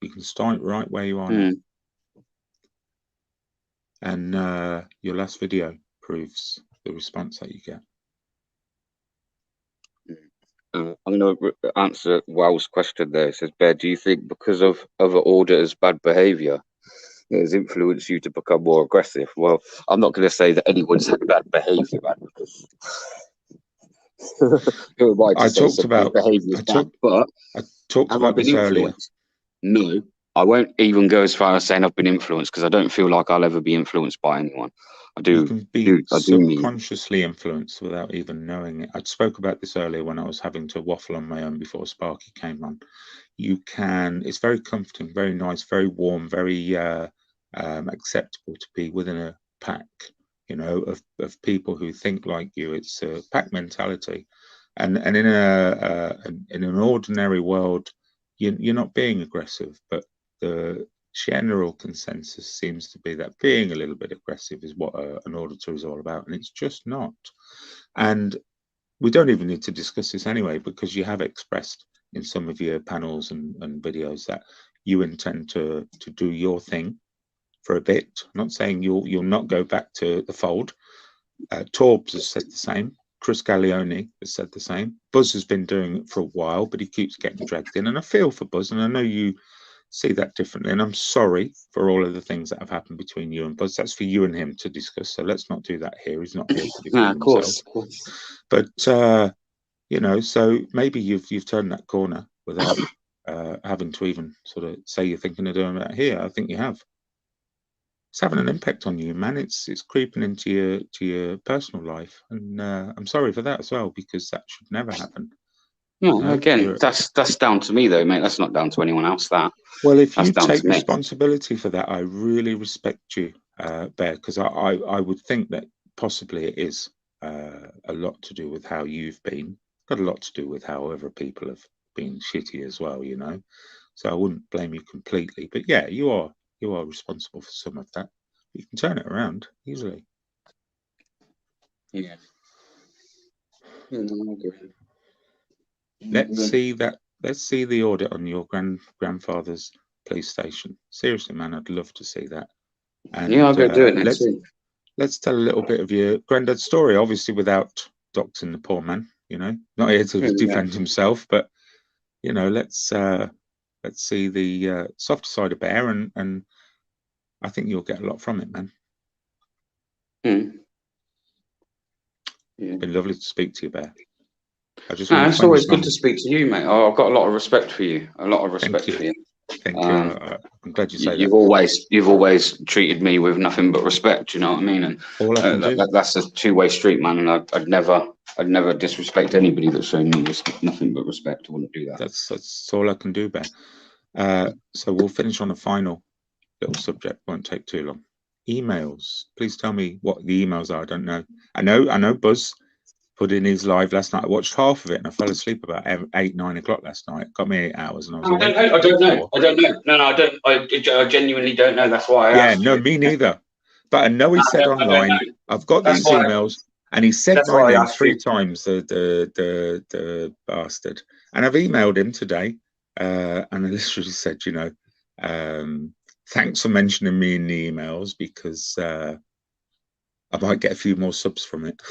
You can start right where you are now. And your last video proves the response that you get. I'm going to answer Well's question there. It says, Bear, do you think because of other auditors' bad behaviour, it has influenced you to become more aggressive? Well, I'm not going to say that anyone's had bad behaviour, man, because who am I to say somebody's behaviour is bad? But I talked have about I been this influenced? No, I won't even go as far as saying I've been influenced, because I don't feel like I'll ever be influenced by anyone. You can be subconsciously influenced without even knowing it. I spoke about this earlier when I was having to waffle on my own before Sparky came on. You can, it's very comforting, very nice, very warm, very acceptable to be within a pack, you know, of people who think like you. It's a pack mentality. And in an ordinary world, you're not being aggressive, but the general consensus seems to be that being a little bit aggressive is what an auditor is all about, and it's just not. And we don't even need to discuss this anyway, because you have expressed in some of your panels and videos that you intend to do your thing for a bit. I'm not saying you'll not go back to the fold. Torbs has said the same. Chris Gallioni has said the same. Buzz has been doing it for a while, but he keeps getting dragged in. And I feel for Buzz, and I know you see that differently. And I'm sorry for all of the things that have happened between you and Buzz. That's for you and him to discuss. So let's not do that here. He's not here to defend of course, himself. of course. But you know, so maybe you've turned that corner without having to even sort of say you're thinking of doing that here. I think you have. It's having an impact on you, man. It's creeping into your personal life, and I'm sorry for that as well, because that should never happen. No, again, that's down to me though, mate. That's not down to anyone else. That. Well, if that's you down take to me. responsibility for that, I really respect you, Bear, because I would think that possibly it is a lot to do with how you've been. Got a lot to do with how other people have been shitty as well, you know. So I wouldn't blame you completely, but yeah, you are responsible for some of that. You can turn it around easily. Yeah. No, I agree. Let's see the audit on your grandfather's police station. Seriously, man, I'd love to see that. And yeah, I'll go do it next week. Let's tell a little bit of your granddad's story, obviously without doxing the poor man, you know. Not here to defend himself, but you know, let's see the softer side of Bear, and I think you'll get a lot from it, man. Yeah. It's been lovely to speak to you, Bear. It's always good to speak to you, mate. I've got a lot of respect for you. A lot of respect for you. Thank you. I'm glad you say you've that. You've always treated me with nothing but respect. You know what I mean? And all I can do. That's a two-way street, man. And I'd never disrespect anybody that's shown me nothing but respect. I wouldn't do that. That's all I can do, Bear. So we'll finish on a final little subject. Won't take too long. Emails. Please tell me what the emails are. I don't know. I know Buzz put in his live last night. I watched half of it and I fell asleep about 8-9 o'clock last night. It got me 8 hours and I was awake. I don't know. No, I don't. I genuinely don't know. That's why I asked you. Me neither. But I know he said online, I've got these emails, and he said my name 3 times, the bastard. And I've emailed him today, and I literally said, you know, thanks for mentioning me in the emails, because I might get a few more subs from it.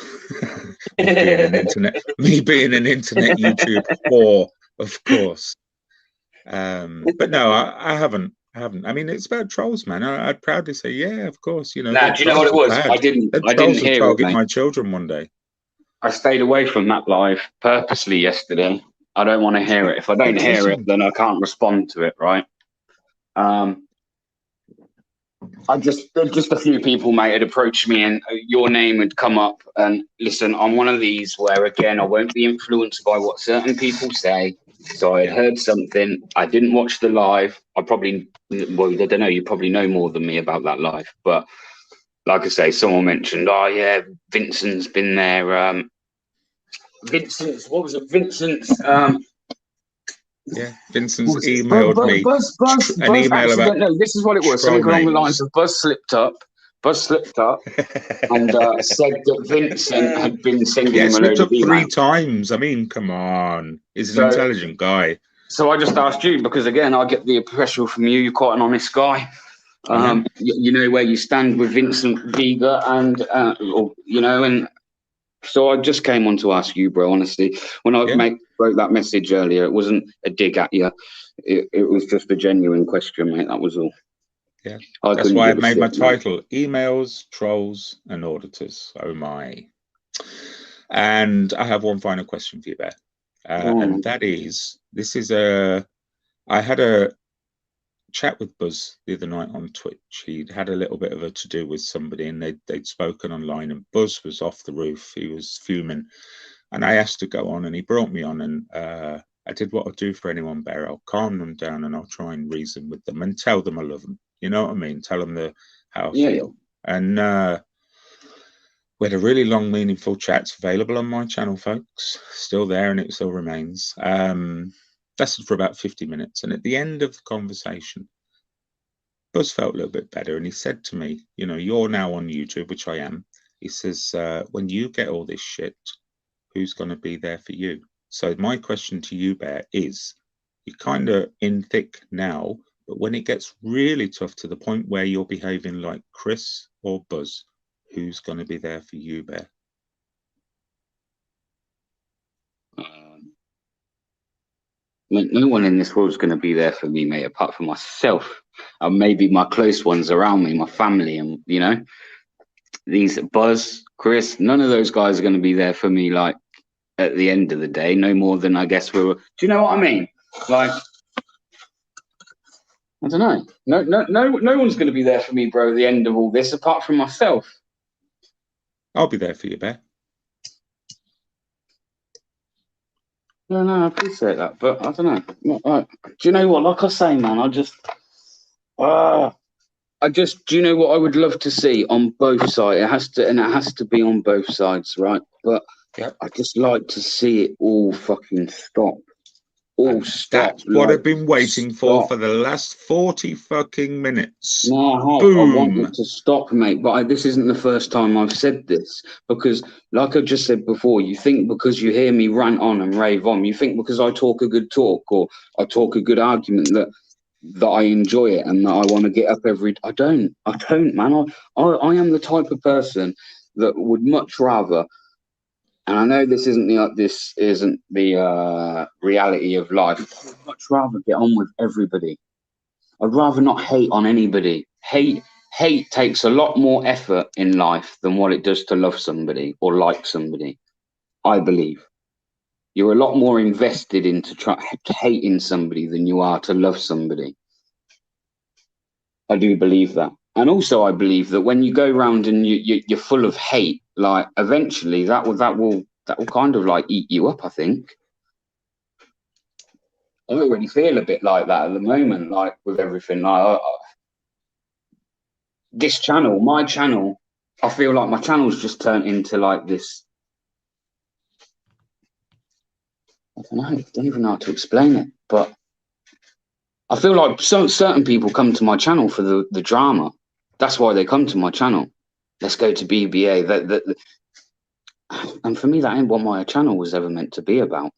me being an internet YouTube whore, of course. But no, I haven't. I mean, it's about trolls, man. I'd proudly say, yeah, of course. You know. Do you know what it was? Bad. I didn't hear target it, my children one day. I stayed away from that live purposely yesterday. I don't want to hear it. If I don't hear it, then I can't respond to it, right? Just a few people, mate, had approached me and your name had come up. And listen, I'm one of these where, again, I won't be influenced by what certain people say. So I heard something. I didn't watch the live. I don't know. You probably know more than me about that live. But like I say, someone mentioned, oh, yeah, Vincent's been there. Vincent's Vincent's emailed me an email about. No, this is what it was. Something along the lines of Buzz slipped up and said that Vincent had been sending him a load of emails. 3 times. I mean, come on. He's an intelligent guy. So I just asked you because, again, I get the impression from you, you're quite an honest guy. You know where you stand with Vincent Vega, and you know, and so I just came on to ask you, bro. Honestly, when I wrote that message earlier, it wasn't a dig at you. It was just a genuine question, mate. That was all. Yeah, that's why I made my title: Emails, Trolls, and Auditors. Oh my! And I have one final question for you, Bear, and that is: I had a chat with Buzz the other night on Twitch. He'd had a little bit of a to-do with somebody, and they'd spoken online, and Buzz was off the roof. He was fuming, and I asked to go on, and he brought me on, and I did what I do for anyone, Bear. I'll calm them down, and I'll try and reason with them and tell them I love them. You know what I mean? Tell them how I feel. And we had a really long, meaningful chat. It's available on my channel, folks. Still there, and it still remains. Lasted for about 50 minutes. And at the end of the conversation, Buzz felt a little bit better. And he said to me, you know, you're now on YouTube, which I am. He says, when you get all this shit, who's going to be there for you? So my question to you, Bear, is you're kind of in thick now, But when it gets really tough to the point where you're behaving like Chris or Buzz, who's going to be there for you, Bear? No one in this world is going to be there for me, mate, apart from myself and maybe my close ones around me, my family, and you know, these Buzz, Chris, none of those guys are going to be there for me. Like at the end of the day, no more than I guess we were. Do you know what I mean? Like, I don't know. No one's going to be there for me, bro. At the end of all this, apart from myself. I'll be there for you, Bear. No, I appreciate that, but I don't know. Do you know what? Like I say, man, do you know what I would love to see on both sides? It has to be on both sides, right? But I just like to see it all fucking stop. All stop. That's what I've been waiting for the last 40 fucking minutes. No, I want it to stop, mate. But this isn't the first time I've said this, because, like I just said before, you think because you hear me rant on and rave on, you think because I talk a good talk or I talk a good argument that I enjoy it and that I want to get up I don't, man. I am the type of person that would much rather. And I know this isn't the reality of life. I'd much rather get on with everybody. I'd rather not hate on anybody. Hate takes a lot more effort in life than what it does to love somebody or like somebody. I believe you're a lot more invested into hating somebody than you are to love somebody. I do believe that. And also I believe that when you go around and you're full of hate, like eventually that will kind of like eat you up, I think. I already feel a bit like that at the moment, like with everything. Like this channel, my channel, I feel like my channel's just turned into like this. I don't even know how to explain it, but I feel like certain people come to my channel for the drama. That's why they come to my channel. Let's go to BBA. And for me, that ain't what my channel was ever meant to be about.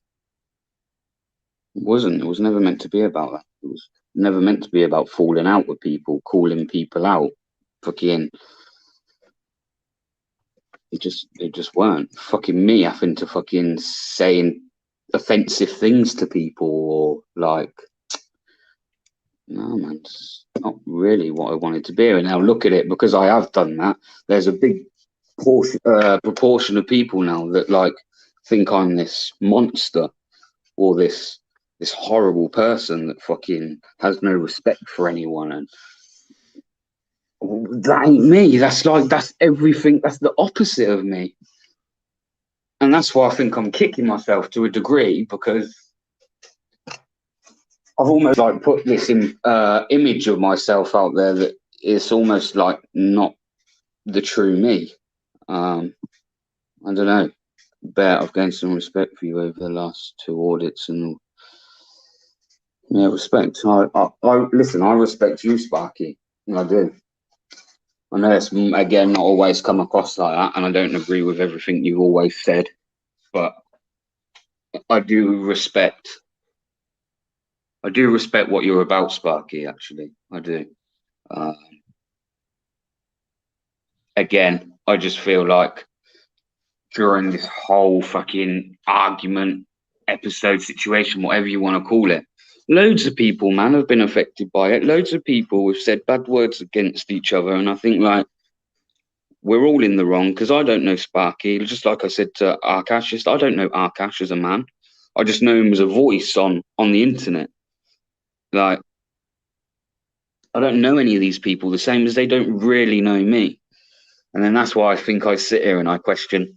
It wasn't. It was never meant to be about that. It was never meant to be about falling out with people, calling people out. Fucking. It just weren't. Fucking me having to fucking saying offensive things to people or like. No, man, it's not really what I wanted to be. And now look at it, because I have done that. There's a big proportion of people now that like think I'm this monster or this horrible person that fucking has no respect for anyone, and that ain't me. That's everything. That's the opposite of me, and that's why I think I'm kicking myself to a degree, because I've almost like put this image of myself out there that is almost like not the true me. I don't know. Bear, I've gained some respect for you over the last 2 audits, and yeah, respect. I listen. I respect you, Sparky. I do. I know it's again not always come across like that, and I don't agree with everything you've always said, but I do respect. I do respect what you're about, Sparky. Actually, I do. Again, I just feel like during this whole fucking argument, episode, situation, whatever you want to call it, loads of people, man, have been affected by it. Loads of people have said bad words against each other, and I think like we're all in the wrong, because I don't know Sparky. Just like I said to Arkash, I don't know Arkash as a man. I just know him as a voice on the internet. Like, I don't know any of these people the same as they don't really know me. And then that's why I think I sit here and I question,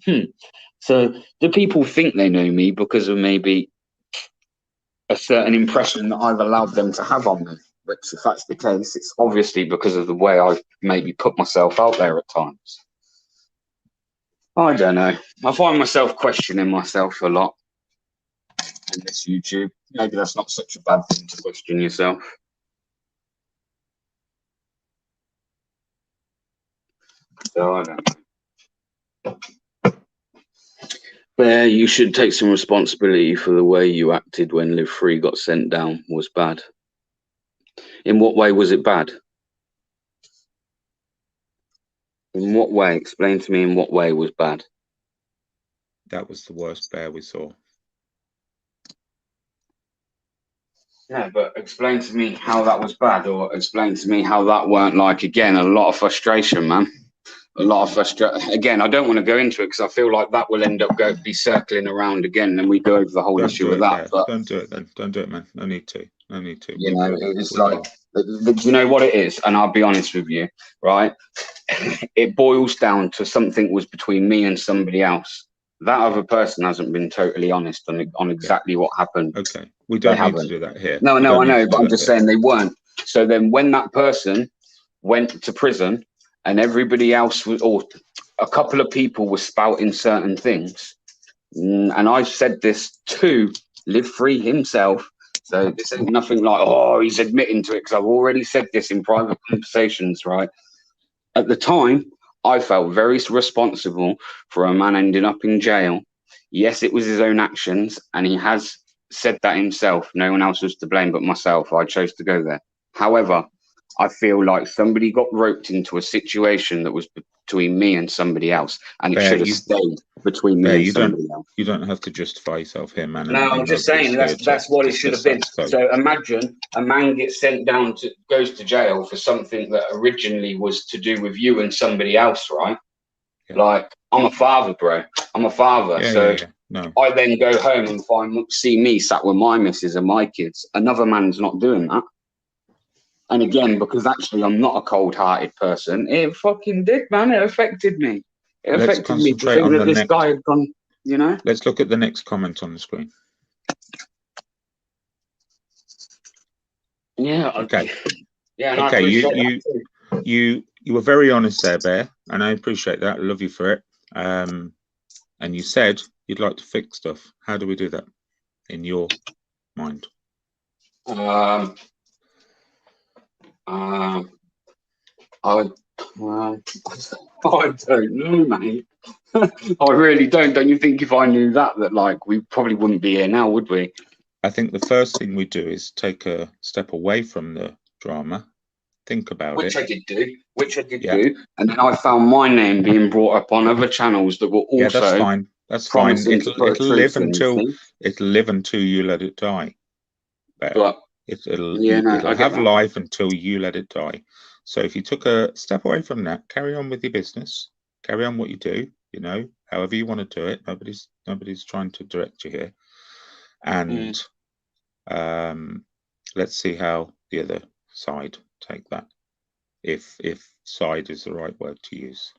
so do people think they know me because of maybe a certain impression that I've allowed them to have on me? Which, if that's the case, it's obviously because of the way I've maybe put myself out there at times. I don't know. I find myself questioning myself a lot in this YouTube. Maybe that's not such a bad thing to question yourself. So I don't know. Bear, you should take some responsibility for the way you acted when Live 3 got sent down. Was bad. In what way was it bad? In what way? Explain to me in what way it was bad. That was the worst bear we saw. Yeah, but explain to me how that was bad, or explain to me how that weren't, like, again, a lot of frustration, man. A lot of frustration. Again, I don't want to go into it because I feel like that will end up be circling around again, and we go over the whole issue with that. But don't do it then. Don't do it, man. No need to. No need to. You know, it's like, you know what it is, and I'll be honest with you, right? It boils down to something was between me and somebody else. That other person hasn't been totally honest on exactly what happened. Okay, we don't need to do that here. No, I know, but I'm just saying they weren't. So then when that person went to prison and everybody else was, or a couple of people were spouting certain things, and I said this to Live Free himself, so this ain't nothing like, oh, he's admitting to it, because I've already said this in private conversations, right? At the time, I felt very responsible for a man ending up in jail. Yes, it was his own actions, and he has said that himself. No one else was to blame but myself. I chose to go there. However, I feel like somebody got roped into a situation that was between me and somebody else, and it should have stayed between me and somebody else. You don't have to justify yourself here, man. No, I'm just saying that's what it should have been. So imagine a man gets sent down goes to jail for something that originally was to do with you and somebody else, right? Yeah. Like, I'm a father, bro. I'm a father. No. I then go home and see me sat with my missus and my kids. Another man's not doing that. And again, because actually I'm not a cold-hearted person, it fucking did, man. It affected me. It affected me to think that this guy had gone, you know? Let's look at the next comment on the screen. Yeah. Okay. Yeah. Okay. You were very honest there, Bear, and I appreciate that. I love you for it. And you said you'd like to fix stuff. How do we do that, in your mind? I don't know, mate. I really don't. Don't you think if I knew that like we probably wouldn't be here now, would we? I think the first thing we do is take a step away from the drama, think about which I did do, and then I found my name being brought up on other channels that were also. Yeah, that's fine. That's fine. It'll live until you let it die. But it'll have life until you let it die. So if you took a step away from that, carry on with your business, carry on what you do, you know, however you want to do it. Nobody's trying to direct you here. And let's see how the other side take that. If side is the right word to use.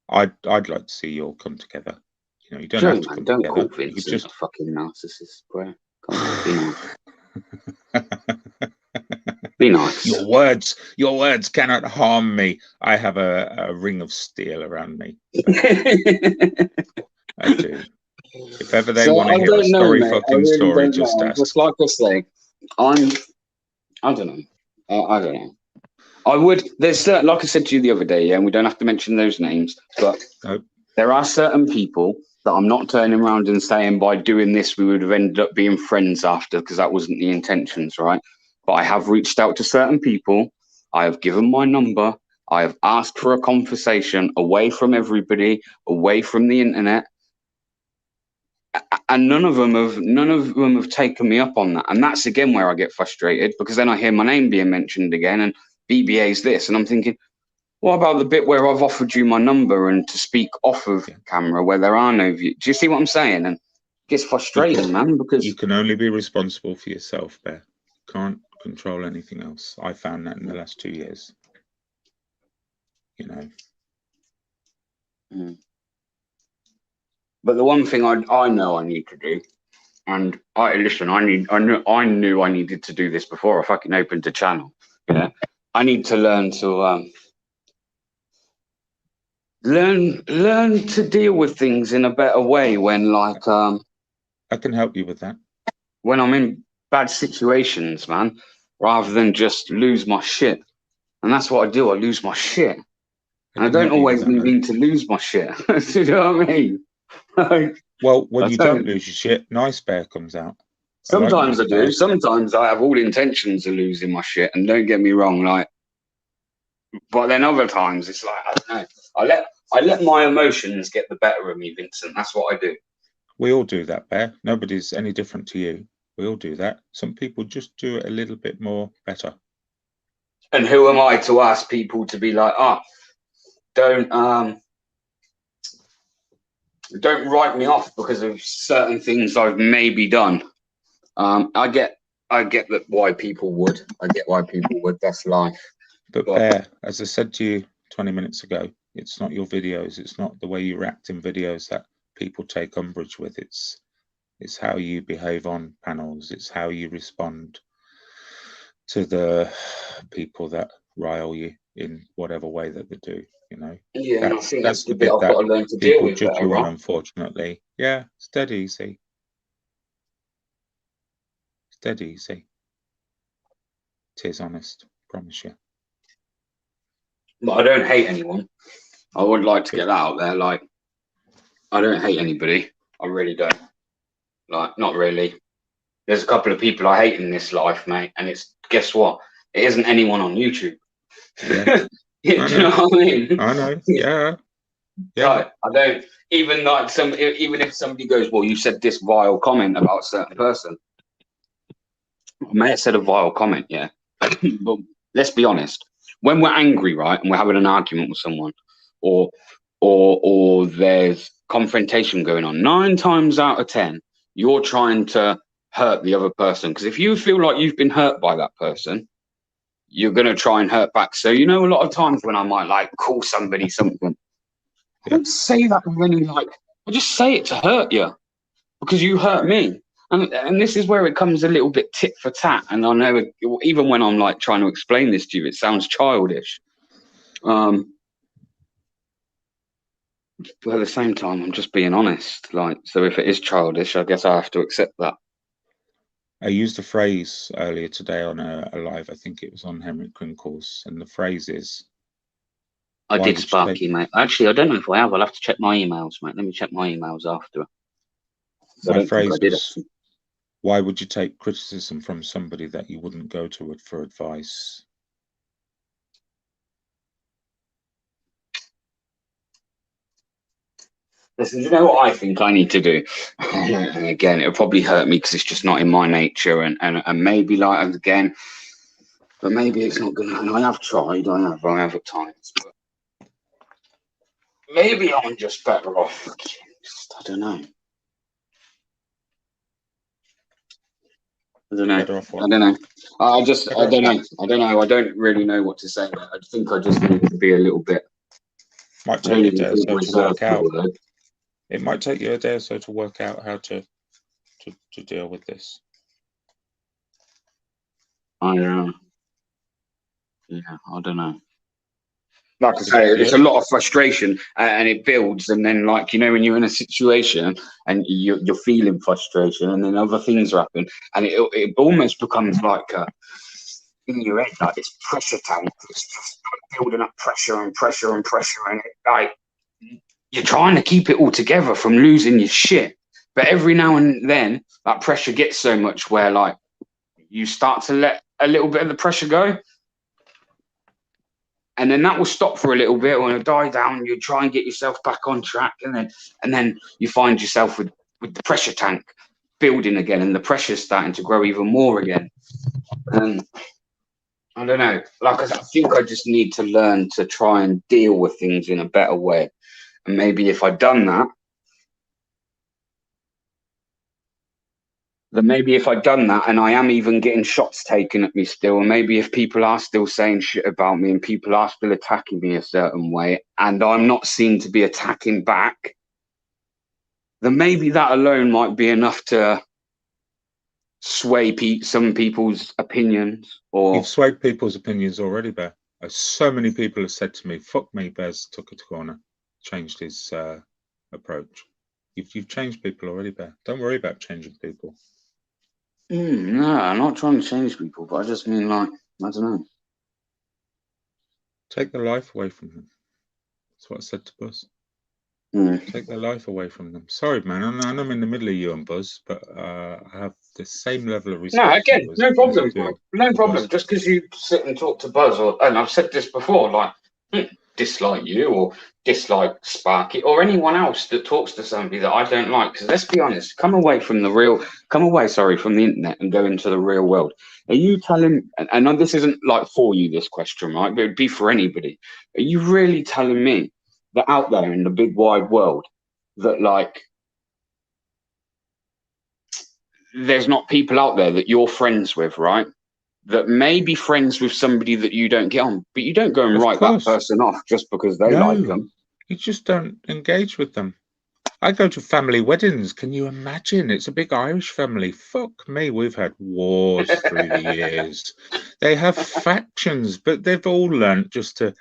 I'd like to see you all come together. You know, you don't have to come don't together. Call Vincent just a fucking narcissist, bro. Come on, be nice. Be nice. Your words cannot harm me. I have a ring of steel around me. I do. If ever they want to hear a story, just ask. Just like I say, I don't know. I don't know. I would. There's certain, like I said to you the other day, yeah, and we don't have to mention those names, but there are certain people that I'm not turning around and saying by doing this we would have ended up being friends after, because that wasn't the intentions, right? But I have reached out to certain people. I have given my number. I have asked for a conversation away from everybody, away from the internet, and none of them have taken me up on that. And that's again where I get frustrated, because then I hear my name being mentioned again and BBA's this, and I'm thinking, what about the bit where I've offered you my number and to speak off of camera where there are no views? Do you see what I'm saying? And it gets frustrating, man, because you can only be responsible for yourself, Bear. You can't control anything else. I found that in the last 2 years. You know. But the one thing I know I need to do, and I knew I needed to do this before I fucking opened the channel. Yeah, I need to learn to learn to deal with things in a better way when, like, I can help you with that. When I'm in bad situations, man, rather than just lose my shit. And that's what I do. I lose my shit. And I don't always mean to lose my shit. Do you know what I mean? Well, when you don't lose your shit, Nice Bear comes out. Sometimes I do. Sometimes I have all intentions of losing my shit, and don't get me wrong, like. But then other times it's like I don't know. I let my emotions get the better of me, Vincent. That's what I do. We all do that, Bear. Nobody's any different to you. We all do that. Some people just do it a little bit more better. And who am I to ask people to be like, don't write me off because of certain things I've maybe done. I get that why people would. I get why people would. That's life. But Bear, as I said to you 20 minutes ago, it's not your videos. It's not the way you react in videos that people take umbrage with. It's how you behave on panels. It's how you respond to the people that rile you in whatever way that they do. You know. Yeah, I think that's the bit I've got to learn to deal with judge better, you on, right? unfortunately. Yeah, it's dead easy. It's dead easy. It is honest, promise you. But I don't hate anyone. I would like to get that out there. Like, I don't hate anybody. I really don't. Like, not really. There's a couple of people I hate in this life, mate. And it's, guess what? It isn't anyone on YouTube. Yeah. Do you know what I mean? I know. Yeah. Yeah. Like, I don't, even like even if somebody goes, well, you said this vile comment about a certain person. I may have said a vile comment, yeah. But let's be honest. When we're angry, right, and we're having an argument with someone, or there's confrontation going on, 9 times out of 10, you're trying to hurt the other person. Because if you feel like you've been hurt by that person, you're going to try and hurt back. So, you know, a lot of times when I might like call somebody something, I don't say that with any like, I just say it to hurt you because you hurt me. And this is where it comes a little bit tit for tat. And I know even when I'm like trying to explain this to you, it sounds childish. But at the same time, I'm just being honest. Like, so if it is childish, I guess I have to accept that. I used a phrase earlier today on a live. I think it was on Henry Crinkle's, and the phrase is. I did Sparky, mate. Actually, I don't know if I have. I'll have to check my emails, mate. Let me check my emails after. My phrase was, why would you take criticism from somebody that you wouldn't go to for advice? Listen, you know what I think I need to do? And again, it'll probably hurt me because it's just not in my nature. And maybe, like, again, but maybe it's not going to. And I have tried. I have at times. But maybe I'm just better off. I don't know. I don't know. I don't know. I don't know. I don't know. I don't really know what to say. I think I just need to be a little bit. Might take you a day or so to work out. It might take you a day or so to work out how to deal with this. I don't know. Yeah, I don't know. Like I say, it's a lot of frustration, and it builds. And then, like, you know, when you're in a situation and you're feeling frustration, and then other things happen, and it almost becomes like in your head, like this pressure tank. It's just like building up pressure and pressure and pressure, and like you're trying to keep it all together from losing your shit. But every now and then, that pressure gets so much where, like, you start to let a little bit of the pressure go. And then that will stop for a little bit, or it'll die down. You try and get yourself back on track, and then you find yourself with the pressure tank building again, and the pressure's starting to grow even more again. And I don't know. Like I think I just need to learn to try and deal with things in a better way. And maybe if I'd done that, and I am even getting shots taken at me still, and maybe if people are still saying shit about me and people are still attacking me a certain way and I'm not seen to be attacking back, then maybe that alone might be enough to sway some people's opinions. Or you've swayed people's opinions already, Bear. So many people have said to me, fuck me, Bear's took it to corner, changed his approach. You've changed people already, Bear. Don't worry about changing people. No, I'm not trying to change people, but I just mean, like, I don't know. Take the life away from him. That's what I said to Buzz. Take their life away from them. Sorry, man. I'm in the middle of you and Buzz, but I have the same level of respect. No, again, for you no as problem, I do bro. No for problem. Buzz. Just because you sit and talk to Buzz, and I've said this before, like, dislike you or dislike Sparky or anyone else that talks to somebody that I don't like. Because let's be honest, come away from the internet and go into the real world. Are you telling, and this isn't like for you, this question, right? But it'd be for anybody. Are you really telling me that out there in the big wide world that, like, there's not people out there that you're friends with, right? That may be friends with somebody that you don't get on, but you don't go and Of write course. that person off just because they like them. You just don't engage with them. I go to family weddings. Can you imagine? It's a big Irish family. Fuck me, we've had wars through the years. They have factions, but they've all learnt just to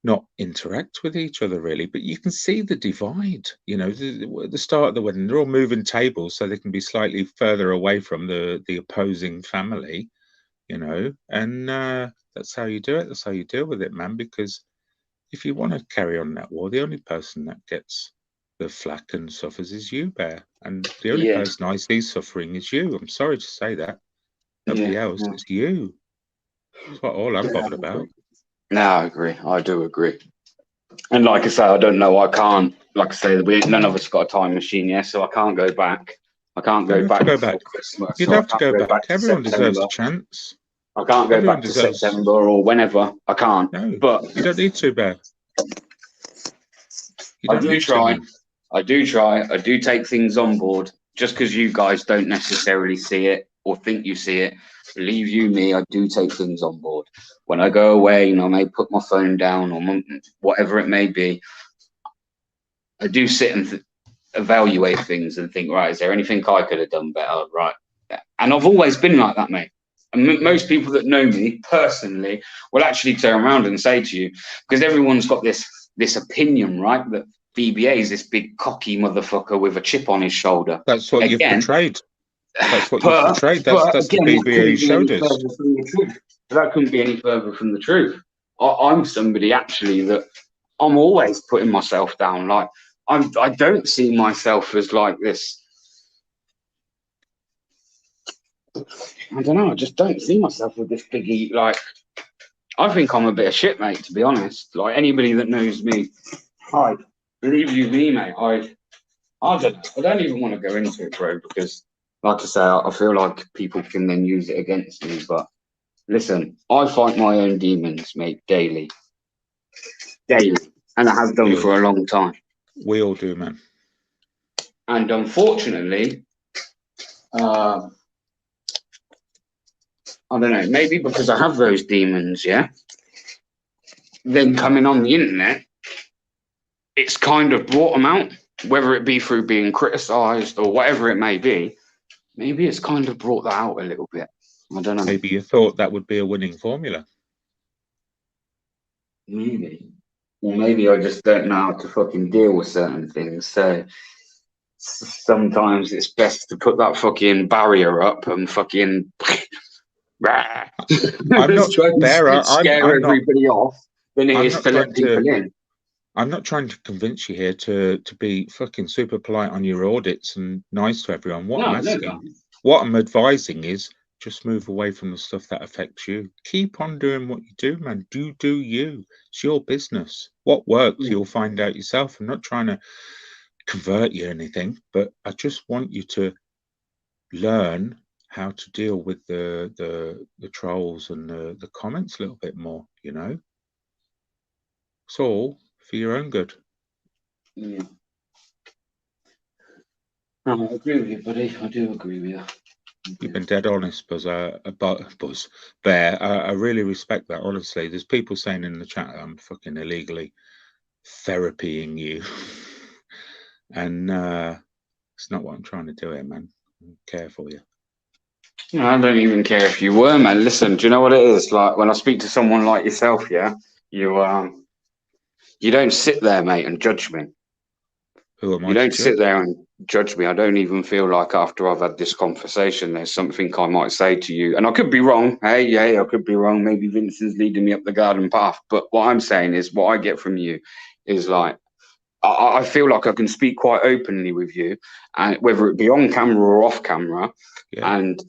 not interact with each other, really. But you can see the divide. You know, at the start of the wedding, they're all moving tables so they can be slightly further away from the opposing family. You know, and that's how you do it. That's how you deal with it, man. Because if you want to carry on that war, the only person that gets the flack and suffers is you, Bear. And the only person I see suffering is you. I'm sorry to say that. Nobody else. It's you. That's what all I'm bothered about. No, I agree. I do agree. And like I say, I don't know. I can't. Like I say, none of us got a time machine yet, so I can't go back. I can't go back before Christmas. You'd have to go back. Everyone deserves a chance. I can't go back to September or whenever. I can't. No, but you don't need to, Bear. I do try. I do try. I do take things on board. Just because you guys don't necessarily see it or think you see it, believe you me, I do take things on board. When I go away, I may put my phone down or whatever it may be. I do sit and evaluate things and think, right, is there anything I could have done better? Right. And I've always been like that, mate. And most people that know me personally will actually turn around and say to you, because everyone's got this opinion, right, that VBA is this big cocky motherfucker with a chip on his shoulder. That's what you've portrayed. That's what you've portrayed. That's the VBA you showed us. That couldn't be any further from the truth. I'm somebody actually that I'm always putting myself down. Like I don't see myself as like this. I don't know. I just don't see myself with this biggie. Like I think I'm a bit of shit, mate. To be honest, like anybody that knows me, hi. Believe you me, mate. I don't even want to go into it, bro, because like I say, I feel like people can then use it against me. But listen, I fight my own demons, mate, daily, and I have done for a long time. We all do, man. And unfortunately, I don't know, maybe because I have those demons, yeah. Then coming on the internet, it's kind of brought them out, whether it be through being criticised or whatever it may be. Maybe it's kind of brought that out a little bit. I don't know. Maybe you thought that would be a winning formula. Maybe. Or maybe I just don't know how to fucking deal with certain things. So sometimes it's best to put that fucking barrier up and fucking I'm not scare everybody off than it is to let people in. I'm not trying to convince you here to be fucking super polite on your audits and nice to everyone. What I'm advising is just move away from the stuff that affects you. Keep on doing what you do, man. Do you. It's your business. What works, you'll find out yourself. I'm not trying to convert you or anything, but I just want you to learn how to deal with the trolls and the comments a little bit more, you know? It's all for your own good. Yeah. I agree with you, buddy. I do agree with you. You've been dead honest, Bear. I really respect that, honestly. There's people saying in the chat that I'm fucking illegally therapying you. And it's not what I'm trying to do here, man. I care for you. No, I don't even care if you were, man. Listen, do you know what it is? Like when I speak to someone like yourself, yeah, you don't sit there, mate, and judge me. Who am I? You don't sit there and judge me. I don't even feel like after I've had this conversation, there's something I might say to you. And I could be wrong. Hey, I could be wrong. Maybe Vincent's leading me up the garden path. But what I'm saying is what I get from you is like, I feel like I can speak quite openly with you, and whether it be on camera or off camera. Yeah. And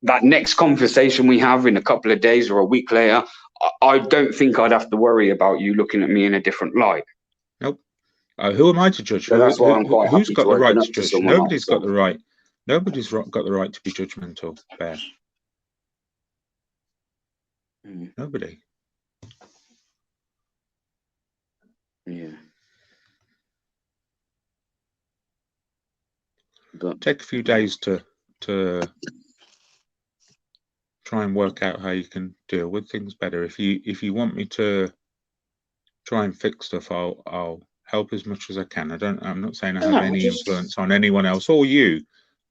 that next conversation we have in a couple of days or a week later, I don't think I'd have to worry about you looking at me in a different light. Nope. Who am I to judge? So that's why I'm quite Who's happy got to the right open to up to judge? someone Nobody's else, got so. the right. Nobody's got the right to be judgmental, Bear. Nobody. Yeah. But Take a few days to try and work out how you can deal with things better. If you want me to try and fix stuff, I'll help as much as I can. I'm not saying I have any influence on anyone else or you,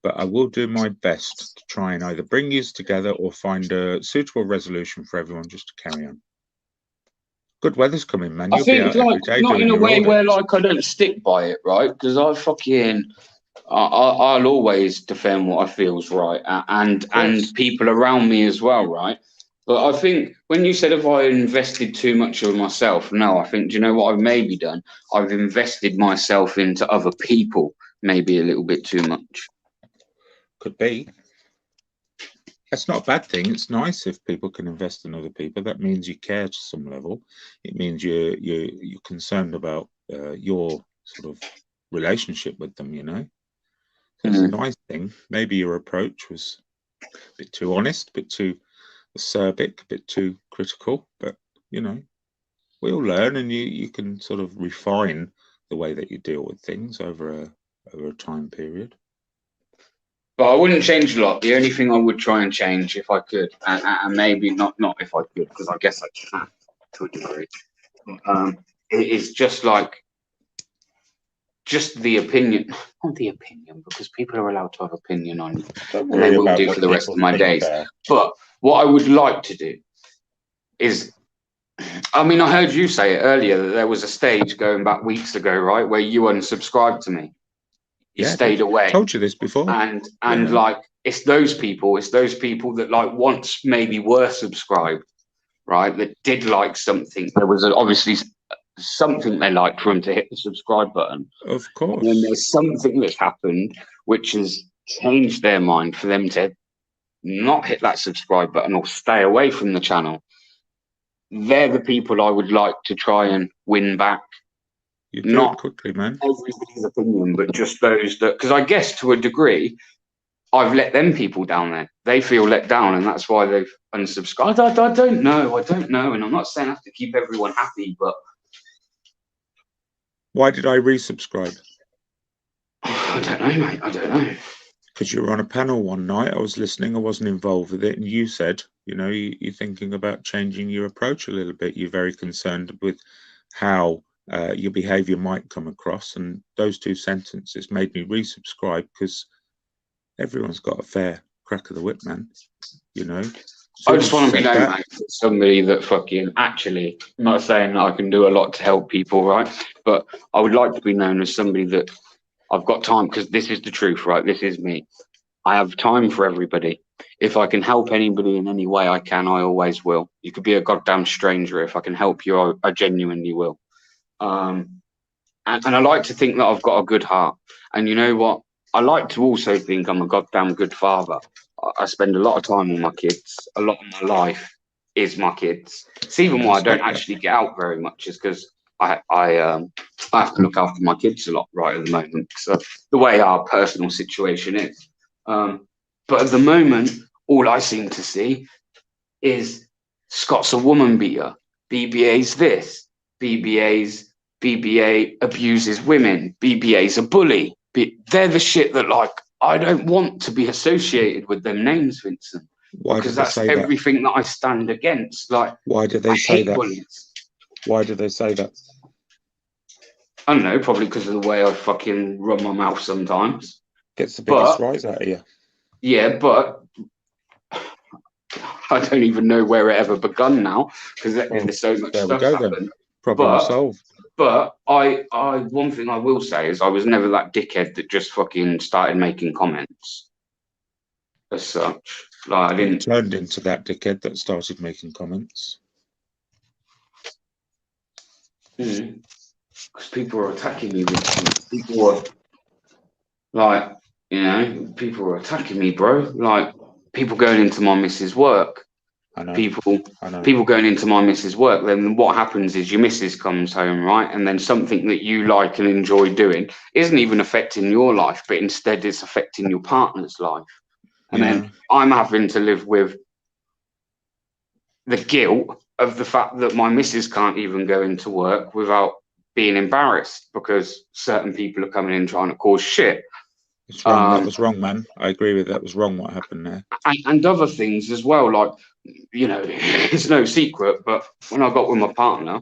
but I will do my best to try and either bring you together or find a suitable resolution for everyone just to carry on. Good weather's coming, man. I You'll be think out like every day not doing in a your way audits. where like I don't stick by it, right? Because I'll always defend what I feel is right, and people around me as well, right? But I think when you said, have I invested too much of myself? No, I think, do you know what I've maybe done? I've invested myself into other people, maybe a little bit too much. Could be. That's not a bad thing. It's nice if people can invest in other people. That means you care to some level. It means you're concerned about your sort of relationship with them, you know. So it's a nice thing. Maybe your approach was a bit too honest, a bit too acerbic, a bit too critical, but you know, we'll learn, and you can sort of refine the way that you deal with things over a time period. But I wouldn't change a lot. The only thing I would try and change, if I could, and maybe not if I could, because I guess I can to a degree, it is just the opinion, not the opinion, because people are allowed to have opinion on you, and they will do for the rest of my days. But what I would like to do is, I mean, I heard you say it earlier that there was a stage going back weeks ago, right, where you unsubscribed to me. You stayed away. I told you this before. And like, it's those people that like once maybe were subscribed, right, that did like something. There was obviously something they liked for them to hit the subscribe button. Of course. And then there's something that's happened which has changed their mind for them to not hit that subscribe button or stay away from the channel. They're the people I would like to try and win back. You do it quickly, man. Everybody's opinion, but just those that, because I guess to a degree, I've let them people down there. They feel let down, and that's why they've unsubscribed. I don't know, and I'm not saying I have to keep everyone happy, but why did I resubscribe? I don't know, mate. I don't know. Because you were on a panel one night. I was listening. I wasn't involved with it, and you said, you know, you're thinking about changing your approach a little bit. You're very concerned with how your behavior might come across, and those two sentences made me resubscribe, because everyone's got a fair crack of the whip, man, you know. I just want to be known, man, somebody that fucking actually, I'm not saying that I can do a lot to help people, right, but I would like to be known as somebody that I've got time, because this is the truth, right? This is me. I have time for everybody. If I can help anybody in any way I can, I always will. You could be a goddamn stranger. If I can help you, I genuinely will. And I like to think that I've got a good heart. And you know what? I like to also think I'm a goddamn good father. I spend a lot of time with my kids. A lot of my life is my kids. It's even why I don't actually get out very much, is because I have to look after my kids a lot right at the moment. So the way our personal situation is. But at the moment, all I seem to see is Scott's a woman beater. BBA's this. BBA abuses women. BBA's a bully. They're the shit that, like, I don't want to be associated with them names, Vincent. Because that's everything that I stand against. Like, why do they say that? Bullies. Why do they say that? I don't know, probably because of the way I fucking run my mouth sometimes. Gets the biggest rise out of you. Yeah, but I don't even know where it ever begun now, because there's so much stuff happened. Problem solved. But one thing I will say is I was never that dickhead that just fucking started making comments as such. Like, I didn't. You turned into that dickhead that started making comments. because people were attacking me. People were like, you know, people were attacking me, bro. Like people going into my missus' work. I know. People going into my missus' work. Then what happens is your missus comes home, right? And then something that you like and enjoy doing isn't even affecting your life, but instead it's affecting your partner's life. And then I'm having to live with the guilt of the fact that my missus can't even go into work without being embarrassed because certain people are coming in trying to cause shit. It's wrong. That was wrong, man. I agree with that. Was wrong what happened there. And other things as well, like, you know, it's no secret, but when I got with my partner,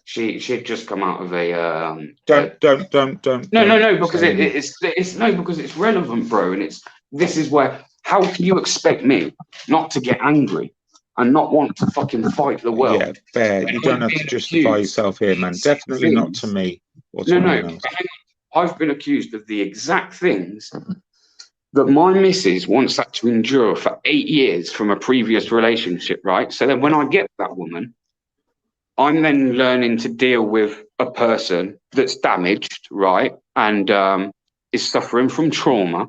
she'd just come out of a Don't. No, because because it's relevant, bro, and this is where, how can you expect me not to get angry and not want to fucking fight the world? Yeah, fair. You don't have to justify yourself here, man. Definitely not to me or to anyone else. I've been accused of the exact things that my missus once had to endure for 8 years from a previous relationship, right? So then when I get that woman, I'm then learning to deal with a person that's damaged, right? And is suffering from trauma.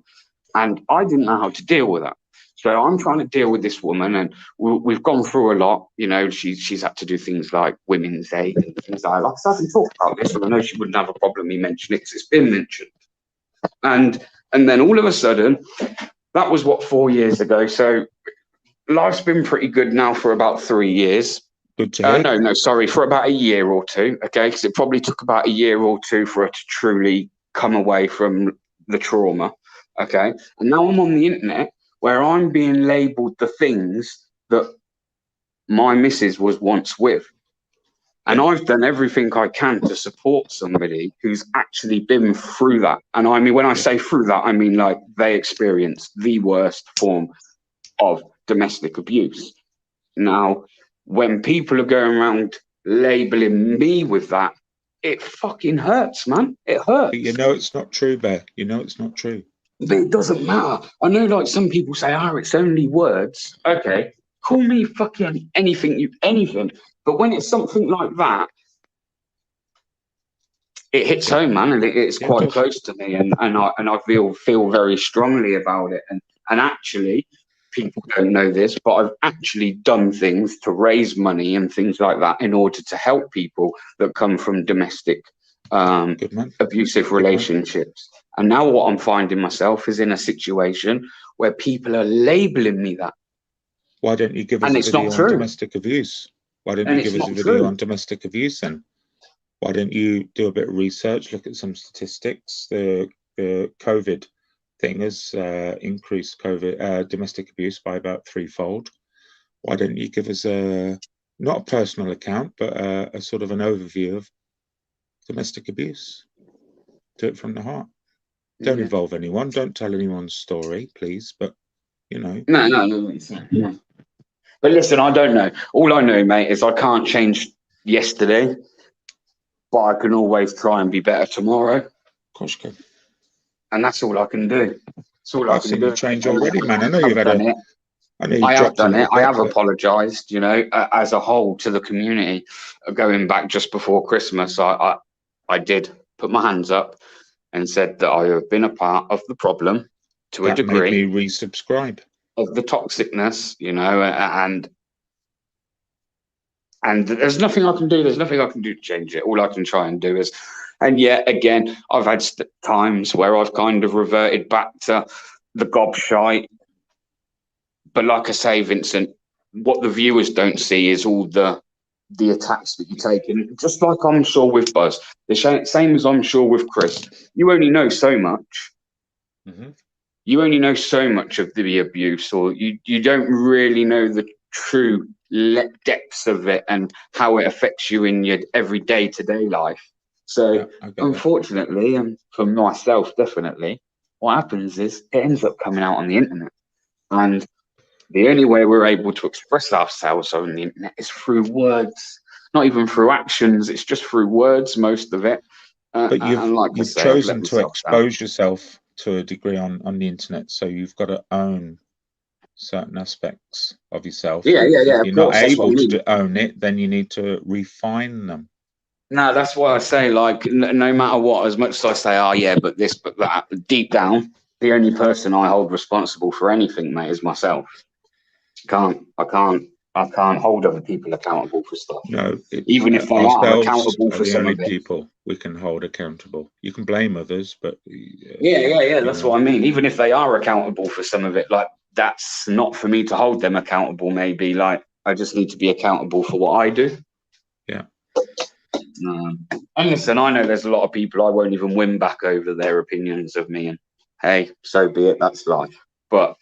And I didn't know how to deal with that. So I'm trying to deal with this woman, and we've gone through a lot. You know, she's had to do things like Women's Aid and things like that. So I can talk about this, and I know she wouldn't have a problem me mentioning it because it's been mentioned. And then all of a sudden, that was 4 years ago. So life's been pretty good now for about 3 years. Good to hear. For about a year or two. Okay, because it probably took about a year or two for her to truly come away from the trauma. Okay, and now I'm on the internet where I'm being labelled the things that my missus was once with. And I've done everything I can to support somebody who's actually been through that. And I mean, when I say through that, I mean like they experienced the worst form of domestic abuse. Now, when people are going around labelling me with that, it fucking hurts, man. It hurts. But you know it's not true, Bear. You know it's not true. But it doesn't matter. I know, like, some people say, it's only words. Okay, call me fucking anything. But when it's something like that, it hits home, man, and it's quite close to me, and I feel very strongly about it. And actually, people don't know this, but I've actually done things to raise money and things like that in order to help people that come from domestic abusive relationships. And now what I'm finding myself is in a situation where people are labeling me that. Why don't you give us a video on domestic abuse? Why don't you give us a video on domestic abuse then? Why don't you do a bit of research, look at some statistics? The COVID thing has increased domestic abuse by about 3-fold. Why don't you give us not a personal account, but a sort of an overview of domestic abuse? Do it from the heart. Don't involve anyone. Don't tell anyone's story, please. But, you know. No. But listen, I don't know. All I know, mate, is I can't change yesterday, but I can always try and be better tomorrow. Of course you can. And that's all I can do. That's all I can do. I've seen you change already, man. I know you've had it. I have done it. I have apologised, you know, as a whole to the community. Going back just before Christmas, I did put my hands up and said that I have been a part of the problem to a degree. That made me resubscribe. Of the toxicness, you know, and there's nothing I can do. There's nothing I can do to change it. All I can try and do is, and yet again, I've had times where I've kind of reverted back to the gobshite. But like I say, Vincent, what the viewers don't see is all the attacks that you take. And just like I'm sure with Buzz, the same as I'm sure with Chris, you only know so much. Mm-hmm. You only know so much of the abuse, or you don't really know the true depths of it and how it affects you in your every day-to-day life. So unfortunately, and for myself, definitely, what happens is it ends up coming out on the internet. And the only way we're able to express ourselves on the internet is through words, not even through actions. It's just through words, most of it. But you've chosen to expose yourself to a degree on the internet, so you've got to own certain aspects of yourself. Yeah. If you're not able to own it, then you need to refine them. No, that's why I say, like, no matter what, as much as I say, oh yeah, but this, but that, deep down, the only person I hold responsible for anything, mate, is myself. I can't hold other people accountable for stuff. No, even if they are accountable for the some only of it. people we can hold accountable. You can blame others, but Yeah. That's what I mean. Even if they are accountable for some of it, like, that's not for me to hold them accountable. Maybe, like, I just need to be accountable for what I do. Yeah. And listen, I know there's a lot of people I won't even win back over their opinions of me, and hey, so be it. That's life. But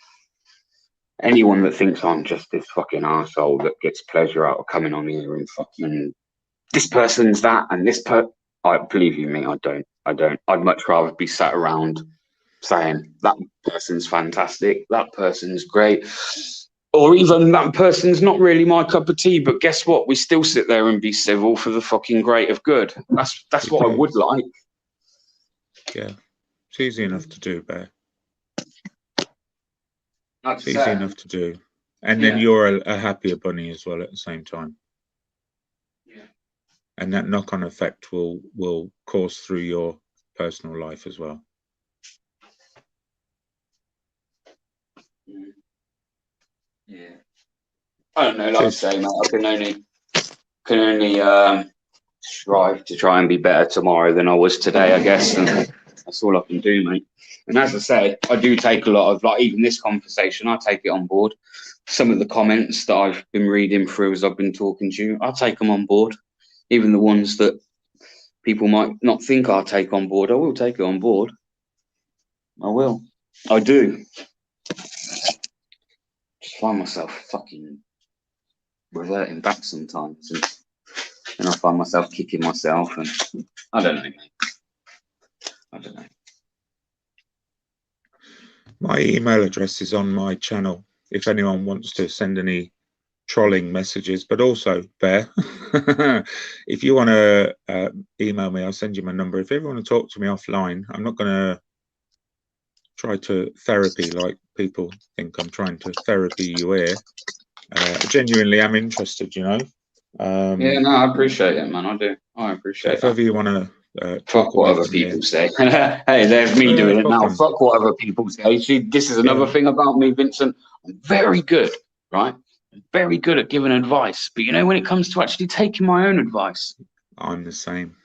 anyone that thinks I'm just this fucking arsehole that gets pleasure out of coming on here and fucking this person's that and I believe you me, I don't. I'd much rather be sat around saying that person's fantastic, that person's great, or even that person's not really my cup of tea, but guess what? We still sit there and be civil for the fucking great of good. That's what I would like. Yeah. It's easy enough to do, Bear. It's easy enough to do. And then you're a happier bunny as well at the same time. Yeah. And that knock-on effect will course through your personal life as well. Yeah. I don't know, like I say, mate, I can only strive to try and be better tomorrow than I was today, I guess, and that's all I can do, mate. And as I say, I do take a lot of, like, even this conversation, I take it on board. Some of the comments that I've been reading through as I've been talking to you, I'll take them on board. Even the ones that people might not think I'll take on board, I will take it on board. I will. I do. Just find myself fucking reverting back sometimes, and I find myself kicking myself, and I don't know, mate. I don't know. My email address is on my channel if anyone wants to send any trolling messages, but also, Bear, if you want to email me, I'll send you my number. If you ever want to talk to me offline, I'm not going to try to therapy like people think I'm trying to therapy you here. Genuinely, I'm interested, you know. Yeah, no, I appreciate it, man. I do. I appreciate it. If ever you want to fuck what other people say. Hey, there's me doing it now. Fuck what other people say. See, this is another thing about me, Vincent. I'm very good, right? I'm very good at giving advice. But you know, when it comes to actually taking my own advice, I'm the same.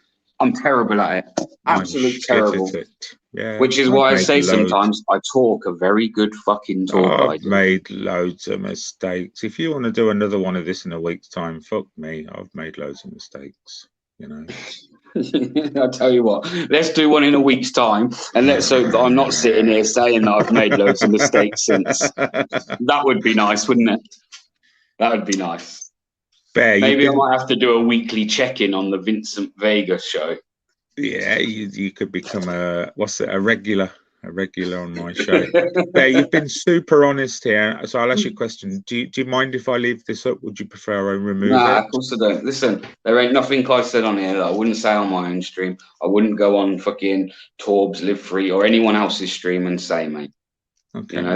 I'm terrible at it. Absolutely terrible. Yeah, which is why I say sometimes I talk a very good fucking talk. I've made loads of mistakes. If you want to do another one of this in a week's time, fuck me. I've made loads of mistakes, you know. I'll tell you what, let's do one in a week's time, and let's hope that I'm not sitting here saying that I've made loads of mistakes since. That would be nice, wouldn't it? That would be nice. Bear, maybe I might have to do a weekly check-in on the Vincent Vega show. Yeah, you could become a regular on my show. Bear, you've been super honest here, so I'll ask you a question. Do you mind if I leave this up? Would you prefer I remove it? Nah, of course I don't. Listen, there ain't nothing I said on here that I wouldn't say on my own stream. I wouldn't go on fucking Torb's Live Free or anyone else's stream and say, mate. Okay, you know,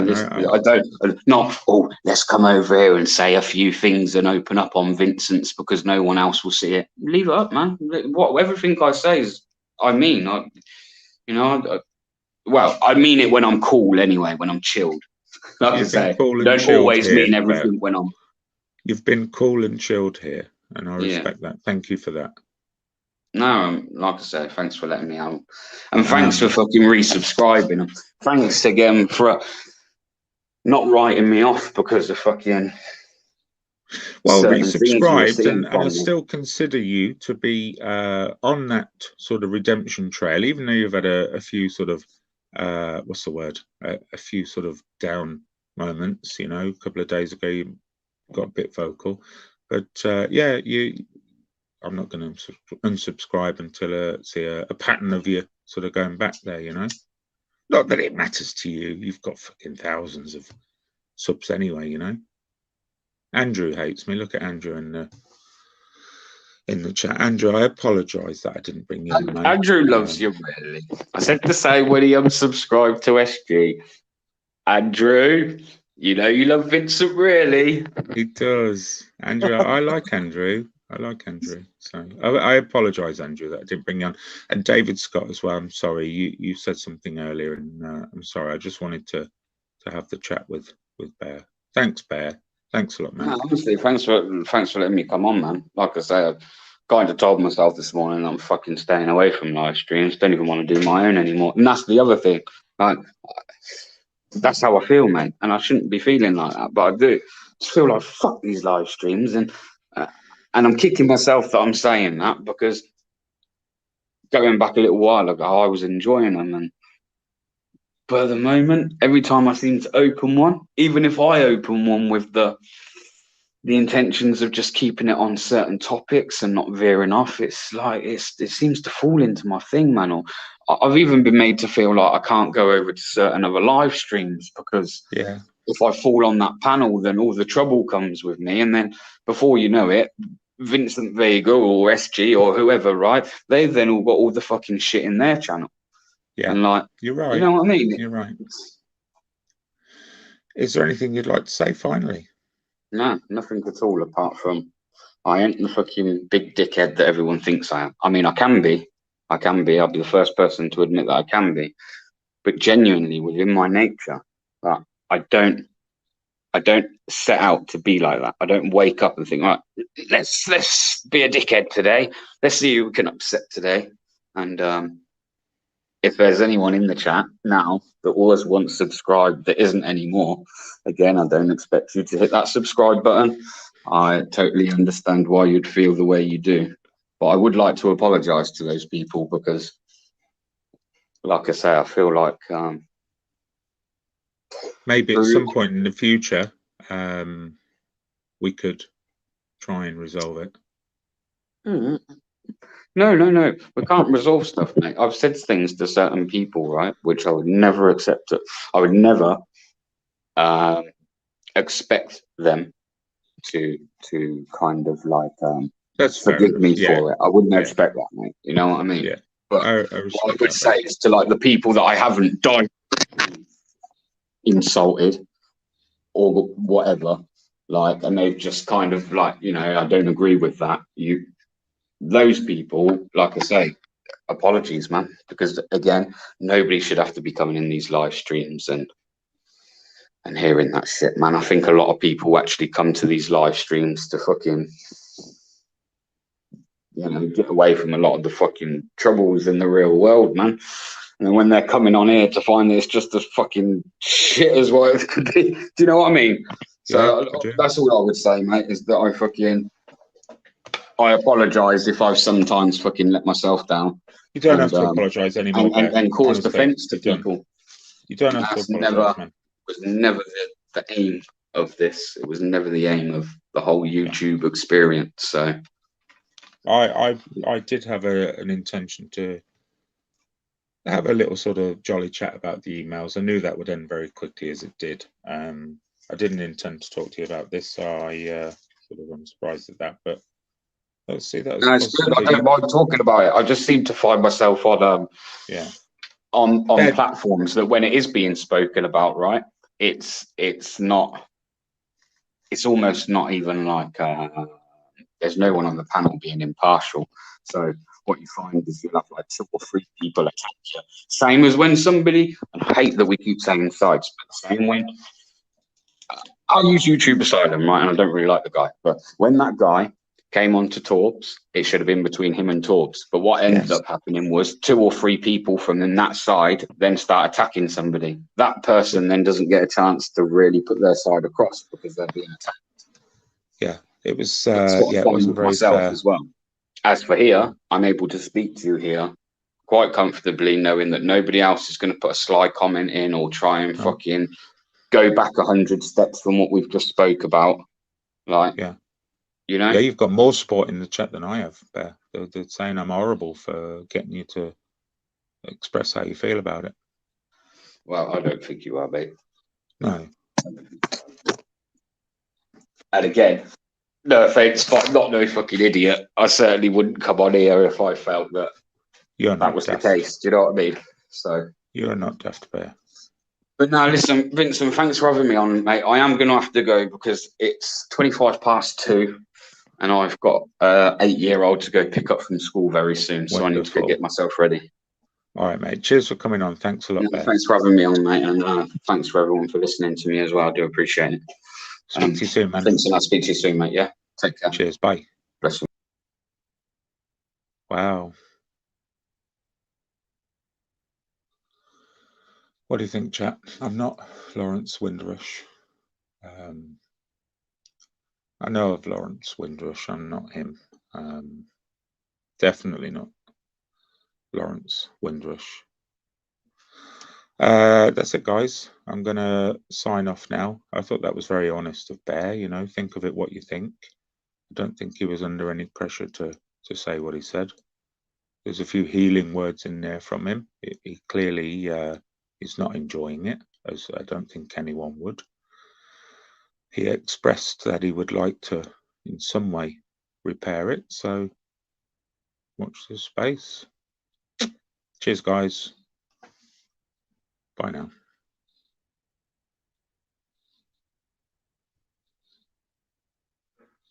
I don't. Not. Oh, let's come over here and say a few things and open up on Vincent's because no one else will see it. Leave it up, man. Everything I say is, I mean, well, I mean it when I'm cool anyway, when I'm chilled. Like I say, don't always mean everything when I'm. You've been cool and chilled here, and I respect that. Thank you for that. No, like I say, thanks for letting me out, and thanks for fucking resubscribing. And thanks again for not writing me off because of fucking. Well, resubscribed, and I still consider you to be on that sort of redemption trail, even though you've had a few sort of what's the word? A few sort of down moments. You know, a couple of days ago you got a bit vocal, but yeah, I'm not going to unsubscribe until I see a pattern of you sort of going back there. You know, not that it matters to you. You've got fucking thousands of subs anyway. You know. Andrew hates me. Look at Andrew in the chat. Andrew, I apologise that I didn't bring you in, man. Andrew loves you, really. I said the same when he unsubscribed to SG. Andrew, you know you love Vincent, really. He does. Andrew, I like Andrew. I like Andrew. So I apologise, Andrew, that I didn't bring you on. And David Scott as well. I'm sorry. You said something earlier, and I'm sorry. I just wanted to have the chat with Bear. Thanks, Bear. Thanks a lot, man. No, honestly, thanks for letting me come on, man. Like I say, I've kind of told myself this morning I'm fucking staying away from live streams. Don't even want to do my own anymore. And that's the other thing. Like, that's how I feel, mate. And I shouldn't be feeling like that, but I do. I just feel like fuck these live streams, and I'm kicking myself that I'm saying that, because going back a little while ago, I was enjoying them, but at the moment, every time I seem to open one, even if I open one with the intentions of just keeping it on certain topics and not veering off, it's like it seems to fall into my thing, man. Or I've even been made to feel like I can't go over to certain other live streams because if I fall on that panel, then all the trouble comes with me, and then before you know it, Vincent Vega or SG or whoever, right? They've then all got all the fucking shit in their channel. Yeah, and like, you're right. You know what I mean? You're right. Is there anything you'd like to say finally? No, nothing at all, apart from I ain't the fucking big dickhead that everyone thinks I am. I mean, I can be. I'll be the first person to admit that I can be. But genuinely, within my nature, that I don't set out to be like that. I don't wake up and think, right, let's be a dickhead today. Let's see who we can upset today. And if there's anyone in the chat now that was once subscribed that isn't anymore, again, I don't expect you to hit that subscribe button. I totally understand why you'd feel the way you do. But I would like to apologise to those people because, like I say, I feel like... maybe at some point in the future, we could try and resolve it. No. We can't resolve stuff, mate. I've said things to certain people, right, which I would never accept it. I would never expect them to kind of like forgive me for it. I wouldn't expect that, mate. You know what I mean? Yeah. But what I would say is to like the people that I haven't insulted or whatever, like, and they've just kind of like, you know, I don't agree with that. Those people, like I say, apologies, man, because again, nobody should have to be coming in these live streams and hearing that shit, man. I think a lot of people actually come to these live streams to fucking, you know, get away from a lot of the fucking troubles in the real world, man. And when they're coming on here to find it's just as fucking shit as what it could be. Do you know what I mean? So that's all I would say, mate, is that I apologise if I've sometimes fucking let myself down. You don't have to apologise anymore. And caused offence to people. You don't have to apologise, man. It was never the aim of this. It was never the aim of the whole YouTube experience. So I did have an intention to have a little sort of jolly chat about the emails. I knew that would end very quickly as it did. I didn't intend to talk to you about this, so I I'm surprised at that. But let's see. That was it's good. I don't mind talking about it. I just seem to find myself on on platforms that when it is being spoken about, right, it's almost not even like there's no one on the panel being impartial. So what you find is you'll have like 2 or 3 people attack you. Same as when somebody, and I hate that we keep saying sites, but same when I'll use YouTube Asylum, right? And I don't really like the guy, but when that guy came on to Torbs, it should have been between him and Torbs. But what ended up happening was 2 or 3 people from that side then start attacking somebody. That person then doesn't get a chance to really put their side across because they're being attacked. Yeah, it was. It wasn't very fair as well. As for here, I'm able to speak to you here quite comfortably, knowing that nobody else is going to put a sly comment in or try and fucking go back 100 steps from what we've just spoke about. Like, you know, you've got more support in the chat than I have. Bear. They're saying I'm horrible for getting you to express how you feel about it. Well, I don't think you are, mate. No. And again, no offense, but not no fucking idiot. I certainly wouldn't come on here if I felt that that was daft. The case. Do you know what I mean? So you're not daft, Bear. But now, listen, Vincent, thanks for having me on, mate. I am going to have to go because it's 2:25. and I've got an 8-year-old to go pick up from school very soon. So I need to go Wonderful. get myself ready. All right, mate. Cheers for coming on. Thanks a lot, Bear. Thanks for having me on, mate, and thanks for everyone for listening to me as well. I do appreciate it. Speak to you soon, man. Vincent, I'll speak to you soon, mate. Yeah, take care. Cheers. Bye. Bless you. Wow. What do you think, chat? I'm not Lawrence Windrush. I know of Lawrence Windrush. I'm not him. Definitely not Lawrence Windrush. That's it, guys. I'm going to sign off now. I thought that was very honest of Bear. You know, think of it what you think. I don't think he was under any pressure to say what he said. There's a few healing words in there from him. He clearly is not enjoying it, as I don't think anyone would. He expressed that he would like to, in some way, repair it. So watch this space. Cheers, guys. Bye now.